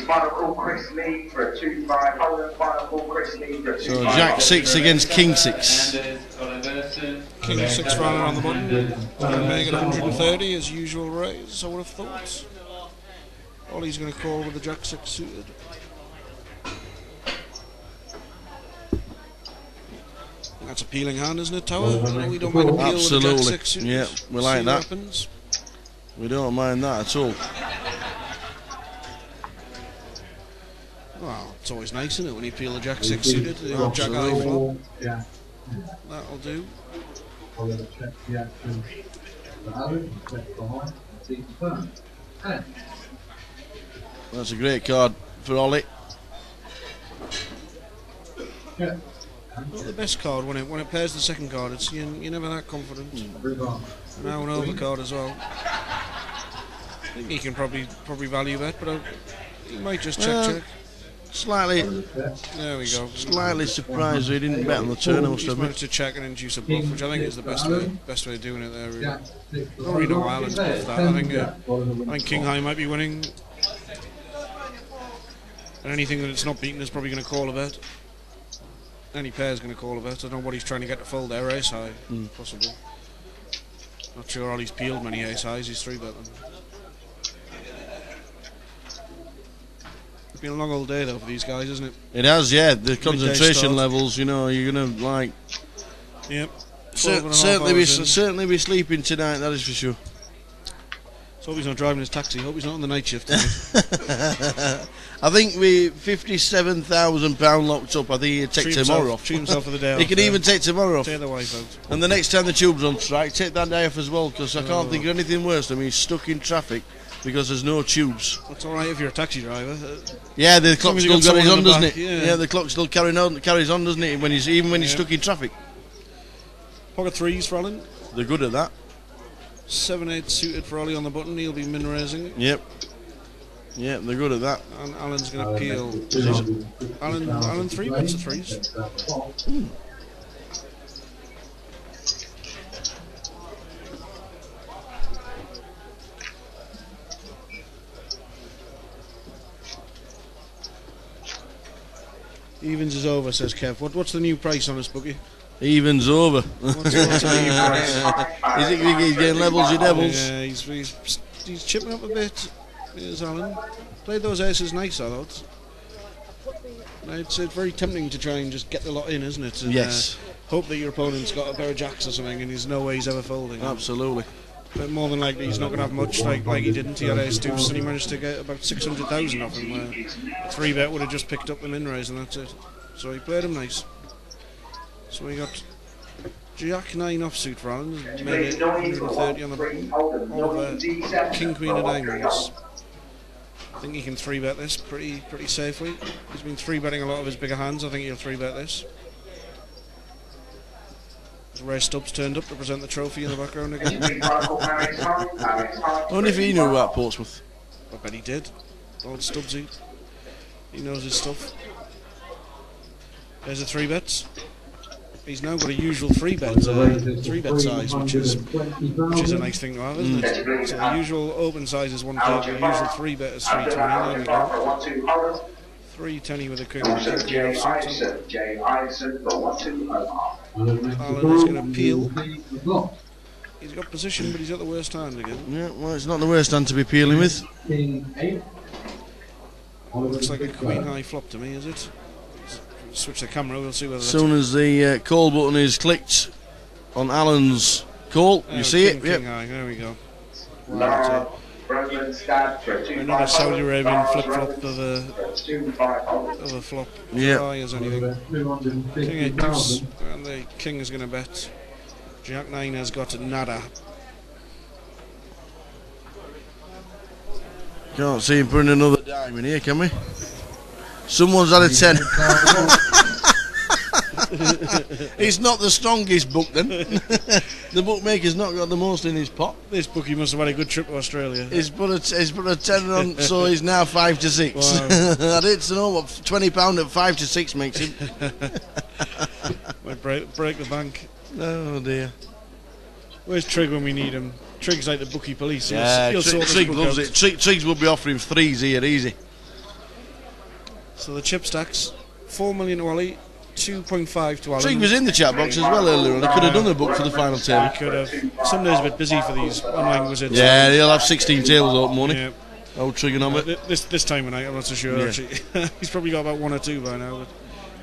Final call Chris Lee for a 2-5 Holland. Final call Chris Lee for a 2-5. So Jack 6 against King 6. King 6 running on the button. Going to make it 130 as usual raise, I would have thought. Ollie's going to call with the Jack 6 suited. That's a peeling hand, isn't it, Tower? No, we don't mind a peel Absolutely. with the Jack 6 suited. Yeah, we like See that. what happens. We don't mind that at all. Well, it's always nice, isn't it, when you peel the Jack 6 suited, the old Jack high flop. That'll do. I'm going to check the action for Alan, check behind, and see the turn. And That's a great card for Ollie. check. Not the best card when it pairs the second card. It's you're never that confident. Now an overcard as well. I think he can probably value bet, but he might just check. Slightly, There we go. slightly surprised he didn't bet on the turn, I must He's admit. managed to check and induce a bluff, which I think is the best way of doing it there. Really. Don't really know why Alan's bluffed that. I think King High might be winning, and anything that it's not beaten is probably going to call a bet. Any pair's going to call a bet. I don't know what he's trying to get to fold there. Ace high, possibly. Not sure Ollie's peeled many ace highs. He's 3-bet them. It's been a long old day though for these guys, isn't it? It has, yeah. The concentration start. levels, you know, you're gonna like. Yep. Certainly be sleeping tonight. That is for sure. Let's hope he's not driving his taxi. Hope he's not on the night shift. I think we £57,000 locked up. I think he'd take tomorrow off. Treat himself for the day off. He can even take tomorrow off. Take the wife out. And the next time the tube's on strike, take that day off as well, because I can't think of anything worse than being stuck in traffic because there's no tubes. That's alright if you're a taxi driver. Yeah, the clock still carries on, doesn't it? Yeah, the clock still carries on, doesn't it? Even when he's stuck in traffic. Pocket threes for Alan. They're good at that. 7-8 suited for Ollie on the button. He'll be min raising. Yep. Yep, they're good at that. And Alan's going to peel. Alan 3-bets the threes. Evens is over, says Kev. What's the new price on this bookie? Evens over. What's the new price? He's getting levels, you devils. Yeah, he's chipping up a bit. Here's Alan. Played those aces nice, I thought. It's very tempting to try and just get the lot in, isn't it? And, yes. Hope that your opponent's got a pair of jacks or something and there's no way he's ever folding. Absolutely. But more than likely he's not going to have much like he didn't. He had ace deuce and he managed to get about 600,000 off him, where a 3-bet would have just picked up the min raise and that's it. So he played him nice. So we got Jack 9 offsuit for Alan, made it 130 on the button. Oliver, King Queen of Diamonds. I think he can 3-bet this pretty safely. He's been 3-betting a lot of his bigger hands. I think he'll 3-bet this. Ray Stubbs turned up to present the trophy in the background again. Only if he knew about Portsmouth. I bet he did. Old Stubbsy. He knows his stuff. There's the 3-bets. He's now got a usual 3-bet size, which is a nice thing to have, isn't it? So the usual open size is 130, the usual 3-bet is 320. There we go. 310 with a king Alan is going to peel. He's got position, but he's got the worst hand again. Yeah, well, it's not the worst hand to be peeling with. Looks like a queen high flop to me, is it? Switch the camera, we'll see whether as soon as the call button is clicked on Alan's call, you see it? King high, there we go. Wow, another Saudi Arabian flip-flop of a flop. Yeah. High as anything. King 8 deuce, and the king is going to bet. Jack 9 has got nada. Can't see him putting another dime in here, can we? Someone's had a 10. It's not the strongest book then. The bookmaker's not got the most in his pot. This bookie must have had a good trip to Australia. He's put a 10 on, so he's now 5 to 6. Wow. I didn't know what £20 at 5 to 6 makes him. Well, Might break the bank. Oh dear. Where's Trig when we need him? Trig's like the bookie police. Yeah, He'll sort this Trig book loves out. it. Triggs will be offering threes here, easy. So the chip stacks, 4 million to Ollie, 2.5 to Alan. Trig was in the chat box as well earlier, and he could have done the book for the final table. He could have. Sunday's a bit busy for these online wizards. Yeah, he'll have 16 tables open money. Yeah. Old trigonometry. This time of night, I'm not so sure. Yeah. Actually, he's probably got about 1 or 2 by now. But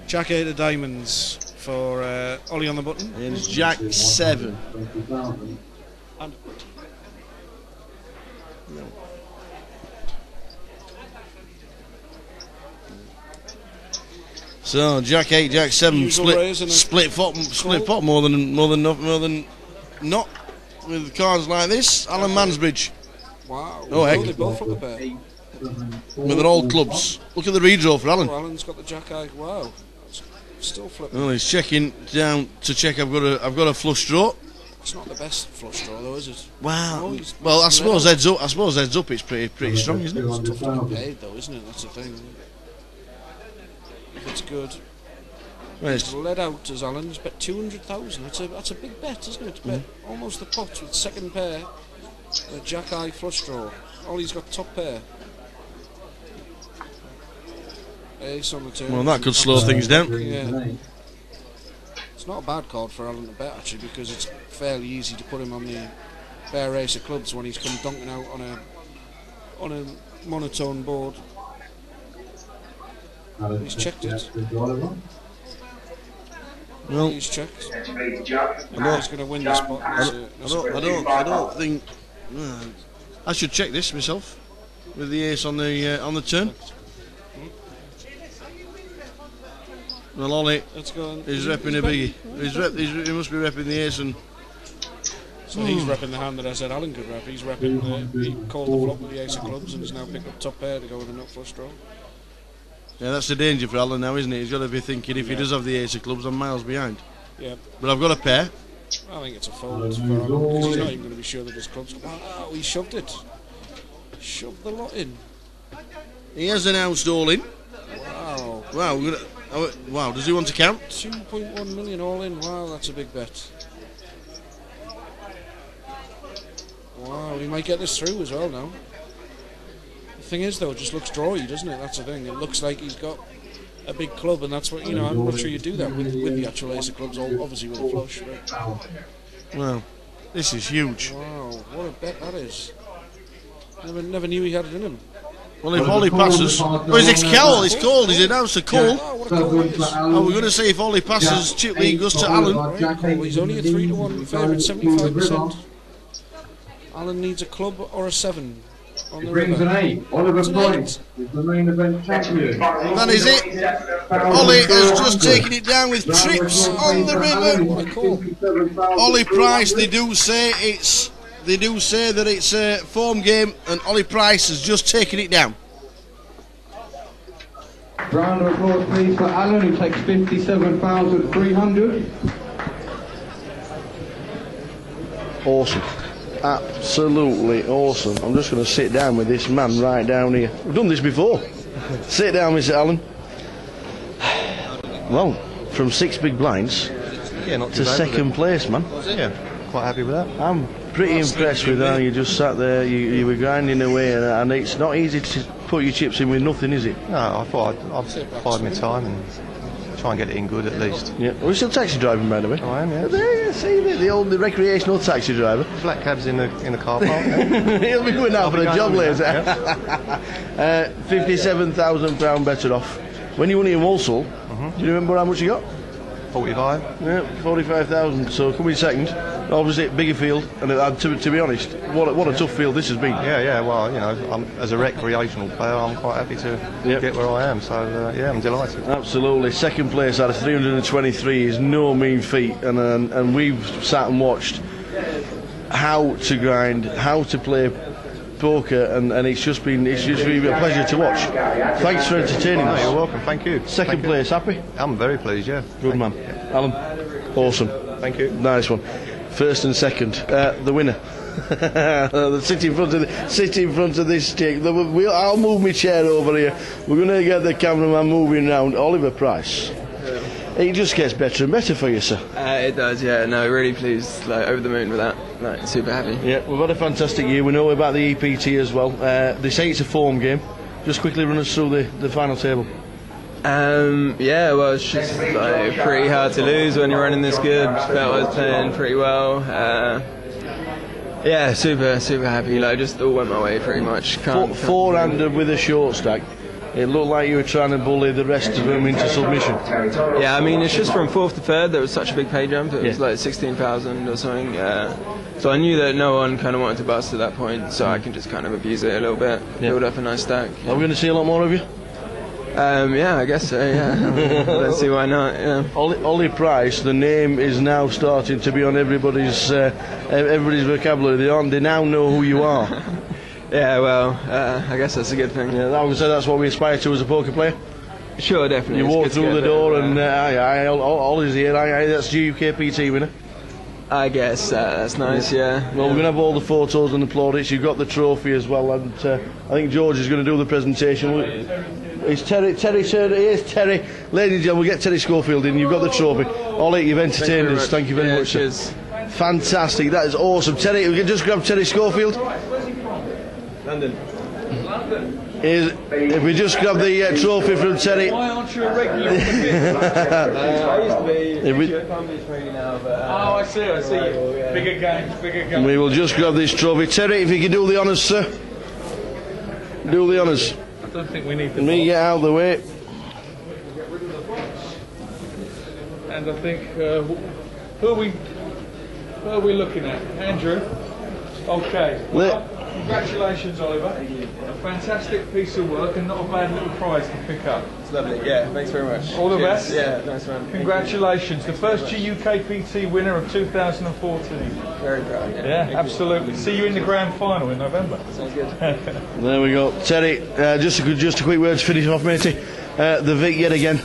Jack 8 of diamonds for Ollie on the button. And it's Jack 7. And So Jack 8, Jack 7, Usual raise and a split pot more than not with cards like this. Alan Mansbridge. wow. Oh, heck. They both flip a pair. With their old clubs. Look at the redraw for Alan. Oh, Alan's got the Jack eye. Wow. That's still flipping. Well, he's checking down to check. I've got a flush draw. It's not the best flush draw though, is it? Wow. No, he's- Well, I he's suppose led heads up. I suppose heads up. It's pretty strong, isn't it? It's tough to get paid though, isn't it? That's the thing. If it's good. Well, He's led out as Alan's bet 200,000. That's a big bet, isn't it? To bet almost the pot with second pair, a Jack eye flush draw. Ollie's got top pair. Ace on the turn. well, that could slow things down. Yeah. It's not a bad card for Alan to bet actually, because it's fairly easy to put him on the bare ace of clubs when he's come dunking out on a monotone board. He's checked it. Well, He's checked. I He's going to win this spot. I don't think I should check this myself with the ace on the turn. Well, Ollie Let's go. is repping a biggie. He must be repping the ace and. So he's repping the hand that I said Alan could rep. He's repping he called the flop with the ace of clubs and has now picked up top pair to go with a nut flush draw. Yeah, that's the danger for Alan now, isn't it? He's got to be thinking if he does have the ace of clubs, I'm miles behind. Yeah. But I've got a pair. I think it's a fold for Alan because he's not even going to be sure that his clubs. Wow, he shoved it. Shoved the lot in. He has announced all in. Wow. Wow, wow, does he want to count? 2.1 million all in. Wow, that's a big bet. Wow, he might get this through as well now. The thing is, though, it just looks drawy, doesn't it? That's the thing. It looks like he's got a big club, and that's what, you know, I'm not sure you do that with the actual ace of clubs, obviously with a flush. But Well, this is huge. wow, what a bet that is. Never knew he had it in him. Well, if Ollie passes... Oh, it's Cowell, it's called, he's announced a call. Oh, what a call that is. Oh, we're going to see if Ollie passes, chip lead goes to Alan. Great call. He's only a 3-1 favourite, 75%. Alan needs a club or a 7 on the Brings an river. 8. Oliver It's an Price is the main event champion. That is it. Ollie has just taken it down with trips on the river. What a call. Ollie Price, they do say that it's a form game, and Ollie Price has just taken it down. Round of applause please for Alan, who takes 57,300. Awesome. Absolutely awesome. I'm just going to sit down with this man right down here. We've done this before. Sit down, Mr. Allen. Well, from 6 big blinds to second place, man. Yeah, quite happy with that. I'm pretty impressed with how you just sat there, you were grinding away, and it's not easy to put your chips in with nothing, is it? No, I thought I'd bide my time and try and get it in good at least. Yeah. Are we still taxi driving, by the way? I am, yeah. There you see, the recreational taxi driver. Black cab's in the car park. He'll be going out for a job later. £57,000 better off. When you won it in Walsall, do you remember how much you got? 45. Yeah, 45,000. So coming second, obviously bigger field, and to be honest, what a tough field this has been. Yeah. Well, you know, as a recreational player, I'm quite happy to get where I am. So yeah, I'm delighted. Absolutely. Second place out of 323 is no mean feat, and we've sat and watched how to grind, how to play poker, and it's just been a pleasure to watch. Thanks for entertaining us. You're welcome. Thank you. Second place, happy? I'm very pleased. Yeah. Good man, Alan. Awesome. Thank you. Nice one. First and second, the winner. Sit in front of this stick. I'll move my chair over here. We're going to get the cameraman moving round. Oliver Price. it just gets better and better for you, sir. It does, yeah. No, really pleased, like over the moon with that. Like, super happy. Yeah, we've had a fantastic year. We know about the EPT as well. They say it's a form game. Just quickly run us through the final table. Yeah, well, it's just like pretty hard to lose when you're running this good. Felt I was playing pretty well. Yeah, super happy. Like, just all went my way pretty much. Four-handed with a short stack. It looked like you were trying to bully the rest of them into submission. Yeah, I mean, it's just from 4th to 3rd. There was such a big pay jump. It was like 16,000 or something. So I knew that no one kind of wanted to bust at that point. So I can just kind of abuse it a little bit, build up a nice stack. Are we going to see a lot more of you? Yeah, I guess so. Yeah, let's see why not. Yeah. Ollie Price. The name is now starting to be on everybody's vocabulary. They now know who you are. Yeah, well, I guess that's a good thing. Yeah, I would say that's what we aspire to as a poker player. Sure, definitely. You walk through the door and Ollie's here. That's GukPT winner. I guess that's nice. Yeah. Well, we're going to have all the photos and the plaudits. You've got the trophy as well, and I think George is going to do the presentation. It's Terry. Here's Terry. Ladies and gentlemen, we'll get Terry Schofield in. You've got the trophy. Ollie, you've entertained us. Thank you very much. Cheers. Fantastic. That is awesome. Terry, we can just grab Terry Schofield. London. If we just grab the trophy from Terry. Why aren't you a regular? I used to be at Palm Beach maybe now, but... Oh, I see. Yeah. Bigger games. We will just grab this trophy. Terry, if you can do the honours, sir. Do the honours. I don't think we need the Me get out of the way. And I think, who are we looking at? Andrew? Okay. Congratulations, Oliver. A fantastic piece of work and not a bad little prize to pick up. It's lovely. Yeah, thanks very much. All the best. Yeah, nice one. Congratulations. The first GukPT winner of 2014. Very proud. Yeah, absolutely. See you in the grand final in November. Sounds good. There we go. Terry, just a quick word to finish off, matey. The Vic yet again.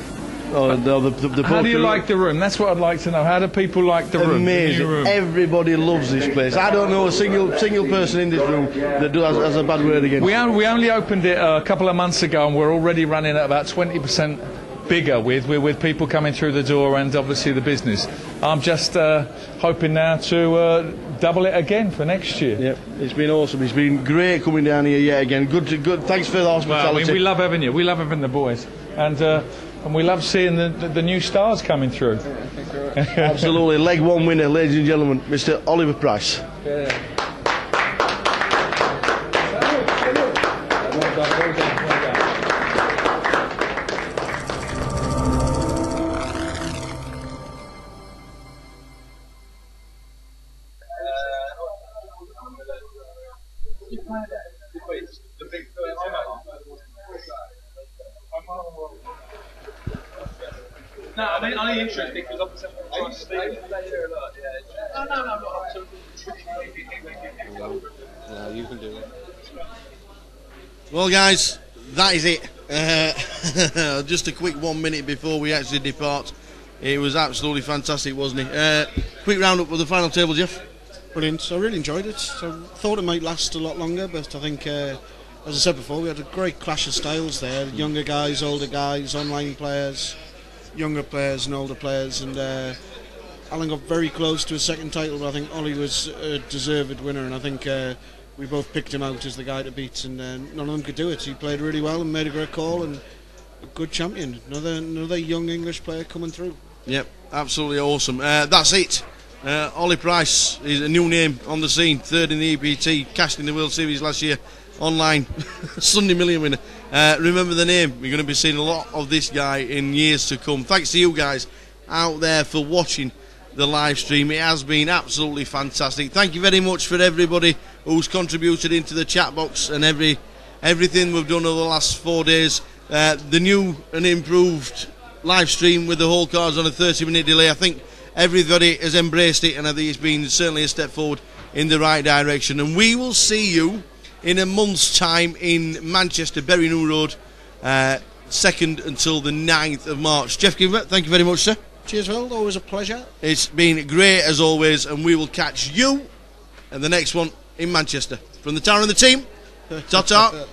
How do you like the room? That's what I'd like to know. How do people like the room? Amazing. The new room? Everybody loves this place. I don't know a single person in this room that has a bad word against it. We only opened it a couple of months ago, and we're already running at about 20% bigger with people coming through the door and obviously the business. I'm just hoping now to double it again for next year. Yep, it's been awesome. It's been great coming down here yet again. Good. Thanks for the hospitality. Well, I mean, we love having you. We love having the boys, and we love seeing the new stars coming through. Absolutely. Leg one winner, ladies and gentlemen, Mr. Oliver Price. Yeah. No, I mean, only interesting because obviously I'm trying to speak. No, you can do it. Well, guys, that is it. Just a quick 1 minute before we actually depart. It was absolutely fantastic, wasn't it? Quick roundup of the final table, Jeff. Brilliant. I really enjoyed it. So thought it might last a lot longer, but I think, as I said before, we had a great clash of styles there. Younger guys, older guys, online players, younger players and older players, and Alan got very close to a second title, but I think Ollie was a deserved winner, and I think we both picked him out as the guy to beat, and none of them could do it. He played really well and made a great call, and a good champion. Another young English player coming through. Yep, absolutely awesome. That's it. Ollie Price is a new name on the scene, third in the EPT, cashed in the World Series last year, online, Sunday Million winner. Remember the name. We're going to be seeing a lot of this guy in years to come. Thanks to you guys out there for watching the live stream. It has been absolutely fantastic. Thank you very much for everybody who's contributed into the chat box and everything we've done over the last 4 days. The new and improved live stream with the whole cards on a 30-minute delay. I think everybody has embraced it, and I think it's been certainly a step forward in the right direction. And we will see you in a month's time in Manchester, Bury New Road, 2nd until the 9th of March. Jeff Gilbert, thank you very much, sir. Cheers, Will. Always a pleasure. It's been great as always, and we will catch you at the next one in Manchester. From the Tower and the team, ta-ta.